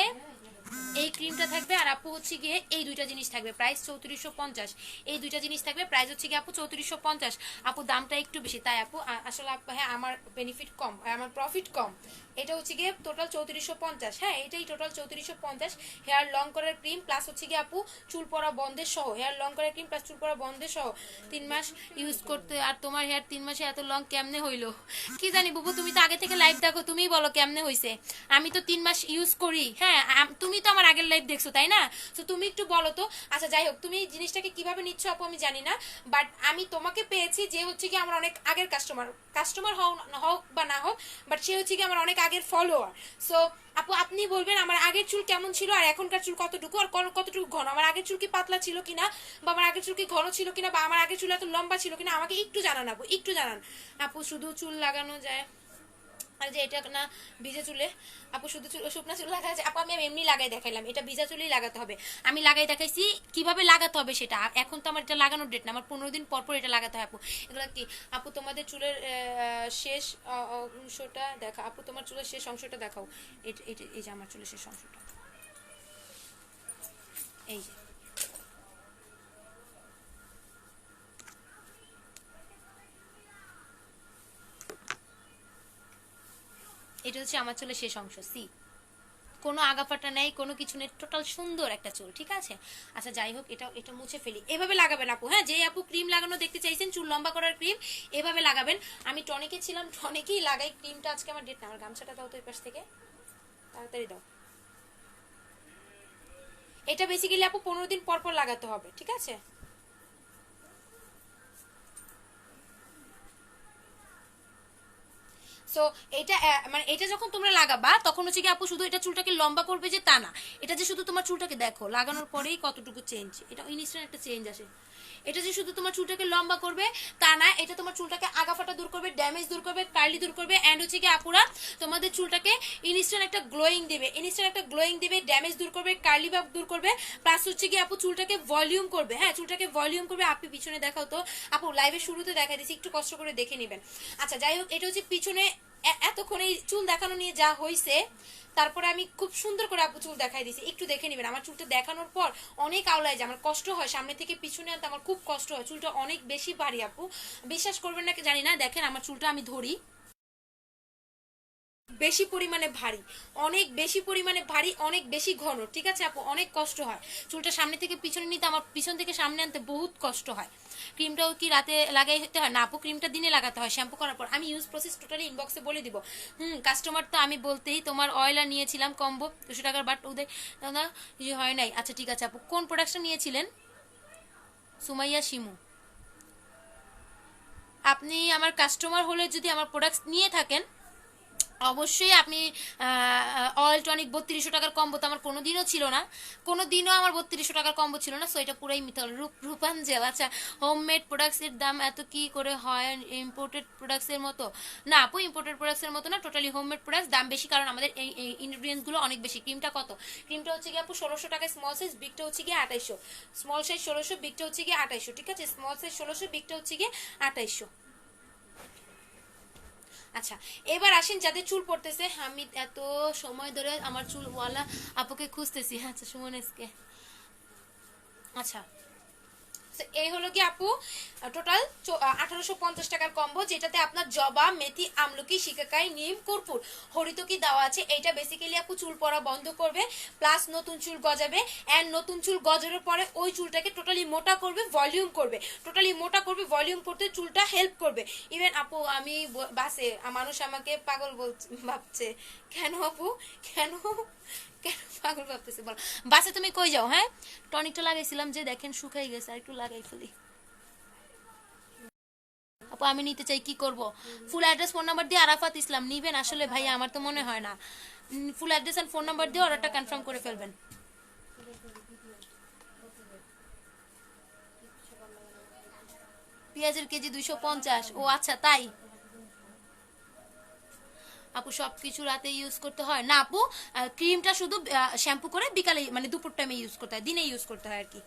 এই ক্রিমটা থাকবে, আর আপু হচ্ছে গিয়ে এই দুইটা জিনিস থাকবে, প্রাইস 3450। এই দুইটা জিনিস থাকবে, প্রাইস হচ্ছে গিয়ে আপু 3450। আপু দামটা একটু বেশি, তাই আপু আসলে আপু, হ্যাঁ আমার বেনিফিট কম, আমার প্রফিট কম। এটা হচ্ছে গিয়ে টোটাল 3450। হ্যাঁ, এটাই টোটাল 3450। হেয়ার লং করার ক্রিম প্লাস হচ্ছে গিয়ে আপু চুল পড়া বন্ধের সহ, হেয়ার লং করার ক্রিম প্লাস চুল পড়া বন্ধের সহ 3 মাস ইউজ করতে। আর তোমার হেয়ার 3 মাসে এত লং কেমনে হইলো? কি জানি বুবু, তুমি তো আগে থেকে লাইভ দেখো, তুমিই বলো কেমনে হইছে। আমি তো 3 মাস ইউজ করি। হ্যাঁ, তুমি তো আমার আগের লাইভ দেখছো তাই না? তো তুমি একটু বলো তো। আচ্ছা যাই হোক, তুমি জিনিসটাকে কিভাবে নিচ্ছ আপু আমি জানি না, বাট আমি তোমাকে পেয়েছি যে হচ্ছে কি আমার অনেক আগের কাস্টমার, কাস্টমার হোক বা না হোক, বাট সে হচ্ছে কি আমার অনেক আগের ফলোয়ার। সো আপু আপনি বলবেন আমার আগের চুল কেমন ছিল আর এখনকার চুল কতটুকু আর কতটুকু ঘন, আমার আগের চুল কি পাতলা ছিল কিনা, বা আমার আগের চুল কি ঘন ছিল কিনা, বা আমার আগের চুল এত লম্বা ছিল কিনা, আমাকে একটু জানান আপু, একটু জানান। আপু শুধু চুল লাগানো যায়, আর যে এটা না ভিজে চুলে? আপু শুধু চুল, শুকনা চুল লাগা যায়? আপু আমি এমনি লাগাই দেখাইলাম, এটা ভিজা চুলেই লাগাতে হবে। আমি লাগাই দেখাইছি কিভাবে লাগাতে হবে সেটা, এখন তো আমার এটা লাগানোর ডেট না, আমার 15 দিন পর পর এটা লাগাতে হয় আপু। এগুলো কি আপু তোমাদের চুলের শেষ অংশটা দেখা, আপু তোমার চুলের শেষ অংশটা দেখাও। এই যে আমার চুলের শেষ অংশটা, এই যে এটা হচ্ছে আমার চুলের শেষ অংশ। সি, কোনো আগাফাটা নেই, কোনো কিছু নেই, টোটাল সুন্দর একটা চুল, ঠিক আছে? আচ্ছা যাই হোক, এটা এটা মুছে ফেলি। এভাবে লাগাবেন আপু, হ্যাঁ, যে আপু ক্রিম লাগানো দেখতে চাইছেন, চুল লম্বা করার ক্রিম, এভাবে লাগাবেন। আমি টনিকে ছিলাম, টনিকেই লাগাই। ক্রিমটা আজকে আমার ডেট না, আমার গামছাটা দাও তো এই পাশ থেকে, তাড়াতাড়ি দাও। এটা বেসিক্যালি আপু 15 দিন পর পর লাগাতে হবে, ঠিক আছে? সো এটা মানে এটা যখন তোমরা লাগাবা তখন হচ্ছে কি আপু শুধু এটা চুলটাকে লম্বা করবে যে তা না, এটা যে শুধু তোমার চুলটাকে দেখো লাগানোর পরেই কতটুকু চেঞ্জ, এটা ইনস্ট্যান্ট একটা চেঞ্জ আসে। এটা যে শুধু তোমার চুলটাকে লম্বা করবে তা না, এটা তোমার চুলটাকে আগাফাটা দূর করবে, ড্যামেজ দূর করবে, কার্লি দূর করবে, এন্ড হচ্ছে কি আপুরা তোমাদের চুলটাকে ইনস্ট্যান্ট একটা গ্লোয়িং দিবে, ইনস্ট্যান্ট একটা গ্লোয়িং দিবে, ড্যামেজ দূর করবে, কার্লি ভাব দূর করবে, প্লাস হচ্ছে কি আপু চুলটাকে ভলিউম করবে। হ্যাঁ, চুলটাকে ভলিউম করবে। আপনি পিছনে দেখাও তো আপু, লাইভের শুরুতে দেখা দিচ্ছি, একটু কষ্ট করে দেখে নেবেন। আচ্ছা যাই হোক, এটা হচ্ছে পিছনে এতক্ষণ এই চুল দেখানো নিয়ে যা হয়েছে, তারপরে আমি খুব সুন্দর করে আপু চুল দেখাই দিয়েছি, একটু দেখে নেবেন। আমার চুলটা দেখানোর পর অনেক আওলায় যায়, আমার কষ্ট হয়, সামনে থেকে পিছনে আনতে আমার খুব কষ্ট হয়, চুলটা অনেক বেশি ভারী আপু, বিশ্বাস করবেন না জানি না। দেখেন আমার চুলটা আমি ধরি, বেশি পরিমাণে ভারী, অনেক বেশি পরিমাণে ভারী, অনেক বেশি ঘন, ঠিক আছে আপু? অনেক কষ্ট হয় চুলটা সামনে থেকে পিছনে নিতে, আমার পিছন থেকে সামনে আনতে বহুত কষ্ট হয়। ক্রিমটাও কি রাতে লাগাই হতে হয়? না আপু, ক্রিমটা দিনে লাগাতে হয় শ্যাম্পু করার পর। আমি ইউজ প্রসেস টোটালি ইনবক্সে বলে দিব। কাস্টমার তো আমি বলতেই, তোমার অয়েলার নিয়েছিলাম কম্বো 200 টাকার, বাট ওদের না হয় নাই। আচ্ছা ঠিক আছে আপু, কোন প্রোডাক্টটা নিয়েছিলেন? সুমাইয়া শিমু, আপনি আমার কাস্টমার হলে যদি আমার প্রোডাক্ট নিয়ে থাকেন অবশ্যই আপনি অয়েল টনিক 3200 টাকার কম্বো তো আমার কোনোদিনও ছিল না, কোনোদিনও আমার 3200 টাকার কম্বো ছিল না, সো এটা পুরাই মিথ্যা। রূপাঞ্জেল, আচ্ছা হোমমেড প্রোডাক্টসের দাম এত কি করে হয় ইম্পোর্টেড প্রোডাক্টসের মতো? না আপু, ইম্পোর্টেড প্রোডাক্টসের মতো না, টোটালি হোমমেড প্রোডাক্টস দাম বেশি, কারণ আমাদের এই ইনগ্রিডিয়েন্টসগুলো অনেক বেশি। ক্রিমটা কত? ক্রিমটা হচ্ছে গিয়ে আপু 1600 টাকায় স্মল সাইজ, বিগটা হচ্ছে গিয়ে 2800। স্মল সাইজ 1600, বিগটা হচ্ছে গিয়ে 2800, ঠিক আছে? স্মল সাইজ 1600, বিগটা হচ্ছে গিয়ে 2800। আচ্ছা, এবার আসেন যাদের চুল পড়তেছে। আমি এত সময় ধরে আমার চুলওয়ালা আপুকে খুঁজতেছি। আচ্ছা সুমনেসকে, আচ্ছা এই হলো কি আপু টোটাল 1850 টাকার কম্বো, যেটাতে আপনার জবা, মেথি, আমলকি, শিকাকাই, নিম, কর্পূর, হরিতকি দেওয়া আছে। এইটা বেসিক্যালি আপু চুল পড়া বন্ধ করবে, প্লাস নতুন চুল গজাবে। অ্যান্ড নতুন চুল গজানোর পরে ওই চুলটাকে টোটালি মোটা করবে, ভলিউম করবে, টোটালি মোটা করবে, ভলিউম করতে চুলটা হেল্প করবে। ইভেন আপু আমি বাসে মানুষ আমাকে পাগল বলছে, ভাবছে কেন আপু, কেন কেন পাগল ভাবতেছে বল? বাসে তুমি কই যাও? হ্যাঁ, টনিকটা লাগাইছিলাম যে দেখেন শুকাই গেছে, আর একটু লাগাই ফেলি। আপু আমি নিতে চাই, কি করব? ফুল অ্যাড্রেস ফোন নাম্বার দিয়ে আরাফাত ইসলাম নিবেন? আসলে ভাই আমার তো মনে হয় না। ফুল অ্যাড্রেস আর ফোন নাম্বার দিয়ে অর্ডারটা কনফার্ম করে ফেলবেন। পেঁয়াজের কেজি 250? ও আচ্ছা তাই। আপু সব কিছু রাতে ইউজ করতে হয় না আপু, ক্রিমটা শুধু শ্যাম্পু করে বিকালে মানে দুপুর টাইমে ইউজ করতে হয়, দিনে ইউজ করতে হয় আর কি।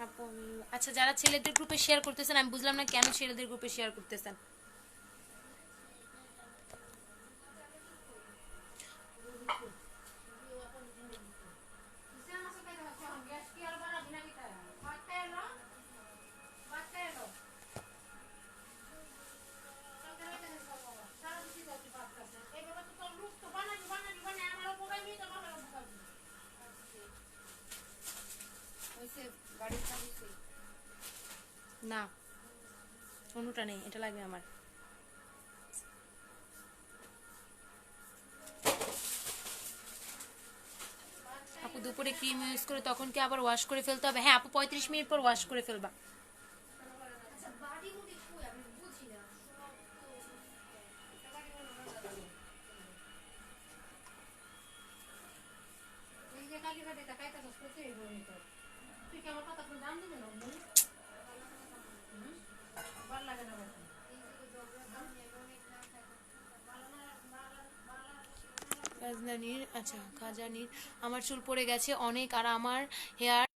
আপু আচ্ছা, যারা ছেলেদের গ্রুপে শেয়ার করতেছেন আমি বুঝলাম না কেন ছেলেদের গ্রুপে শেয়ার করতেছেন। না অনুটা নেই, এটা লাগবে আমার। আপু দুপুরে ক্রিম ইউজ করে তখন কি আবার ওয়াশ করে ফেলতে হবে? হ্যাঁ আপু 35 মিনিট পর ওয়াশ করে ফেলবা। রাজধানীর, আচ্ছা খাজানির, আমার চুল পড়ে গেছে অনেক, আর আমার হেয়ার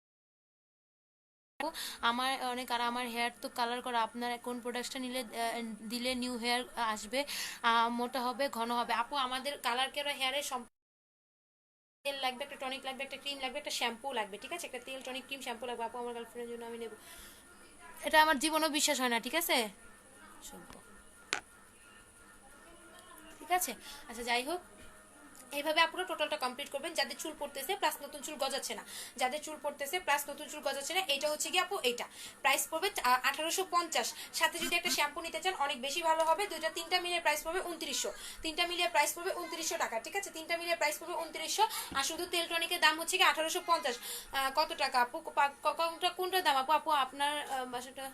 আমার হেয়ার তো কালার করা। আপনার কোন প্রোডাক্টটা দিলে নিউ হেয়ার আসবে, মোটা হবে, ঘন হবে? আপু আমাদের কালার করা হেয়ারে তেল লাগবে, একটা টনিক লাগবে, একটা ক্রিম লাগবে, একটা শ্যাম্পু লাগবে, ঠিক আছে? একটা তেল, টনিক, ক্রিম, শ্যাম্পু লাগবে। আপু আমার গার্লফ্রেন্ডের জন্য আমি নেব, এটা আমার জীবনও বিশ্বাস হয় না, ঠিক আছে? শুনবো, ঠিক আছে। আচ্ছা যাই হোক, এইভাবে আপনারা টোটালটা কমপ্লিট করবেন। যাদের চুল পড়তেছে প্লাস নতুন চুল গজাচ্ছে না, যাদের চুল পড়তেছে প্লাস নতুন চুল গজাচ্ছে না, এটা হচ্ছে কি আপু এইটা প্রাইস পড়বে 1850। সাথে যদি একটা শ্যাম্পু নিতে চান অনেক বেশি ভালো হবে, দুইটা তিনটা মিলিয়ে প্রাইস পড়বে 2900। তিনটা মিলিয়ে প্রাইস পড়বে 2900 টাকা, ঠিক আছে? তিনটা মিলিয়ে প্রাইস পড়বে 2900। আর শুধু তেল টনিকের দাম হচ্ছে কি 1850। কত টাকা আপু? কোনটা দাম আপু? আপু আপনার বাসাটা,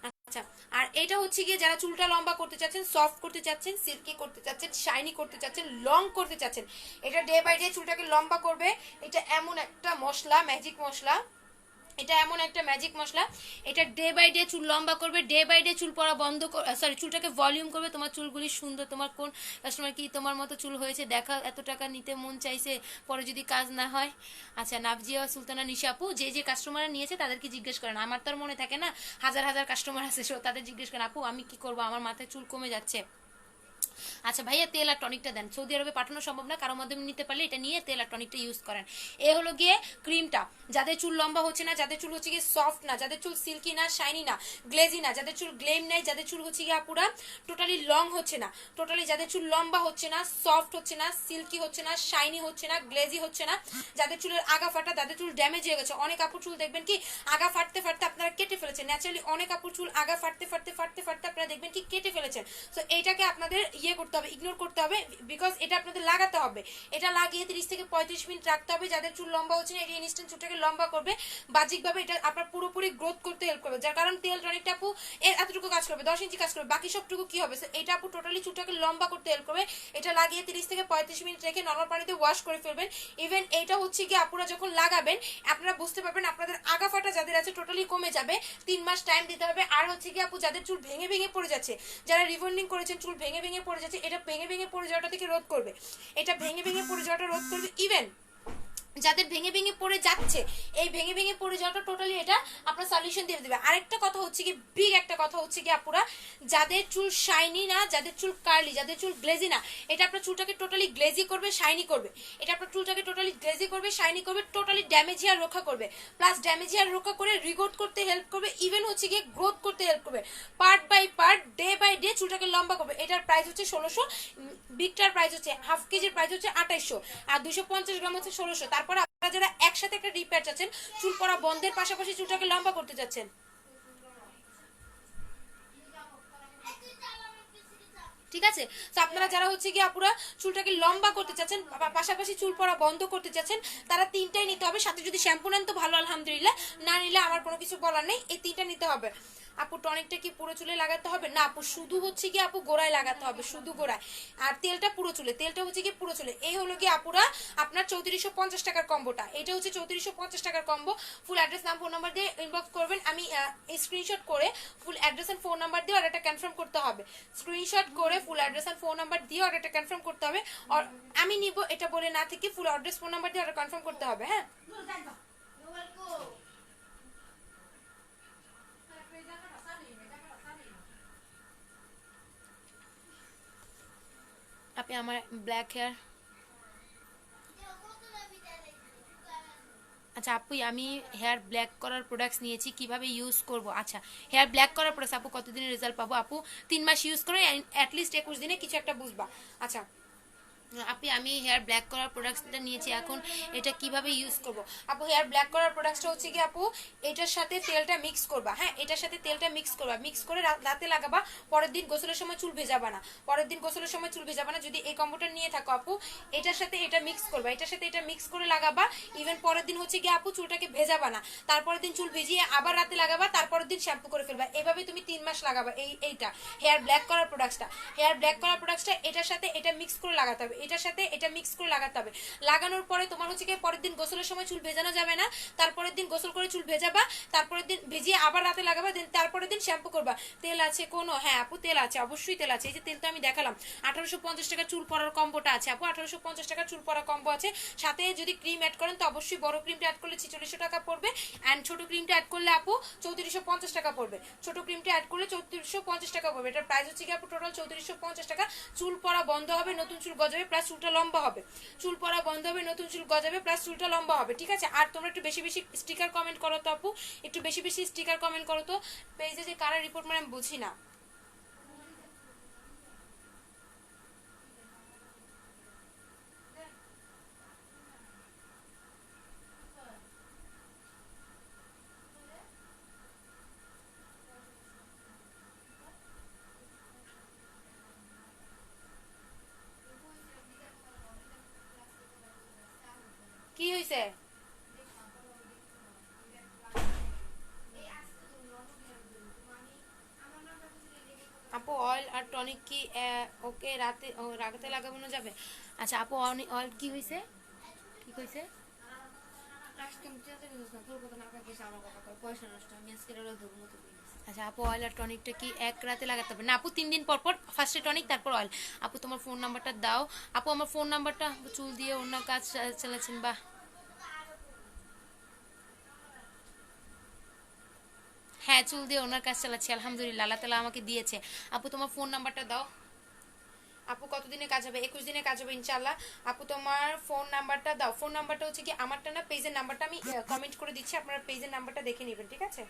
আচ্ছা। আর এটা হচ্ছে গিয়ে যারা চুলটা লম্বা করতে চাচ্ছেন, সফট করতে চাচ্ছেন, সিল্কি করতে চাচ্ছেন, শাইনি করতে চাচ্ছেন, লং করতে চাচ্ছেন, এটা ডে বাই ডে চুলটাকে লম্বা করবে। এটা এমন একটা মশলা, ম্যাজিক মশলা, এটা এমন একটা ম্যাজিক মশলা, এটা ডে বাই ডে চুল লম্বা করবে, ডে বাই ডে চুল পড়া বন্ধ, সরি চুলটাকে ভলিউম করবে। তোমার চুলগুলি সুন্দর, তোমার কোন কাস্টমার কি তোমার মতো চুল হয়েছে দেখা, এত টাকা নিতে মন চাইছে, পরে যদি কাজ না হয়? আচ্ছা নাবজিয়া সুলতানা নিশা আপু, যে যে কাস্টমার নিয়েছে তাদেরকে জিজ্ঞেস করেন, আমার তো আর মনে থাকে না, হাজার হাজার কাস্টমার আছে, তাদের জিজ্ঞেস করেন। আপু আমি কি করবো, আমার মাথায় চুল কমে যাচ্ছে, আচ্ছা ভাইয়া, তেল আর টনিকটা দেন। সৌদি আরবে পাঠানো সম্ভব না, কারোর মাধ্যমে নিতে পারলে এটা নিয়ে তেল আর টনিকটা ইউজ করেন। এ হলো গিয়ে ক্রিমটা। যাদের চুল লম্বা হচ্ছে না, যাদের চুল হচ্ছে গিয়ে সফট না, যাদের চুল সিল্কি না, শাইনি না, গ্লেজি না, যাদের চুল গ্লেম নেই, যাদের চুল হচ্ছে গিয়ে আপুরা টোটালি লং হচ্ছে না, টোটালি যাদের চুল লম্বা হচ্ছে না, সফট হচ্ছে না, সিল্কি হচ্ছে না, শাইনি হচ্ছে না, গ্লেজি হচ্ছে না, যাদের চুলের আগা ফাটা, যাদের চুল ড্যামেজ হয়ে গেছে। অনেক আপুর চুল দেখবেন কি আগা ফাটতে ফাটতে আপনারা কেটে ফেলেছেন। ন্যাচারালি অনেক আপুর চুল আগা ফাটতে ফাটতে ফাটতে ফাটতে আপনারা দেখবেন কি কেটে ফেলেছেন। সো এইটাকে আপনাদের করতে হবে, ইগনোর করতে হবে, বিকজ এটা আপনাদের লাগাতে হবে। এটা লাগিয়ে 30 থেকে 35 মিনিট রাখতে হবে। যাদের চুল লম্বা হচ্ছে না, এটা ইনস্ট্যান্ট চুলটাকে লম্বা করবে বাহ্যিকভাবে। এটা আপনার পুরোপুরি গ্রোথ করতে হেল্প করবে, যার কারণ তেল টনিকটা আপু এতটুকু কাজ করবে, 10 ইঞ্চি কাজ করবে, বাকি সবটুকু কি হবে? এটা আপু টোটালি চুলটাকে লম্বা করতে হেল্প করবে। এটা লাগিয়ে 30 থেকে 35 মিনিট রেখে নরমাল পানিতে ওয়াশ করে ফেলবেন। ইভেন এটা হচ্ছে কি আপুরা যখন লাগাবেন আপনারা বুঝতে পারবেন আপনাদের আগা ফাটা যাদের আছে টোটালি কমে যাবে। 3 মাস টাইম দিতে হবে। আর হচ্ছে কি আপু যাদের চুল ভেঙে ভেঙে পড়ে যাচ্ছে, যারা রিবন্ডিং করেছেন চুল ভেঙে ভেঙে পড়ে যাচ্ছে, এটা ভেঙে ভেঙে পড়ে যাওয়াটা থেকে রোধ করবে। এটা ভেঙে ভেঙে পড়ে যাওয়াটা রোধ করবে। ইভেন যাদের ভেঙে ভেঙে পড়ে যাচ্ছে, এই ভেঙে ভেঙে পড়ে যাওয়াটা টোটালি এটা আপনার সলিউশন দিয়ে দেবে। আরেকটা কথা হচ্ছে কি, বিগ একটা কথা হচ্ছে কি আপুরা, যাদের চুল শাইনি না, যাদের চুল কার্লি, যাদের চুল গ্লেজি না, এটা আপনার চুলটাকে টোটালি গ্লেজি করবে, শাইনি করবে। এটা আপনার চুলটাকে টোটালি গ্লেজি করবে, শাইনি করবে, টোটালি ড্যামেজ হেয়ার রক্ষা করবে, প্লাস ড্যামেজ হেয়ার রক্ষা করে রিগ্রোথ করতে হেল্প করবে। ইভেন হচ্ছে গিয়ে গ্রোথ করতে হেল্প করবে, part by part, day by day চুলটাকে লম্বা করবে। এটার প্রাইস হচ্ছে 1600, বিগটার প্রাইস হচ্ছে হাফ কেজির প্রাইস হচ্ছে 2800, আর 250 গ্রাম হচ্ছে 1600। তারপরে আপনারা যারা একসাথে একটা রিপেয়ার চাচ্ছেন, চুল পড়া বন্ধের পাশাপাশি চুলটাকে লম্বা করতে যাচ্ছেন, ঠিক আছে? তো আপনারা যারা হচ্ছে কি আপুরা চুলটাকে লম্বা করতে চাচ্ছেন, পাশাপাশি চুল পড়া বন্ধ করতে চাচ্ছেন, তারা তিনটাই নিতে হবে। সাথে যদি শ্যাম্পু নেন তো ভালো, আলহামদুলিল্লাহ, না নিলে আমার কোনো কিছু বলার নেই। এই তিনটা নিতে হবে। আপু টনিকটা কি পুরো চুলে লাগাতে হবে? না আপু, শুধু হচ্ছে কি আপু গোড়ায় লাগাতে হবে, শুধু গোড়ায়। আর তেলটা পুরো চুলে, তেলটা হচ্ছে কি পুরো চুলে। এই হলো কি আপুরা আপনার 3450 টাকার কম্বোটা। এটা হচ্ছে 3450 টাকার কম্বো। ফুল অ্যাড্রেস, নাম, ফোন নাম্বার দিয়ে ইনবক্স করবেন। আমি স্ক্রিনশট করে full address and phone number দিয়ে অর্ডারটা কনফার্ম করতে হবে। স্ক্রিনশট করে full address and phone number দিয়ে অর্ডারটা কনফার্ম করতে হবে। আর আমি নিব এটা বলে না থেকে ফুল অ্যাড্রেস ফোন নাম্বার দিয়ে অর্ডার কনফার্ম করতে হবে। হ্যাঁ, আপনি আমার ব্ল্যাক হেয়ার, আচ্ছা আপু আমি হেয়ার ব্ল্যাক করার প্রোডাক্টস নিয়েছি, কিভাবে ইউজ করব? আচ্ছা, হেয়ার ব্ল্যাক করার প্রোডাক্টস আপু কতদিনের রেজাল্ট পাবো? আপু 3 মাস ইউজ করে অ্যাটলিস্ট 21 দিনে কিছু একটা বুঝবা। আচ্ছা আপনি, আমি হেয়ার ব্ল্যাক করার প্রোডাক্টসটা নিয়েছি, এখন এটা কিভাবে ইউজ করব? আপু হেয়ার ব্ল্যাক করার প্রোডাক্টসটা হচ্ছে কি আপু এটার সাথে তেলটা মিক্স করবা। হ্যাঁ, এটার সাথে তেলটা মিক্স করবা, মিক্স করে রাতে লাগাবা। পরের দিন গোসলের সময় চুল ভেজাবা না, পরের দিন গোসলের সময় চুল ভেজাবা না। যদি এই কম্বোটা নিয়ে থাকো আপু, এটার সাথে এটা মিক্স করবা, এটার সাথে এটা মিক্স করে লাগাবা। ইভেন পরের দিন হচ্ছে কি আপু চুলটাকে ভেজাবা না, তারপরের দিন চুল ভিজিয়ে আবার রাতে লাগাবা, তারপরের দিন শ্যাম্পু করে ফেলবা। এইভাবে তুমি 3 মাস লাগাবা এইটা হেয়ার ব্ল্যাক করার প্রোডাক্টসটা। হেয়ার ব্ল্যাক করার প্রোডাক্টসটা এটার সাথে এটা মিক্স করে লাগাতে হবে, এটার সাথে এটা মিক্স করে লাগাতে হবে। লাগানোর পরে তোমার হচ্ছে কি পরের দিন গোসলের সময় চুল ভেজানো যাবে না, তারপরের দিন গোসল করে চুল ভেজাবা, তারপরের দিন ভিজিয়ে আবার রাতে লাগাবা, দেন তারপরের দিন শ্যাম্পু করবা। তেল আছে কোনো? হ্যাঁ আপু তেল আছে, অবশ্যই তেল আছে। এই যে তেলটা আমি দেখালাম 1850 টাকা চুল পরার কম্বোটা আছে আপু, 1850 টাকা চুল পরা কম্বো আছে। সাথে যদি ক্রিম অ্যাড করেন তো অবশ্যই বড় ক্রিমটা অ্যাড করলে 4600 টাকা পড়বে, অ্যান্ড ছোট ক্রিমটা অ্যাড করলে আপু 3450 টাকা পড়বে। ছোট ক্রিমটা অ্যাড করলে 3450 টাকা পড়বে। এটার প্রাইস হচ্ছে কি আপু টোটাল 3450 টাকা। চুল পরা বন্ধ হবে, নতুন চুল গজাবে, প্লাস চুলটা লম্বা হবে। চুল পড়া বন্ধ হবে, নতুন চুল গজাবে, প্লাস চুলটা লম্বা হবে। ঠিক আছে? আর তোমরা একটু বেশি বেশি স্টিকার কমেন্ট করো তো আপু, একটু বেশি বেশি স্টিকার কমেন্ট করো তো। পেজে যে কারা রিপোর্ট মানে আমি বুঝি না। কি হয়েছে আপু? অয়েল আর টনিক কি ওকে রাতে রাতে লাগানো যাবে? আচ্ছা আপু অয়েল কি হয়েছে, কি হয়েছে? আচ্ছা আপু অয়েল আর টনিকটা কি এক রাতে লাগাতে হবে না আপু? 3 দিন পর পর ফার্স্টে টনিক তারপর অয়েল। আপু তোমার ফোন নাম্বারটা দাও। আপু আমার ফোন নাম্বারটা, চুল দিয়ে অন্য কাজ চালাচ্ছেন বা? হ্যাঁ, চুল দিয়ে ওনার কাজ চালাচ্ছি, আলহামদুলিল্লাহ, আল্লাহ তালা আমাকে দিয়েছে। আপু তোমার ফোন নাম্বারটা দাও। আপু কতদিনে কাজ হবে? 21 দিনে কাজ হবে ইনশাআল্লাহ। আপু তোমার ফোন নাম্বারটা দাও। ফোন নাম্বারটা হচ্ছে কি আমারটা না, পেজের নাম্বারটা আমি কমেন্ট করে দিচ্ছি, আপনারা পেজের নাম্বারটা দেখে নেবেন, ঠিক আছে?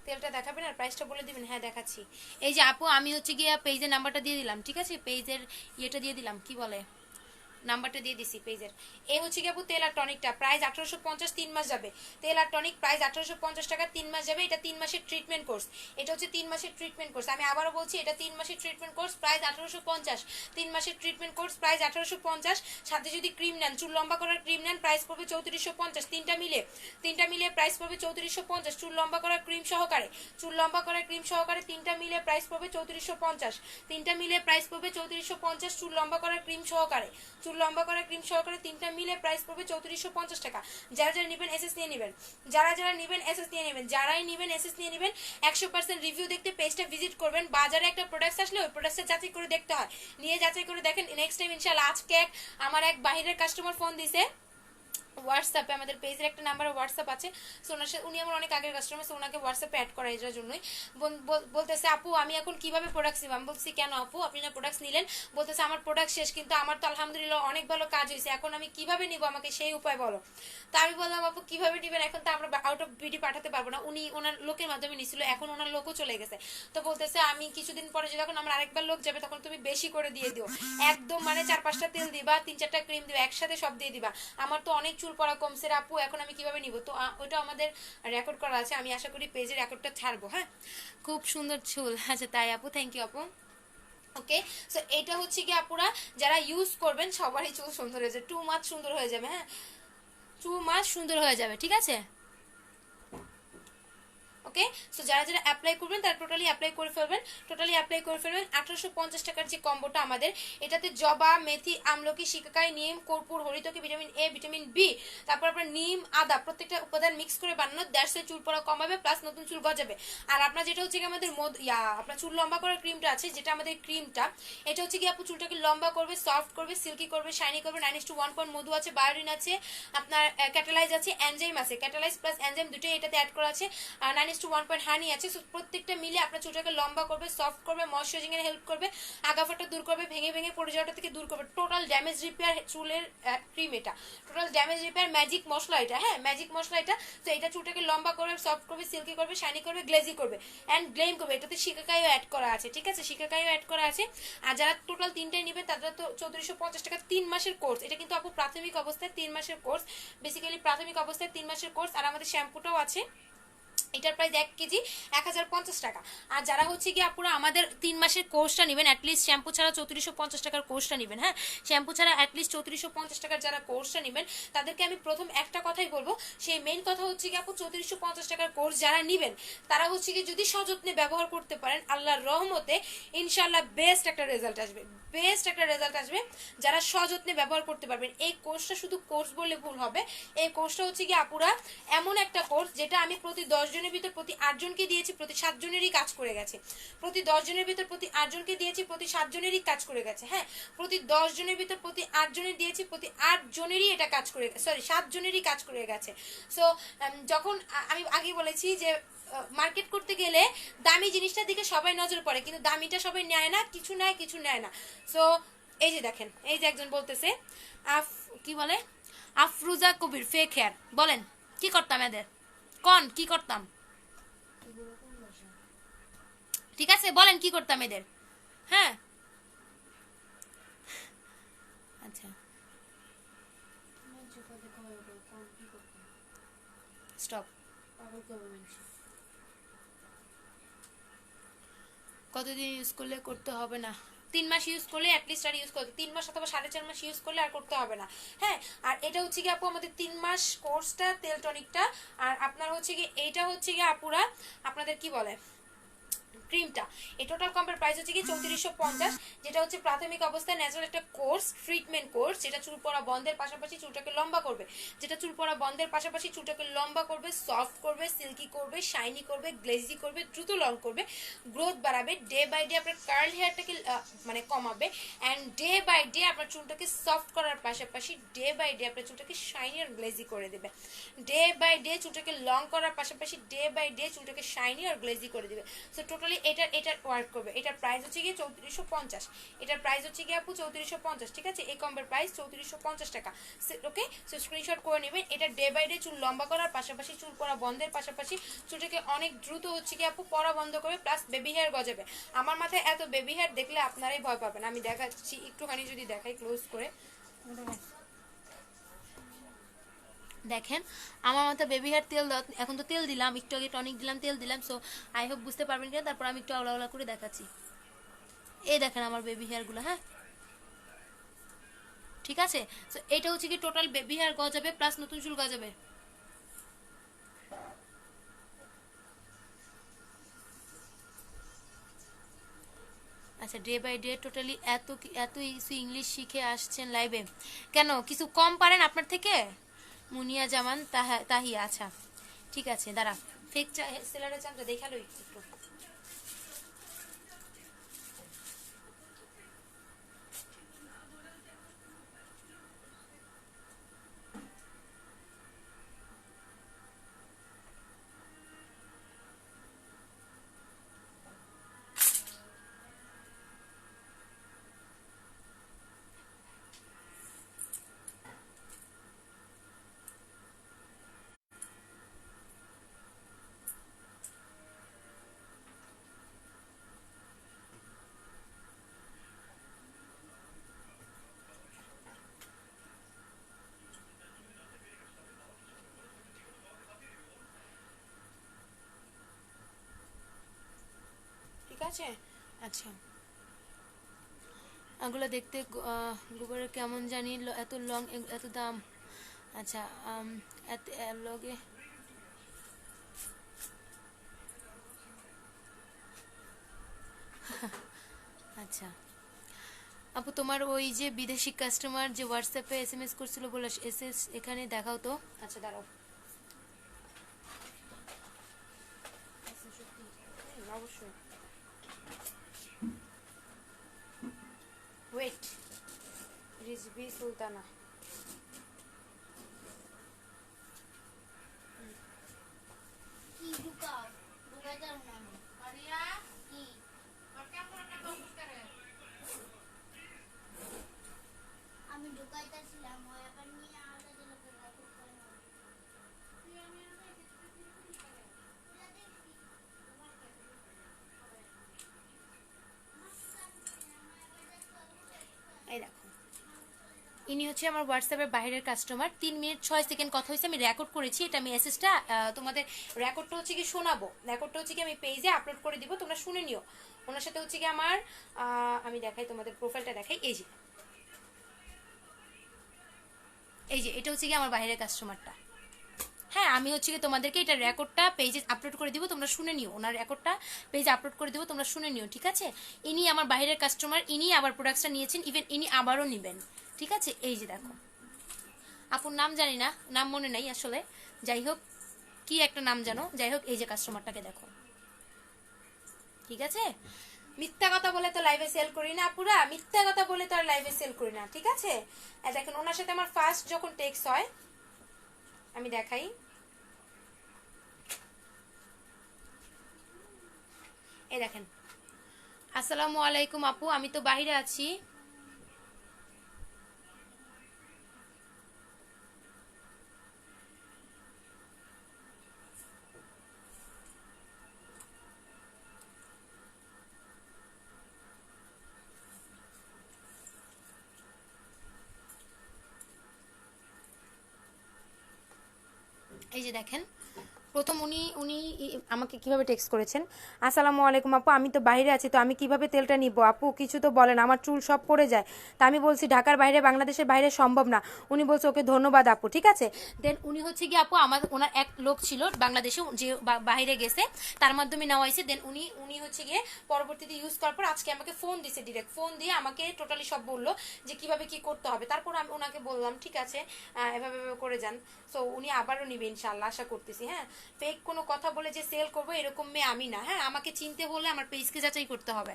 তেলটা দেখাবেন আর প্রাইসটা বলে দিবেন। হ্যাঁ দেখাচ্ছি। এই যে আপু আমি হচ্ছে গিয়ে পেজের নাম্বারটা দিয়ে দিলাম, ঠিক আছে? পেজের ইয়েটা দিয়ে দিলাম, কি বলে, নাম্বারটা দিয়ে দিছি পেজের। এই হচ্ছে কি আপু তেল আর টনিকটা, প্রাইস 1850, 3 মাস যাবে। তেল আর টনিক প্রাইস 1850 টাকা, 3 মাস যাবে। এটা 3 মাসের ট্রিটমেন্ট কোর্স, এটা হচ্ছে 3 মাসের ট্রিটমেন্ট কোর্স। আমি আবারও বলছি, এটা 3 মাসের ট্রিটমেন্ট কোর্স, প্রাইস 1850। 3 মাসের ট্রিটমেন্ট কোর্স, প্রাইস 1850। সাথে যদি ক্রিম নেন, চুল লম্বা করার ক্রিম নেন, প্রাইস পড়বে 3450। তিনটা মিলে প্রাইস পড়বে 3450। চুল লম্বা করার ক্রিম সহকারে, তিনটা মিলে প্রাইস পড়বে 3450। তিনটা মিলে প্রাইস পড়বে 3450। চুল লম্বা করার ক্রিম সহকারে, তিনটা মিলে প্রাইস পড়বে 3450 টাকা। যারা নিবেন এসএস নিয়ে নেবেন, যারাই নিবেন এসএস নিয়ে নেবেন। 100% রিভিউ দেখতে পেজটা ভিজিট করবেন। বাজারে একটা প্রোডাক্ট আসলে ওই প্রোডাক্টটা যাচাই করে দেখতে হয়, নিয়ে যাচাই করে দেখেন। নেক্সট টাইম ইনশাআল্লাহ। আজকে আমার এক বাইরের কাস্টমার ফোন দিছে হোয়াটসঅ্যাপে, আমাদের পেজের একটা নাম্বার হোয়াটসঅ্যাপ আছে, সো ওনার সাথে, উনি আমার অনেক আগের কাস্টমার, সো ওনাকে হোয়াটসঅ্যাপে অ্যাড করা এটার জন্যই। বলতেছে আপু আমি এখন কিভাবে প্রোডাক্টস নিব? আমি বলছি কেন আপু আপনি না প্রোডাক্টস নিলেন? বলতেছে আমার প্রোডাক্ট শেষ, কিন্তু আমার তো আলহামদুলিল্লাহ অনেক ভালো কাজ হয়েছে, এখন আমি কিভাবে নিব, আমাকে সেই উপায় বলো। তো আমি বললাম আপু কিভাবে নেবেন, এখন তো আমরা আউট অফ বিডি পাঠাতে পারবো না। উনি ওনার লোকের মাধ্যমে নিছিল, এখন ওনার লোকও চলে গেছে। তো বলতেছে আমি কিছুদিন পরে যখন আমার আরেকবার লোক যাবে তখন তুমি বেশি করে দিয়ে দিও, একদম মানে 4-5টা তেল দিবা, 3-4টা ক্রিম দিবা, একসাথে সব দিয়ে দিবা। আমার তো অনেক চুল পড়া কমছে আপু, এখন আমি কিভাবে নিব? তো ওটা আমাদের রেকর্ড করা আছে, আমি আশা করি পেজে রেকর্ডটা ছাড়বো। হ্যাঁ, খুব সুন্দর চুল। আচ্ছা তাই আপু, থ্যাংক ইউ আপু। ওকে, সো এটা হচ্ছে কি আপুরা যারা ইউজ করবেন সবারই চুল সুন্দর হয়ে যাবে, 2 মাস সুন্দর হয়ে যাবে। হ্যাঁ, 2 মাস সুন্দর হয়ে যাবে, ঠিক আছে? ওকে, সো যারা অ্যাপ্লাই করবেন তারা টোটালি অ্যাপ্লাই করে ফেলবেন। 1850 টাকার যে কম্বোটা আমাদের, এটাতে জবা, মেথি, আমলকি, শিকাকাই, নিম, কর্পূর, হরিতকি, ভিটামিন এ, ভিটামিন বি, তারপর আপনার নিম, আদা, প্রত্যেকটা উপাদান মিক্স করে বানানো, দ্যাটস চুল পড়া কমাবে প্লাস নতুন চুল গজাবে। আর আপনার যেটা হচ্ছে কি আমাদের আপনার চুল লম্বা করার ক্রিমটা আছে, যেটা আমাদের ক্রিমটা, এটা হচ্ছে কি আপু চুলটাকে লম্বা করবে, সফট করবে, সিল্কি করবে, শাইনি করবে। 9:1 মধু আছে, বায়োডিন আছে, আপনার ক্যাটালাইজ আছে, এনজাইম আছে, ক্যাটালাইজ প্লাস এনজাইম দুটোই এটাতে অ্যাড করা আছে, আর 9:1 হানি আছে। সো প্রত্যেকটা মিলে আপনার চুলটাকে লম্বা করবে, সফট করবে, ময়শ্চারাইজিং এর হেল্প করবে, আগাফাটা দূর করবে, ভেঙে ভেঙে পড়ে যাওয়াটা থেকে দূর করবে। টোটাল ড্যামেজ রিপেয়ার চুলের ক্রিম এটা, টোটাল ড্যামেজ রিপেয়ার ম্যাজিক মশলা এটা। হ্যাঁ, ম্যাজিক মশলা এটা। তো এটা চুলটাকে লম্বা করবে, সফট করবে, সিল্কি করবে, শাইনি করবে, গ্লেজি করবে এন্ড গ্লেম করবে। এটাতে শিকাকাইও অ্যাড করা আছে, ঠিক আছে? শিকাকাইও অ্যাড করা আছে। আর যারা টোটাল তিনটাই নেবেন তারা তো 3450 টাকা 3 মাসের কোর্স। এটা কিন্তু আপু প্রাথমিক অবস্থায় 3 মাসের কোর্স, বেসিক্যালি প্রাথমিক অবস্থায় 3 মাসের কোর্স। আর আমাদের শ্যাম্পুটাও আছে, এটার প্রাইস 1 কেজি 1050 টাকা। আর যারা হচ্ছে কি আপুরা আমাদের 3 মাসের কোর্সটা নেবেন, অ্যাটলিস্ট শ্যাম্পু ছাড়া 3450 টাকার কোর্সটা নেবেন। হ্যাঁ, শ্যাম্পু ছাড়া অ্যাটলিস্ট 3450 টাকার যারা কোর্সটা নেবেন তাদেরকে আমি প্রথম একটা কথাই বলবো, সেই মেইন কথা হচ্ছে কি আপু 3450 টাকার কোর্স যারা নেবেন তারা হচ্ছে কি যদি সযত্নে ব্যবহার করতে পারেন, আল্লাহর রহমতে ইনশাআল্লাহ বেস্ট একটা রেজাল্ট আসবে, যারা সযত্নে ব্যবহার করতে পারবেন। এই কোর্সটা শুধু কোর্স বললে ভুল হবে, এই কোর্সটা হচ্ছে কি আপুরা এমন একটা কোর্স যেটা আমি প্রতি 10 জনের ভিতর প্রতি 8 জনকে দিয়েছি, প্রতি 7 জনেরই কাজ করে গেছে। প্রতি 10 জনের ভিতর প্রতি 8 জনকে দিয়েছি, প্রতি 7 জনেরই কাজ করে গেছে। হ্যাঁ, প্রতি 10 জনের ভিতর প্রতি 8 জনের দিয়েছি, প্রতি 8 জনেরই এটা কাজ করে, সরি 7 জনেরই কাজ করে গেছে। সো যখন আমি আগে বলেছি যে মার্কেট করতে গেলে দামি জিনিসটার দিকে সবাই নজর পড়ে, কিন্তু দামিটা সবাই নেয় না, কিছু নেয় না। সো এই যে দেখেন, এই যে একজন বলতেছে কি বলে আফরুজা কবির ফেক হেয়ার, বলেন কি করতাম এদের, কি করতাম? ঠিক আছে, বলেন কি করতাম এদের? হ্যাঁ, আচ্ছা স্টপ। কতদিন ইউজ করলে করতে হবে না? 3 মাস ইউজ করলে অ্যাটলিস্ট আর ইউজ করতে, 3 মাস অথবা 4.5 মাস ইউজ করলে আর করতে হবে না। হ্যাঁ, আর এটা হচ্ছে কি আপু আমাদের 3 মাস কোর্সটা তেল টনিকটা, আর আপনার হচ্ছে কি এইটা হচ্ছে কি আপুরা আপনাদের কি বলে ক্রিমটা। এই টোটাল কম্পের প্রাইস হচ্ছে কি 3450, যেটা হচ্ছে প্রাথমিক অবস্থায় ন্যাচারাল একটা কোর্স, ট্রিটমেন্ট কোর্স, যেটা চুল পড়া বন্ধের পাশাপাশি চুলটাকে লম্বা করবে, যেটা চুল পড়া বন্ধের পাশাপাশি চুলটাকে লম্বা করবে, সফট করবে, সিল্কি করবে, শাইনি করবে, গ্লেজি করবে, দ্রুত লং করবে, গ্রোথ বাড়াবে, ডে বাই ডে আপনার কার্ল হেয়ারটাকে মানে কমাবে, অ্যান্ড ডে বাই ডে আপনার চুলটাকে সফট করার পাশাপাশি ডে বাই ডে আপনার চুলটাকে শাইনি আর গ্লেজি করে দেবে, ডে বাই ডে চুলটাকে লং করার পাশাপাশি ডে বাই ডে চুলটাকে শাইনি আর গ্লেজি করে দেবে। সো টোটালি এটার ওয়ার্ক করবে। এটার প্রাইস হচ্ছে গিয়ে 3450, এটার প্রাইস হচ্ছে গিয়ে আপু 3450, ঠিক আছে? এই কম্বের প্রাইস 3450 টাকা। ওকে, সো স্ক্রিনশট করে নেবেন। এটা ডে বাই ডে চুল লম্বা করার পাশাপাশি চুল পড়া বন্ধের পাশাপাশি চুলটাকে অনেক দ্রুত হচ্ছে কি আপু পড়া বন্ধ করবে, প্লাস বেবি হেয়ার গজাবে। আমার মাথায় এত বেবি হেয়ার দেখলে আপনারাই ভয় পাবেন। আমি দেখাচ্ছি একটুখানি, যদি দেখাই ক্লোজ করে, দেখেন আমার মাথায় বেবি হেয়ার তেল, এখন তো তেল দিলাম, একটু আগে টনিক দিলাম, তেল দিলাম। সো আই হোপ বুঝতে পারবেন কিনা, তারপর আমি একটু আওলা করে দেখাচ্ছি। এই দেখেন আমার বেবি হেয়ারগুলো, হ্যাঁ ঠিক আছে? সো এটা হচ্ছে কি টোটাল বেবি হেয়ার গজাবে প্লাস নতুন চুল গজাবে। আচ্ছা, ডে বাই ডে টোটালি এত ইংলিশ শিখে আসছেন লাইভে, কেন কিছু কম পারেন আপনার থেকে? মুনিয়া জামান তাহিয়া, আচ্ছা ঠিক আছে, দাঁড়া ফেক সেলারের চামটা দেখালো একটু। ঠিক আছে, আচ্ছা এগুলো দেখতে গোবরের কেমন জানি, এত লং, এত দাম। আচ্ছা এত লগে আচ্ছা আপু, তোমার ওই যে বিদেশি কাস্টমার যে হোয়াটসঅ্যাপে SMS করছিল বলে এসএস এখানে দেখাও তো। আচ্ছা দাঁড়াও, অবশ্যই ওয়েট, রিজবি সুলতানা, কি ঢুকাও ঢুকাই দাও না কি আমি ঢুকাইতেছিলাম ওই আবার নিয়ে আলাদা লোকের রাখতে পারে না এই দেখো ইনি হচ্ছে আমার হোয়াটসঅ্যাপের বাইরের কাস্টমার। 3 মিনিট 6 সেকেন্ড কথা হয়েছে, আমি রেকর্ড করেছি। এটা আমি এসএসটা তোমাদের রেকর্ডটা হচ্ছে কি শোনাবো, রেকর্ডটা হচ্ছে কি আমি পেজে আপলোড করে দিব, তোমরা শুনে নিও। ওনার সাথে হচ্ছে কি আমার আমি দেখাই, তোমাদের প্রোফাইলটা দেখাই। এই যে এটা হচ্ছে কি আমার বাইরের কাস্টমারটা। হ্যাঁ, আমি হচ্ছে কি তোমাদেরকে এটা রেকর্ডটা পেজে আপলোড করে দিব, তোমরা শুনে নিও। ওনার রেকর্ডটা পেজে আপলোড করে দিব, তোমরা শুনে নিও, ঠিক আছে? ইনি আমার বাইরের কাস্টমার, ইনি আবার প্রোডাক্টটা নিয়েছেন, ইভেন ইনি আবারও নেবেন, ঠিক আছে? এই যে দেখো, আপুর নাম জানি না, নাম মনে নাই আসলে, যাই হোক কি একটা নাম জানো, যাই হোক এই যে কাস্টমারটাকে দেখো, ঠিক আছে? মিথ্যা কথা বলে তো লাইভে সেল করি না আপুরা, মিথ্যা কথা বলে তো আর লাইভে সেল করি না, ঠিক আছে? দেখেন ওনার সাথে আমার ফার্স্ট যখন টেক্স হয়, আমি দেখাই, এই দেখেন, আসসালামু আলাইকুম আপু, আমি তো বাইরে আছি। এই যে দেখেন প্রথম উনি উনি আমাকে কিভাবে টেক্সট করেছেন, আসসালামু আলাইকুম আপু, আমি তো বাইরে আছি, তো আমি কিভাবে তেলটা নিব আপু, কিছু তো বলেন, আমার চুল সব পড়ে যায়। তা আমি বলছি ঢাকার বাইরে, বাংলাদেশের বাইরে সম্ভব না। উনি বলছে ওকে ধন্যবাদ আপু, ঠিক আছে। দেন উনি হচ্ছে কি আপু, আমার ওনার এক লোক ছিল বাংলাদেশে, যে বাইরে গেছে, তার মাধ্যমে নেওয়া হয়েছে। দেন উনি উনি হচ্ছে গিয়ে পরবর্তীতে ইউজ করার পর আজকে আমাকে ফোন দিছে, ডিরেক্ট ফোন দিয়ে আমাকে টোটালি সব বললো যে কিভাবে কি করতে হবে। তারপর আমি ওনাকে বললাম ঠিক আছে, এভাবে এভাবে করে যান। সো উনি আবারও নিবে ইনশাল্লাহ, আশা করতেছি। হ্যাঁ, ফেক কোনো কথা বলে যে সেল করবো এরকম মেয়ে আমি না। হ্যাঁ, আমাকে চিনতে হলে আমার পেজকে যাচাই করতে হবে।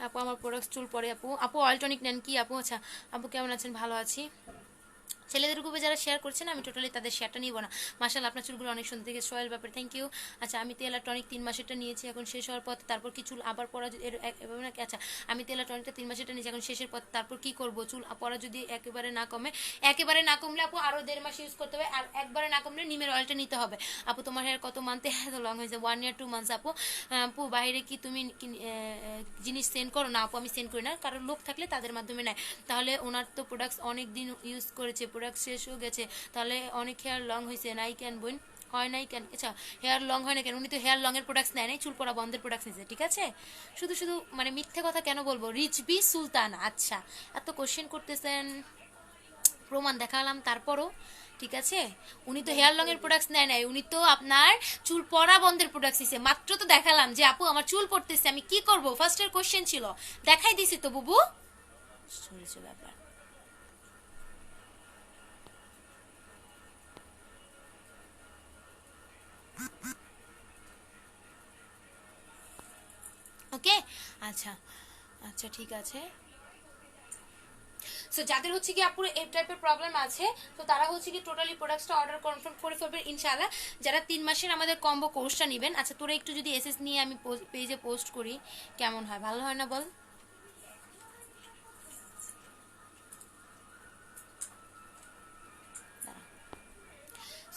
আপু আমার প্রোডাক্ট চুল পরে আপু, আপু অয়েল টনিক নেন কি আপু? আচ্ছা আপু কেমন আছেন? ভালো আছি। ছেলেদের গ্রুপে যারা শেয়ার করছেন আমি টোটালি তাদের শেয়ারটা নিব না। মাশাআল্লাহ আপনার চুলগুলো অনেক সুন্দর থেকে সোয়েল ব্যাপার, থ্যাংক ইউ। আচ্ছা আমি তেল আর টনিক 3 মাসেরটা নিয়েছি, এখন শেষ হওয়ার পর তারপর কি চুল আবার পড়া এভাবে নাকি? আচ্ছা আমি তেল আর টনিকটা 3 মাসেরটা নিয়েছি, এখন শেষের পর তারপর কি করব? চুল পড়া যদি একেবারে না কমে, একেবারে না কমলে আপু আরও 1.5 মাস ইউজ করতে হবে, আর একবারে না কমলে নিমের অয়েলটা নিতে হবে। আপু তোমার হেয়ার কত মান্থে এত লং হয়েছে? 1 ইয়ার 2 মান্থস আপু। আপু বাইরে কি তুমি জিনিস সেন্ড করো? না আপু আমি সেন্ড করি না, কারণ লোক থাকলে তাদের মাধ্যমে নেয়। তাহলে ওনার তো প্রোডাক্টস অনেক দিন ইউজ করেছে, প্রোডাক্ট শেষ হয়ে গেছে, তাহলে অনেক হেয়ার লং হয়েছে নাই কেন বোন? হয় নাই কেন? আচ্ছা হেয়ার লং হয় না কেন? উনি তো হেয়ার লং এর প্রোডাক্টস নেয় নাই, চুল পড়া বন্ধের প্রোডাক্টস নিয়েছে, ঠিক আছে। শুধু শুধু মানে মিথ্যে কথা কেন বলবো? রিচ বি সুলতান। আচ্ছা এত কোশ্চেন করতেছেন, প্রমাণ দেখালাম তারপরও, ঠিক আছে। উনি তো হেয়ার লং এর প্রোডাক্টস নেয় নাই, উনি তো আপনার চুল পড়া বন্ধের প্রোডাক্টস দিছে। মাত্র তো দেখালাম যে আপু আমার চুল পড়তেছে, আমি কি করব? ফার্স্টের কোশ্চেন ছিল, দেখাই দিছি তো বুবু। শুনেছো ব্যাপার। ওকে, আচ্ছা আচ্ছা ঠিক আছে। সো যাদের হচ্ছে কি আপুর এই টাইপের প্রবলেম আছে, তো তারা হচ্ছে কি টোটালি প্রোডাক্টসটা অর্ডার কনফার্ম করে ফেলবেন ইনশাআল্লাহ, যারা 3 মাসের আমাদের কম্বো কোর্সটা নেবেন। আচ্ছা তোরা একটু যদি এসএস নিয়ে আমি পেজে পোস্ট করি কেমন হয়? ভালো হয় না বল?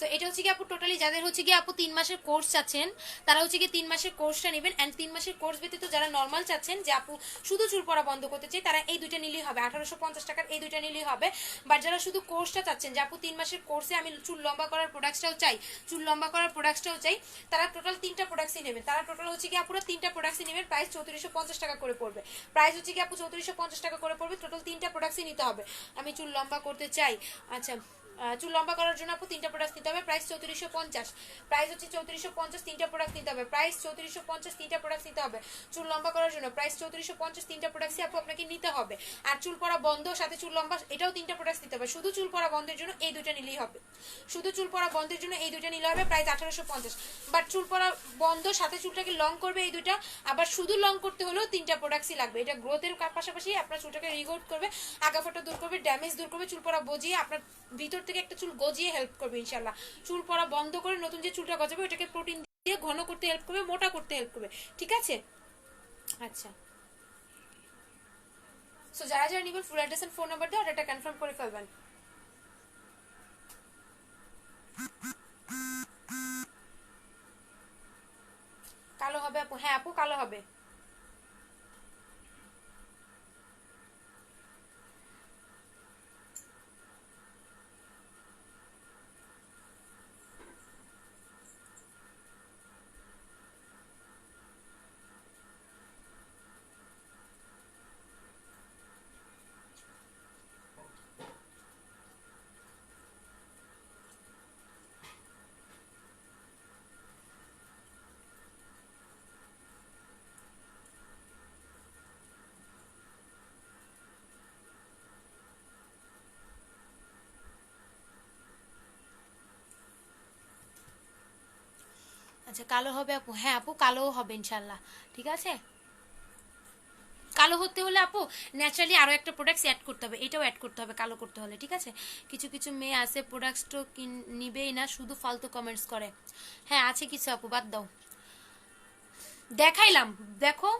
সো এটা হচ্ছে কি আপু টোটালি যাদের হচ্ছে কি আপু 3 মাসের কোর্স চাচ্ছেন, তারা হচ্ছে কি 3 মাসের কোর্সটা নেবেন। অ্যান্ড 3 মাসের কোর্স ব্যতীত যারা নর্মাল চাচ্ছেন যে আপু শুধু চুল পড়া বন্ধ করতে চাই, তারা এই দুইটা নিলেই হবে, 1850 টাকার এই দুইটা নিলেই হবে। বাট যারা শুধু কোর্সটা চাচ্ছেন যে আপু 3 মাসের কোর্সে আমি চুল লম্বা করার প্রোডাক্টসটাও চাই, চুল লম্বা করার প্রোডাক্টসটাও চাই, তারা টোটাল 3টা প্রোডাক্টসই নেবেন। তারা টোটাল হচ্ছে কি আপুরা 3টা প্রোডাক্টসই নেবেন, প্রাইস 3450 টাকা করে পড়বে। প্রাইস হচ্ছে কি আপু 3450 টাকা করে পড়বে, টোটাল 3টা প্রোডাক্টসই নিতে হবে। আমি চুল লম্বা করতে চাই, আচ্ছা চুল লম্বা করার জন্য আপু 3টা প্রোডাক্ট নিতে হবে, প্রাইস 3450। প্রাইস হচ্ছে 3450, 3টা প্রোডাক্ট নিতে হবে, প্রাইস 3450, 3টা প্রোডাক্ট নিতে হবে। চুল লম্বা করার জন্য প্রাইস 3450, 3টা প্রোডাক্টই আপু আপনাকে নিতে হবে। আর চুল পড়া বন্ধ সাথে চুল লম্বা এটাও 3টা প্রোডাক্ট নিতে হবে। শুধু চুল পড়া বন্ধের জন্য এই দুটো নিলেই হবে, শুধু চুল পড়া বন্ধের জন্য এই দুটো নিলে হবে, প্রাইস 1850। বাট চুল পড়া বন্ধ সাথে চুলটাকে লং করবে এই দুটা, আবার শুধু লং করতে হলেও 3টা প্রোডাক্টই লাগবে। এটা গ্রোথের পাশাপাশি আপনার চুলটাকে রিগ্রোথ করবে, আগা ফোটা দূর করবে, ড্যামেজ দূর করবে, চুল পড়া বজিয়ে আপনার ভিতর থেকে একটা চুল গজিয়ে হেল্প করবে ইনশাল্লাহ। চুল পড়া বন্ধ করে নতুন যে চুলটা গজাবে ওটাকে প্রোটিন দিয়ে ঘন করতে হেল্প করবে, মোটা করতে হেল্প করবে, ঠিক আছে। আচ্ছা সো যারা যারা নিবেন full address and phone number দিয়ে অর্ডারটা কনফার্ম করে ফেলবেন। কালো হবে আপু? হ্যাঁ আপু কালো হবে। আচ্ছা কালো হবে আপু? হ্যাঁ আপু কালোও হবে ইনশাল্লাহ, ঠিক আছে। কালো হতে হলে আপু ন্যাচারালি আরও একটা প্রোডাক্টস অ্যাড করতে হবে, এটাও অ্যাড করতে হবে কালো করতে হলে, ঠিক আছে। কিছু কিছু মেয়ে আছে প্রোডাক্টসটা নিবেই না, শুধু ফালতু কমেন্টস করে। হ্যাঁ আছে কিছু আপু, বাদ দাও। দেখাইলাম, দেখো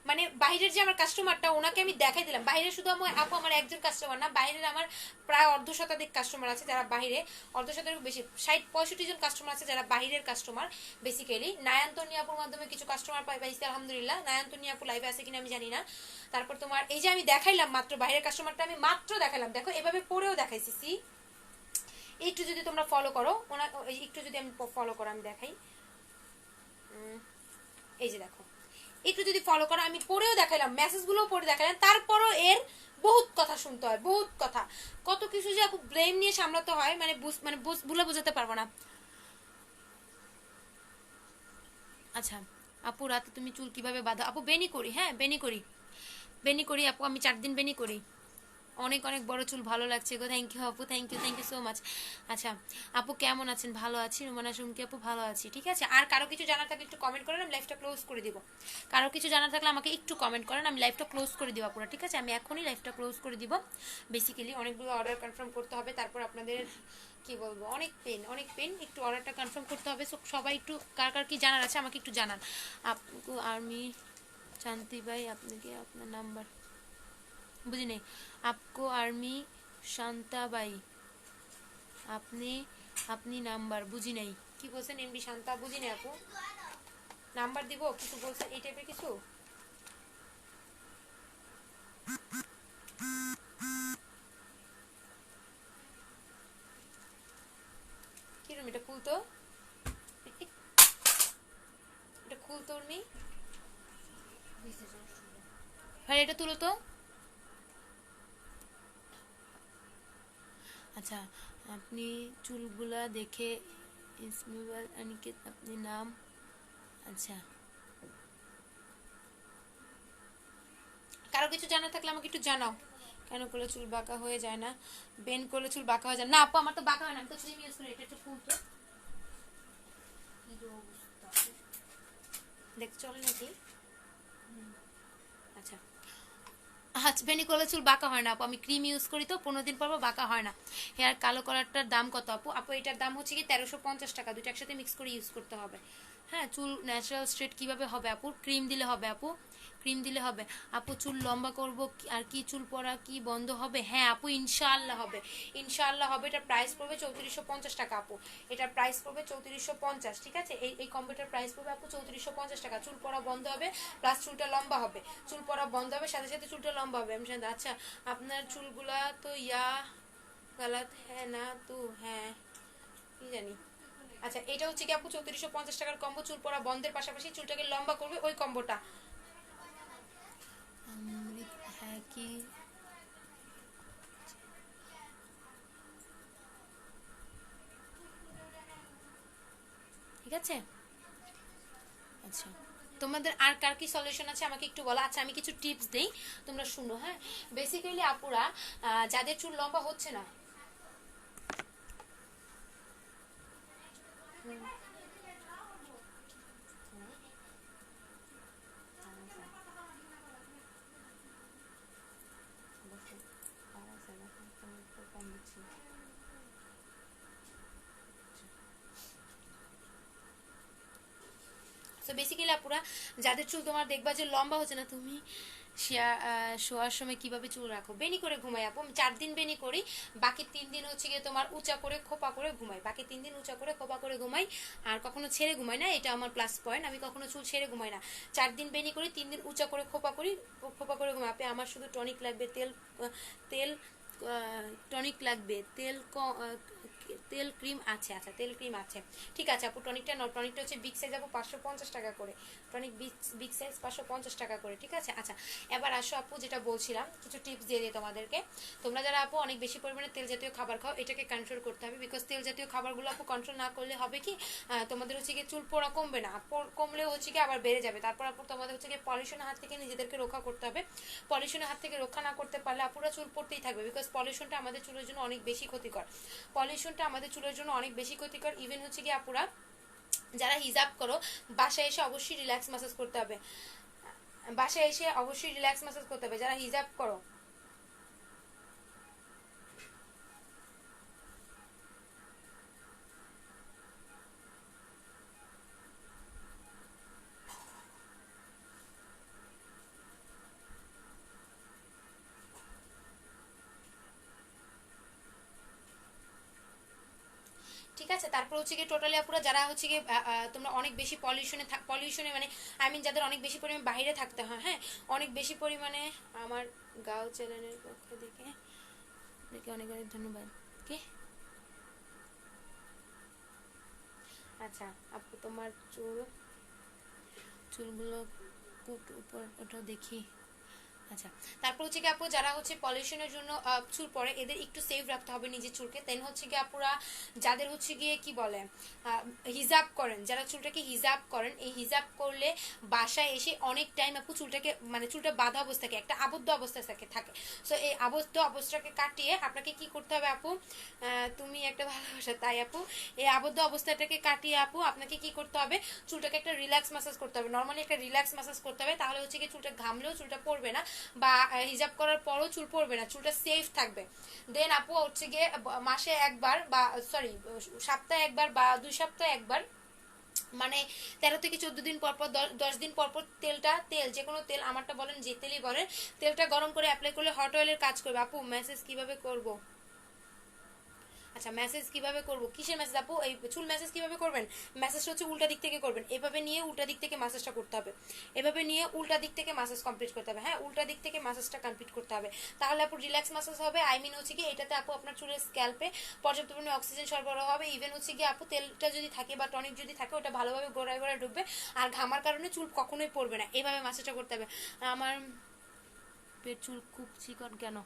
মানে বাইরের যে আমার কাস্টমারটা ওনাকে আমি দেখাই দিলাম। বাইরে শুধু আপু আমার একজন কাস্টমার না, বাইরের আমার প্রায় 1/2 শতাধিক কাস্টমার আছে যারা বাইরে, 1/2 শতাধিক বেশি, 60-65 জন কাস্টমার আছে যারা বাইরের কাস্টমার। বেসিক্যালি নায়ান্তনী আপুর মাধ্যমে কিছু কাস্টমার পাইছি আলহামদুলিল্লাহ। নায়ান্তনী আপু লাইভে আছে কিনা আমি জানি না। তারপর তোমার এই যে আমি দেখাইলাম মাত্র বাইরের কাস্টমারটা, আমি মাত্র দেখাইলাম, দেখো এভাবে পরেও দেখাইছি, একটু যদি তোমরা ফলো করো, একটু যদি আমি ফলো করো, আমি দেখাই, এই যে দেখো, একটু যদি ফলো করো, আমি পড়েও দেখাইলাম, মেসেজগুলোও পড়ে দেখাইলাম, তারপরও এর বহুত কথা শুনতে হয়, বহুত কথা, কত কিছু যে আপু ব্লেম নিয়ে সামলাতে হয়, মানে ভুলে বোঝাতে পারবো না। আচ্ছা আপু, রাতে তুমি চুল কিভাবে বাঁধো? আপু বেনি করি, হ্যাঁ বেনি করি আপু, আমি 4 দিন বেনি করি। অনেক অনেক বড় চুল, ভালো লাগছে গো, থ্যাংক ইউ আপু, থ্যাংক ইউ সো মাচ। আচ্ছা আপু কেমন আছেন? ভালো আছি রুমানা সুমকি আপু, ভালো আছি। ঠিক আছে, আর কারো কিছু জানার থাকলে একটু কমেন্ট করেন, আমি লাইভটা ক্লোজ করে দিব। কারো কিছু জানার থাকলে আমাকে একটু কমেন্ট করেন, আমি লাইভটা ক্লোজ করে দিব আপুরা। ঠিক আছে, আমি এখনই লাইভটা ক্লোজ করে দিব। বেসিক্যালি অনেকগুলো অর্ডার কনফার্ম করতে হবে, তারপর আপনাদের কি বলবো, অনেক পেন, একটু অর্ডারটা কনফার্ম করতে হবে। সো সবাই একটু কার কি জানার আছে আমাকে একটু জানান। আপু আর্মি শান্তি ভাই, আপনি কি আপনার নাম্বার বুঝি নেই। আপকো আর্মি শান্তাবাই, আপনি নাম্বার বুঝি নাই, কি বলছেন? এমবি শান্তা বুঝি নাই আপু, নাম্বার দিব কিছু বলছেন এই টাইপের কিছু? কিরম এটা খুলতো, এটা খুলতো উর্মি, হ্যাঁ এটা তুলো তো। আচ্ছা আপনি চুলগুলা দেখে ইসমিবাল অনিকেত, আপনি নাম, আচ্ছা কারো কিছু জানা থাকলে আমাকে একটু জানাও। কেন করলে চুল বাঁকা হয়ে যায় না? বেন করলে চুল বাঁকা হয়ে যায় না আপু, আমার তো বাঁকা হয় না, আমি তো ক্রিম ইউজ করি। এটা একটু খুলতো, দেখ চলে নাকি? আচ্ছা আচ্ছা, বেনি করলে চুল বাঁকা হয় না আপু, আমি ক্রিম ইউজ করি তো 15 দিন পর বাঁকা হয় না। হেয়ার কালো কালারটার দাম কত আপু? আপু এটার দাম হচ্ছে কি 1350 টাকা, দুটো একসাথে মিক্স করে ইউজ করতে হবে। হ্যাঁ চুল ন্যাচারাল স্ট্রেট কিভাবে হবে আপু? ক্রিম দিলে হবে আপু, ক্রিম দিলে হবে। আপু চুল লম্বা করব আর কি চুল পড়া কি বন্ধ হবে? হ্যাঁ আপু ইনশাআল্লাহ হবে, ইনশাআল্লাহ হবে। এটার প্রাইস পড়বে 3450 টাকা আপু, এটার প্রাইস পড়বে 3450। ঠিক আছে, এই কম্পিউটার প্রাইস পড়বে আপু 3450 টাকা। চুল পড়া বন্ধ হবে, প্লাস চুলটা লম্বা হবে, চুল পড়া বন্ধ হবে সাথে সাথে চুলটা লম্বা হবে। আমি জানি। আচ্ছা আপনার চুলগুলা তো ইয়া গলত হ্যাঁ না তো, হ্যাঁ কি জানি। আচ্ছা এটা হচ্ছে কি আপু 3450 টাকার কম্বো, চুল পড়া বন্ধের পাশাপাশি চুলটাকে লম্বা করবে, ওই কম্বোটা। হ্যাঁ কি ঠিক আছে। আচ্ছা তোমাদের আর কার কি সলিউশন আছে আমাকে একটু বলো। আচ্ছা আমি কিছু টিপস দেই, তোমরা শুনো। হ্যাঁ বেসিক্যালি আপুরা যাদের চুল লম্বা হচ্ছে না, তো বেসিক্যালি আপুরা যাদের চুল তোমার দেখবা যে লম্বা হচ্ছে না, তুমি শোয়ার সময় কিভাবে চুল রাখো? বেনি করে ঘুমাই আপু, আমি 4 দিন বেনি করি, বাকি 3 দিন হচ্ছে গিয়ে তোমার উঁচা করে খোপা করে ঘুমাই, বাকি 3 দিন উঁচা করে খোপা করে ঘুমাই। আর কখনো ছেড়ে ঘুমাই না, এটা আমার প্লাস পয়েন্ট, আমি কখনো চুল ছেড়ে ঘুমাই না। 4 দিন বেনি করি, 3 দিন উঁচা করে খোপা করি, খোপা করে ঘুমাই। আপনি আমার শুধু টনিক লাগবে, তেল টনিক লাগবে, তেল ক্রিম আছে? আচ্ছা তেল ক্রিম আছে, ঠিক আছে আপু। টনিকটা হচ্ছে বিগ সাইজ আপু 550 টাকা করে, টনিক বিগ সাইজ 550 টাকা করে। ঠিক আছে। আচ্ছা এবার আসো আপু, যেটা বলছিলাম কিছু টিপস দিয়ে দিই তোমাদেরকে। তোমরা যারা আপু অনেক বেশি পরিমাণে তেল জাতীয় খাবার খাও, এটাকে কন্ট্রোল করতে হবে, বিকজ তেল জাতীয় খাবারগুলো আপু কন্ট্রোল না করলে হবে কি, তোমাদের হচ্ছে গিয়ে চুল পড়া কমবে না, কমলেও হচ্ছে কি আবার বেড়ে যাবে। তারপর আপু তোমাদের হচ্ছে গিয়ে পলিউশনের হাত থেকে নিজেদেরকে রক্ষা করতে হবে। পলিউশনের হাত থেকে রক্ষা না করতে পারলে আপুরা চুল পড়তেই থাকবে, বিকজ পলিউশনটা আমাদের চুলের জন্য অনেক বেশি ক্ষতিকর, পলিউশনটা আমাদের চুলের জন্য অনেক বেশি ক্ষতিকর। ইভেন হচ্ছে কি আপুরা যারা হিজাব করো, বাসায় এসে অবশ্যই রিল্যাক্স ম্যাসাজ করতে হবে, বাসায় এসে অবশ্যই রিল্যাক্স ম্যাসাজ করতে হবে যারা হিজাব করো। ঠিক আছে, তারপর হচ্ছে কি টোটালি আপুরা যারা হচ্ছে কি তোমরা অনেক বেশি পলিউশনে মানে আই মিন যাদের অনেক বেশি পরিমাণে বাইরে থাকতে হয়, হ্যাঁ অনেক বেশি পরিমাণে, আমার গাও চ্যানেলের পক্ষ থেকে অনেক অনেক ধন্যবাদ। কে আচ্ছা আপু তোমার চুলগুলো উপর ওটা দেখি। আচ্ছা তারপর হচ্ছে কি আপু যারা হচ্ছে পলিউশনের জন্য চুল পড়ে এদের একটু সেভ রাখতে হবে নিজের চুলকে। দেন হচ্ছে কি আপুরা যাদের হচ্ছে গিয়ে কি বলে হিজাব করেন, যারা চুলটাকে হিজাব করেন, এই হিজাব করলে বাসায় এসে অনেক টাইম আপু চুলটাকে মানে চুলটা বাঁধা অবস্থা থাকে, একটা আবদ্ধ অবস্থা থাকে। সো এই আবদ্ধ অবস্থাকে কাটিয়ে আপনাকে কি করতে হবে আপু, তুমি একটা ভালোবাসা তাই আপু, এই আবদ্ধ অবস্থাটাকে কাটিয়ে আপু আপনাকে কি করতে হবে, চুলটাকে একটা রিল্যাক্স ম্যাসাজ করতে হবে। নর্মালি একটা রিল্যাক্স ম্যাসাজ করতে হবে, তাহলে হচ্ছে কি চুলটা ঘামলেও চুলটা পড়বে না, বা হিজাব করার পরও চুল পড়বে না, চুলটা সেফ থাকবে। দেন আপু হচ্ছে গিয়ে মাসে একবার বা সরি সপ্তাহে একবার বা 2 সপ্তাহে একবার, মানে 13 থেকে 14 দিন পর পর 10 দিন পর পর তেল যে কোনো তেল, আমারটা বলেন যে তেলই বলেন, তেলটা গরম করে অ্যাপ্লাই করলে হট অয়েলের কাজ করবে। আপু মেসেজ কিভাবে করব? আচ্ছা মেসেজ কিভাবে করব, কিসের মেসেজ আপু? এই চুল মেসেজ কিভাবে করবেন? মেসেজটা হচ্ছে উল্টা দিক থেকে করবেন, এভাবে নিয়ে উল্টা দিক থেকে মাসাজটা করতে হবে, এভাবে নিয়ে উল্টা দিক থেকে মাসাজ কমপ্লিট করতে হবে। হ্যাঁ উল্টা দিক থেকে মাসাজটা কমপ্লিট করতে হবে, তাহলে আপু রিল্যাক্স মাসাজ হবে। আই মিন হচ্ছে কি এটাতে আপু আপনার চুলের স্ক্যাল্পে পর্যাপ্ত পরিমাণে অক্সিজেন সরবরাহ হবে। ইভেন হচ্ছে কি আপু তেলটা যদি থাকে বা টনিক যদি থাকে ওটা ভালোভাবে গোড়ায় গোড়ায় ঢুকবে, আর ঘামার কারণে চুল কখনোই পড়বে না। এভাবে মাসাজটা করতে হবে। আমার পেট চুল খুব চিকন কেন?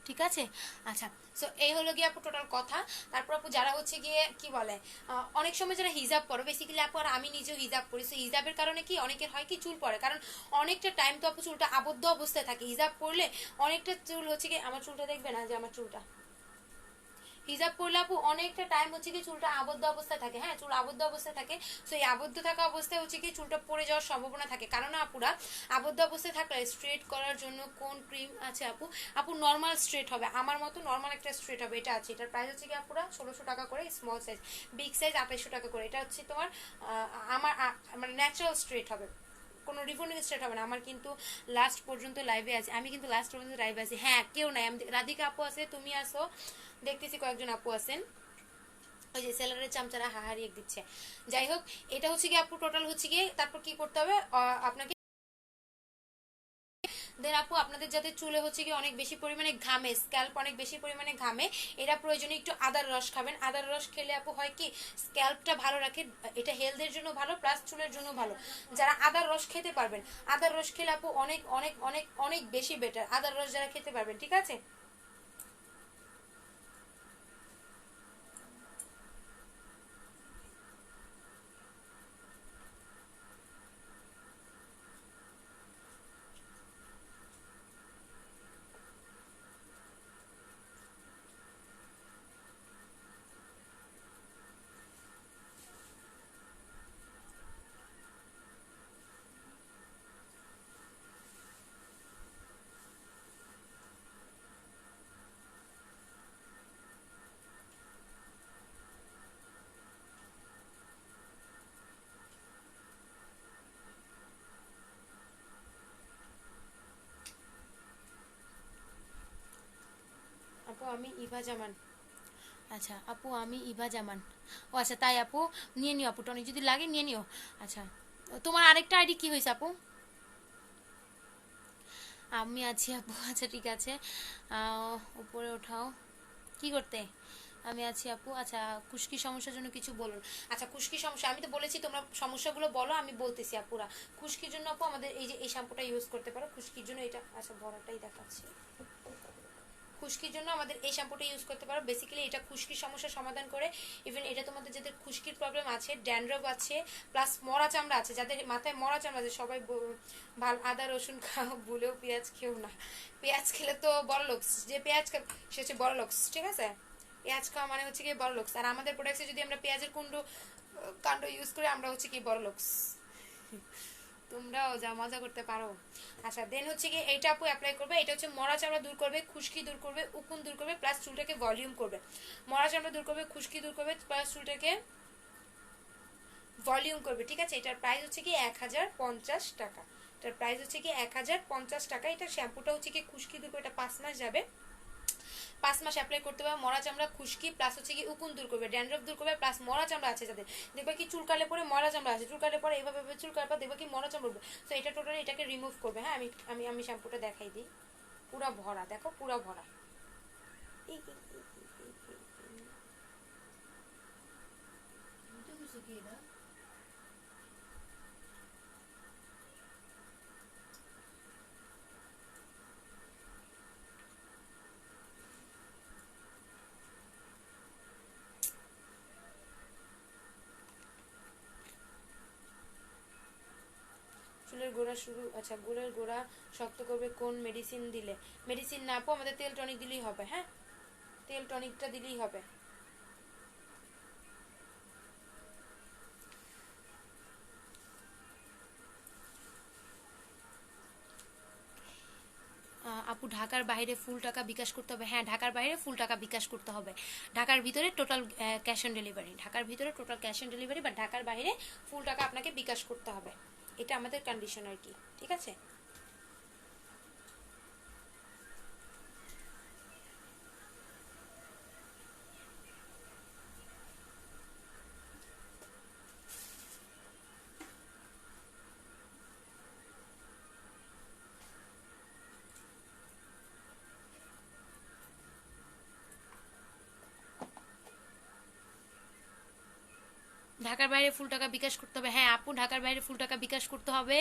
ঠিক আছে। আচ্ছা সো এই হলো গিয়ে আপু টোটাল কথা। তারপর আপু যারা হচ্ছে গিয়ে কি বলে অনেক সময় যারা হিজাব পরে, বেসিক্যালি আপু আর আমি নিজেও হিজাব করি, সো হিজাবের কারণে কি অনেকের হয় কি চুল পড়ে, কারণ অনেকটা টাইম তো আপু চুলটা আবদ্ধ অবস্থায় থাকে। হিজাব পরলে অনেকটা চুল হচ্ছে কি, আমার চুলটা দেখবে না যে আমার চুলটা, হিজাব পরলে আপু অনেকটা টাইম হচ্ছে কি চুলটা আবদ্ধ অবস্থায় থাকে। হ্যাঁ চুল আবদ্ধ অবস্থায় থাকে, সো এই আবদ্ধ থাকা অবস্থায় হচ্ছে কি চুলটা পড়ে যাওয়ার সম্ভাবনা থাকে। কারণ আপুরা আবদ্ধ অবস্থায় থাকলে স্ট্রেট করার জন্য কোন ক্রিম আছে আপু? আপু নর্মাল স্ট্রেট হবে, আমার মতো নর্মাল একটা স্ট্রেট হবে, এটা আছে, এটার প্রাইস হচ্ছে কি আপুরা 1600 টাকা করে, স্মল সাইজ, বিগ সাইজ 2800 টাকা করে। এটা হচ্ছে তোমার আমার মানে ন্যাচারাল স্ট্রেট হবে, কোনো রিবনিং স্টার্ট হবে না। আমার কিন্তু লাস্ট পর্যন্ত লাইভে আছে, আমি কিন্তু লাস্ট পর্যন্ত লাইভে আছি। হ্যাঁ কেউ নাই, রাধিকা আপু আছে, তুমি আসো, দেখতেছি কয়েকজন আপু আছেন, ওই যে সেলারের চামচারা হাহারি এক দিচ্ছে। যাই হোক এটা হচ্ছে কি আপু টোটাল হচ্ছে কি, তারপর কি করতে হবে আপনাকে, দেন আপু আপনাদের যাদের চুলে হচ্ছে কি অনেক বেশি পরিমাণে ঘামে, স্ক্যাল্প অনেক বেশি পরিমাণে ঘামে, এরা প্রয়োজনে একটু আদার রস খাবেন। আদার রস খেলে আপু হয় কি স্ক্যাল্পটা ভালো রাখে, এটা হেলথের জন্য ভালো প্লাস চুলের জন্য ভালো। যারা আদার রস খেতে পারবেন, আদার রস খেলে আপু অনেক অনেক অনেক অনেক বেশি বেটার, আদার রস যারা খেতে পারবেন। ঠিক আছে। আপু আমি ইভা জামান। আচ্ছা আপু আমি ইভা জামান। ও আচ্ছা তাই আপু, নিয়ে নিও আপু, টনিক যদি লাগে নিয়ে নিও। আচ্ছা তোমার আরেকটা আইডি কি হয়েছে আপু? আমি আছি আপু। আচ্ছা ঠিক আছে, উপরে ওঠাও, কি করতে? আমি আছি আপু। আচ্ছা খুশকি সমস্যার জন্য কিছু বলুন। আচ্ছা খুশকি সমস্যা আমি তো বলেছি, তোমরা সমস্যাগুলো বলো, আমি বলতেছি আপুরা। খুশকির জন্য আপু আমাদের এই যে এই শ্যাম্পুটা ইউজ করতে পারো খুশকির জন্য, এটা আচ্ছা বড়টাই দেখাচ্ছি। খুশকির জন্য আমাদের এই শ্যাম্পুটা ইউজ করতে পারো, বেসিক্যালি এটা খুশকির সমস্যার সমাধান করে। ইভেন এটা তোমাদের যাদের খুশকির প্রবলেম আছে, ড্যান্ড্রফ আছে, প্লাস মরা চামড়া আছে, যাদের মাথায় মরা চামড়া আছে, সবাই ভালো আদা রসুন খাও, ভুলেও পেঁয়াজ খেও না। পেঁয়াজ খেলে তো বড় লোকস, যে পেঁয়াজ খাবে সে হচ্ছে বড় লোকস। ঠিক আছে, পেঁয়াজ খাওয়া মানে হচ্ছে কি বড় লোকস, আর আমাদের প্রোডাক্টে যদি আমরা পেঁয়াজের কাণ্ড ইউজ করি আমরা হচ্ছে কি বড় লোকস। তোমরাও যা মজা করতে পারো। আচ্ছা দেন হচ্ছে কি এইটা আপু অ্যাপ্লাই করবে, এটা হচ্ছে মরা চামড়া দূর করবে, খুশকি দূর করবে, উকুন দূর করবে, প্লাস চুলটাকে ভলিউম করবে। মরা চামড়া দূর করবে, খুশকি দূর করবে, প্লাস চুলটাকে ভলিউম করবে। ঠিক আছে, এটার প্রাইস হচ্ছে কি 1050 টাকা। এটার প্রাইস হচ্ছে কি 1050 টাকা। এটা শ্যাম্পুটা হচ্ছে কি খুশকি দূর করবে, এটা 5 মাস যাবে, 5 মাস অ্যাপ্লাই করতে হবে। মরা চামড়া খুশকি প্লাস হচ্ছে কি উকুন দূর করবে, ড্যান্ড্রফ দূর করবে, প্লাস মরা চামড়া আছে যাদের, দেখবে কি চুলকালে পরে মরা চামড়া আছে, চুলকালে পরে এইভাবে চুলকালে পর দেখবে কি মরা চামড়া উঠবে, তো এটা টোটালি এটাকে রিমুভ করবে। হ্যাঁ আমি আমি আমি শ্যাম্পুটা দেখাই দিই। পুরা ভরা, দেখো পুরা ভরা। চুলের গোড়া শুরু, আচ্ছা চুলের গোড়া শক্ত করবে কোন মেডিসিন দিলে? মেডিসিন না আপু, আমাদের তেল টনিক দিলেই হবে। হ্যাঁ, তেল টনিকটা দিলেই হবে। আপু ঢাকার বাইরে ফুল টাকা বিকাশ করতে হবে? হ্যাঁ, ঢাকার বাইরে ফুল টাকা বিকাশ করতে হবে। ঢাকার ভিতরে টোটাল ক্যাশ অন ডেলিভারি, ঢাকার ভিতরে টোটাল ক্যাশ অন ডেলিভারি, বা ঢাকার বাইরে ফুল টাকা আপনাকে বিকাশ করতে হবে। এটা আমাদের কন্ডিশন আর কি, ঠিক আছে? ঢাকার বাইরে ফুল টাকা বিকাশ করতে হবে? হ্যাঁ আপু, ঢাকার বাইরে ফুল টাকা বিকাশ করতে হবে।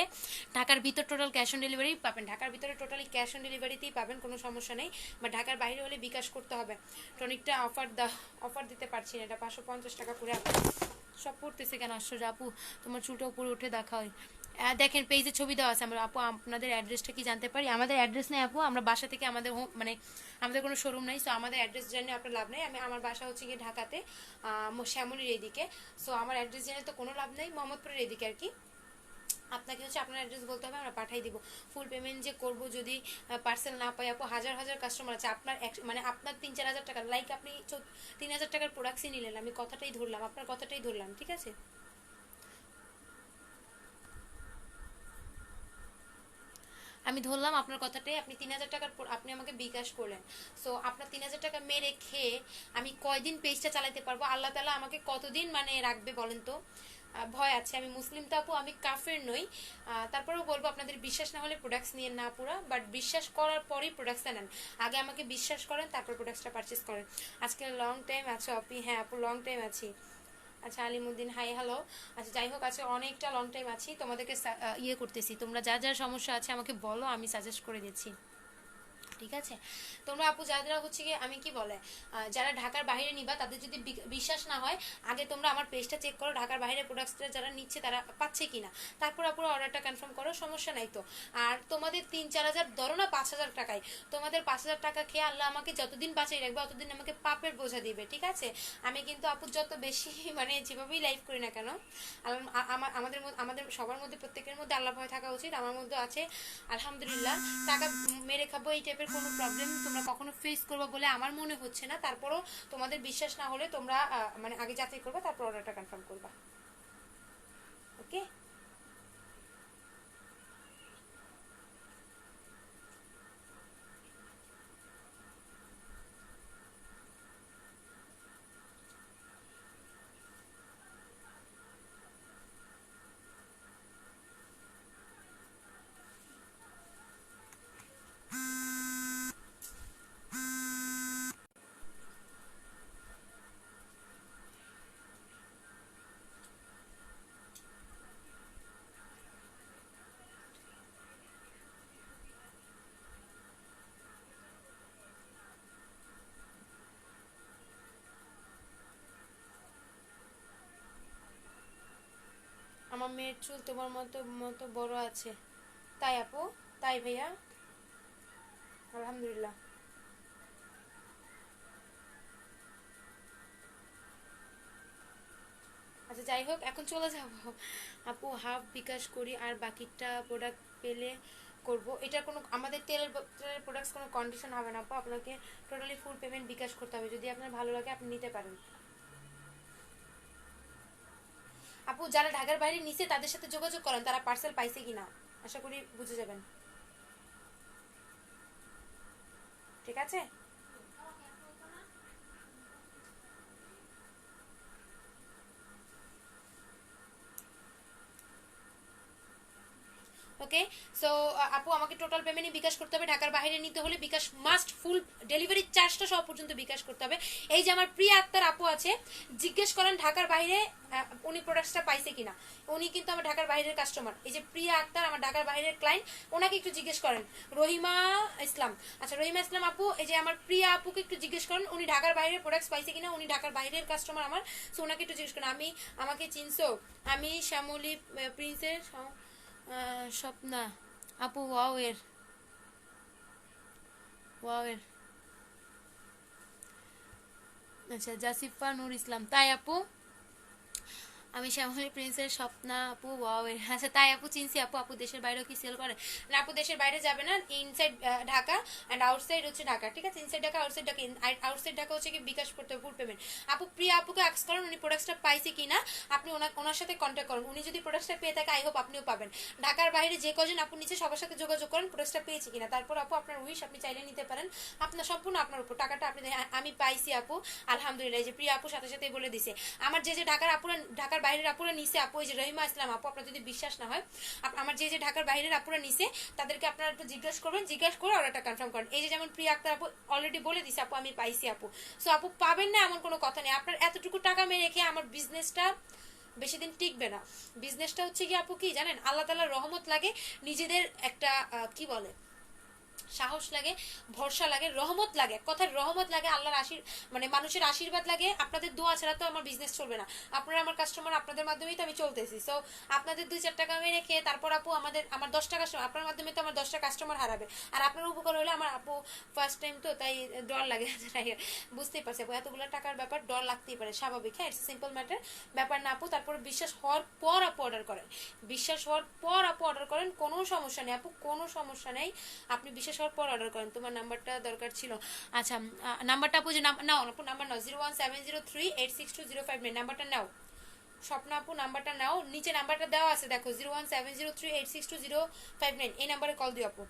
ঢাকার ভিতর টোটাল ক্যাশ অন ডেলিভারি পাবেন, ঢাকার ভিতরে টোটালি ক্যাশ অন ডেলিভারিতেই পাবেন, কোনো সমস্যা নেই। বা ঢাকার বাইরে হলে বিকাশ করতে হবে। টনিকটা অফার দিতে পারছি না, এটা 550 টাকা করে। আপু সব পড়তেছে কেন আশ্চর্য? আপু তোমার চুলটা উপরে উঠে দেখা হয়। দেখেন পেজে ছবি দেওয়া আছে আমার। আপু আপনাদের অ্যাড্রেসটা কি জানতে পারি? আমাদের অ্যাড্রেস নেই আপু, আমরা বাসা থেকে আমাদের মানে আমাদের কোনো শোরুম নাই, সো আমাদের অ্যাড্রেস জেনে আপনার লাভ নেই। আমার বাসা হচ্ছে গিয়ে ঢাকাতে, শ্যামলীর এদিকে। সো আমার অ্যাড্রেস জেনে তো কোনো লাভ নেই, মোহাম্মদপুরের এদিকে আর কি। আপনাকে হচ্ছে আপনার অ্যাড্রেস বলতে হবে, আমরা পাঠিয়ে দিব। ফুল পেমেন্ট যে করব যদি পার্সেল না পাই আপু, হাজার হাজার কাস্টমার আছে। আপনার মানে আপনার 3-4 হাজার টাকা, লাইক আপনি 3,000 টাকার প্রোডাক্টসই নিলেন, আমি কথাটাই ধরলাম, আপনার কথাটাই ধরলাম, ঠিক আছে? আমি ধরলাম আপনার কথাটাই, আপনি 3,000 টাকার আপনি আমাকে বিকাশ করলেন। সো আপনার 3,000 টাকা মেরে খেয়ে আমি কয়দিন পেজটা চালাতে পারবো? আল্লাহ তাআলা আমাকে কতদিন মানে রাখবে বলেন তো? ভয় আছে। আমি মুসলিম তো আপু, আমি কাফের নই। তারপরেও বলবো আপনাদের বিশ্বাস না হলে প্রোডাক্টস নিয়ে না পুরা, বাট বিশ্বাস করার পরেই প্রোডাক্টসটা নেন। আগে আমাকে বিশ্বাস করেন, তারপর প্রোডাক্টসটা পারচেস করেন। আজকে লং টাইম আছো আপনি? হ্যাঁ আপু লং টাইম আছি। আচ্ছা আলিমুদ্দিন হাই হ্যালো। আচ্ছা যাই হোক, আছে অনেকটা লং টাইম আছি, তোমাদেরকে ইয়ে করতেছি। তোমরা যা যা সমস্যা আছে আমাকে বলো, আমি সাজেস্ট করে দিচ্ছি, ঠিক আছে? তোমরা আপু যারা হচ্ছে গিয়ে আমি কি বলে যারা ঢাকার বাইরে নিবা, তাদের যদি বিশ্বাস না হয়, আগে তোমরা আমার পেজটা চেক করো, ঢাকার বাইরে প্রোডাক্টসটা যারা নিচ্ছে তারা পাচ্ছে কিনা, তারপর আপু অর্ডারটা কনফার্ম করো, সমস্যা নাই তো। আর তোমাদের 3-4 হাজার ধরো না, 5,000 টাকায়, তোমাদের 5,000 টাকা খেয়ে আল্লাহ আমাকে যতদিন বাঁচিয়ে রাখবে ততদিন আমাকে পাপের বোঝা দিবে, ঠিক আছে? আমি কিন্তু আপু যত বেশি মানে যেভাবেই লাইভ করি না কেন, আমাদের সবার মধ্যে, প্রত্যেকের মধ্যে আল্লাহ ভয় থাকা উচিত। আমার মধ্যে আছে আলহামদুলিল্লাহ। টাকা মেরে খাবো এই টাইপের কোনো প্রবলেম তোমরা কখনো ফেস করবে বলে আমার মনে হচ্ছে না। তারপরও তোমাদের বিশ্বাস না হলে তোমরা মানে আগে যাচাই করবে, তারপর অর্ডারটা কনফার্ম করবা, ওকে? আমার মেয়ের চুল তোমার মতো মতো বড় আছে। তাই আপু? তাই ভাইয়া? আলহামদুলিল্লাহ। আচ্ছা যাই হোক, এখন চলে যাব। আপু হাফ বিকাশ করি আর বাকিটা প্রোডাক্ট পেলে করব, এটা কোনো আমাদের তেলের প্রোডাক্টস কোনো কন্ডিশন হবে না আপু, আপনাকে টোটালি ফুল পেমেন্ট বিকাশ করতে হবে। যদি আপনার ভালো লাগে আপনি নিতে পারেন। আপু যারা ঢাকার বাইরে নিচে তাদের সাথে যোগাযোগ করেন, তারা পার্সেল পাইছে কিনা, আশা করি বুঝে যাবেন, ঠিক আছে? ওকে ওকে সো আপু আমাকে টোটাল পেমেন্টই বিকাশ করতে হবে, ঢাকার বাইরে নিতে হলে বিকাশ মাস্ট, ফুল ডেলিভারি চার্জটা সব পর্যন্ত বিকাশ করতে হবে। এই যে আমার প্রিয়া আক্তার আপু আছে, জিজ্ঞেস করেন ঢাকার বাইরে উনি প্রোডাক্টটা পাইছে কিনা, উনি কিন্তু আমার ঢাকার বাইরের কাস্টমার। এই যে প্রিয়া আক্তার আমার ঢাকার বাইরের ক্লায়েন্ট, ওনাকে একটু জিজ্ঞেস করেন। রহিমা ইসলাম, আচ্ছা রহিমা ইসলাম আপু, এই যে আমার প্রিয়া আপুকে একটু জিজ্ঞেস করেন উনি ঢাকার বাইরের প্রোডাক্টস পাইছে কিনা, উনি ঢাকার বাইরের কাস্টমার আমার। সো ওনাকে একটু জিজ্ঞেস করেন। আমাকে চিনছো? আমি শ্যামলী প্রিন্সের স্বপ্না আপু। ওয়াও এর আচ্ছা জাসিফা নূর ইসলাম, তাই আপু আমি শ্যামলী প্রিন্সের স্বপ্না আপু। ওয়াও আচ্ছা তাই আপু, চিনছি আপু। আপু দেশের বাইরেও কি সেল করে? না আপু দেশের বাইরে যাবে না, ইনসাইড ঢাকা অ্যান্ড আউটসাইড হচ্ছে ঢাকা, ঠিক আছে? Inside Dhaka outside Dhaka, outside Dhaka হচ্ছে কি বিকাশ করতে হবে ফুল পেমেন্ট। আপু প্রিয়া আপুকে আক্স করেন উনি প্রোডাক্টটা পাইছে কিনা, আপনি ওনার সাথে কন্ট্যাক্ট করুন। উনি যদি প্রোডাক্টটা পেয়ে থাকে আই হোপ আপনিও পাবেন। ঢাকার বাইরে যে কজন আপু নিচে সবার সাথে যোগাযোগ করেন প্রোডাক্টটা পেয়েছে কিনা, তারপর আপু আপনার উইশ আপনি চাইলে নিতে পারেন, আপনার সম্পূর্ণ আপনার উপর। টাকাটা আপনি আমি পাইছি আপু আলহামদুলিল্লাহ। এই যে প্রিয়া আপু সাথে সাথে বলে দিছে। আমার যে ঢাকার বাইরের আপুরা নিছে আপু, এই যে রহিমা ইসলাম আপু, আপনার যদি বিশ্বাস না হয় আমার যে ঢাকার বাইরের আপুরা নিছে তাদেরকে আপনারা একটু জিজ্ঞেস করবেন, জিজ্ঞেস করে অর্ডারটা কনফার্ম করেন। এই যে যেমন প্রিয়া আক্তার আপু অলরেডি বলে দিছে আপু আমি পাইছি আপু। সো আপু পাবেন না এমন কোনো কথা নেই, আপনার এতটুকু টাকা মেরে রেখে আমার বিজনেসটা বেশি দিন টিকবে না। বিজনেসটা হচ্ছে কি আপু কি জানেন, আল্লাহ তাআলার রহমত লাগে, নিজেদের একটা কি বলে সাহস লাগে, ভরসা লাগে, রহমত লাগে, কথার রহমত লাগে, আল্লাহর মানে মানুষের আশীর্বাদ লাগে। আপনাদের দোয়া ছাড়া তো আমার বিজনেস চলবে না। আপনারা আমার কাস্টমার, আপনাদের মাধ্যমেই তো আমি চলতেছি। সো আপনাদের 2-4 টাকা মেরে রেখে তারপর আপু আমার 10টা কাস্টমার, আপনার মাধ্যমে তো আমার 10টা কাস্টমার হারাবে। আর আপনার উপকার হলে আমার আপু ফার্স্ট টাইম তো তাই ডর লাগে, বুঝতেই পারছি আপু, এতগুলো টাকার ব্যাপার ডর লাগতেই পারে, স্বাভাবিক। হ্যাঁ, ইটস সিম্পল ম্যাটার, ব্যাপার না আপু। তারপর বিশ্বাস হওয়ার পর আপু অর্ডার করেন, বিশ্বাস হওয়ার পর আপু অর্ডার করেন, কোনো সমস্যা নেই আপু, কোনো সমস্যা নেই। আপনি বিশ্বাস হওয়ার পর অর্ডার করেন। তোমার নাম্বারটা দরকার ছিল। আচ্ছা নাম্বারটা আপু যে নাও আপু, নাম্বার নাও 01703862059, নাম্বারটা নাও স্বপ্না আপু, নাম্বারটা নাও। নিচে নাম্বারটা দেওয়া আছে দেখো 01703862059, এই নাম্বারে কল দিও আপু।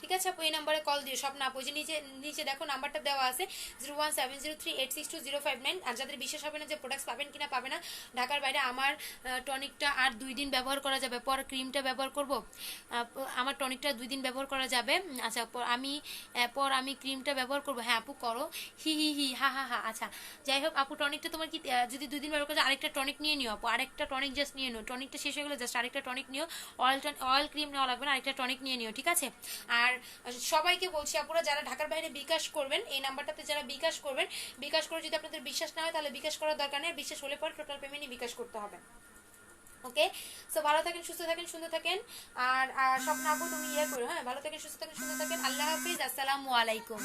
ঠিক আছে আপু, এই নাম্বারে কল দিও স্বপ্না আপু। যে নিচে দেখো নাম্বারটা দেওয়া আছে 01703862059। আর যাদের বিশ্বাস হবে না যে প্রোডাক্টস পাবেন কিনা পাবে না, ঢাকার বাইরে আমার টনিকটা আর 2 দিন ব্যবহার করা যাবে, পর ক্রিমটা ব্যবহার করব। আমার টনিকটা 2 দিন ব্যবহার করা যাবে। আচ্ছা পর আমি ক্রিমটা ব্যবহার করব। হ্যাঁ আপু করো, হি হি হি হা হা হা। আচ্ছা যাই হোক আপু, টনিকটা তোমার কি যদি 2 দিন ব্যবহার করে আরেকটা টনিক নিয়ে নিও আপু, আরেকটা টনিক জাস্ট নিয়ে নিও। টনিকটা শেষ হয়ে গেলে জাস্ট আরেকটা টনিক নিও, অয়েল ক্রিম নেওয়া লাগবে না, আরেকটা টনিক নিয়ে নিও, ঠিক আছে? আর সবাইকে বলছি আপুরা, যারা ঢাকার বাইরে বিকাশ করবেন, এই নাম্বারটাতে যারা বিকাশ করবেন, বিকাশ করে যদি আপনাদের বিশ্বাস না হয় তাহলে বিকাশ করার দরকার নেই, বিশ্বাস হলে পরে টোটাল পেমেন্টই বিকাশ করতে হবে। ওকে, সো ভালো থাকেন, সুস্থ থাকেন, সুন্দর থাকেন। আর স্বপ্ন আপু তুমি করো। হ্যাঁ, ভালো থাকেন, সুস্থ থাকেন, সুন্দর থাকেন। আল্লাহ হাফিজ, আসসালামু আলাইকুম।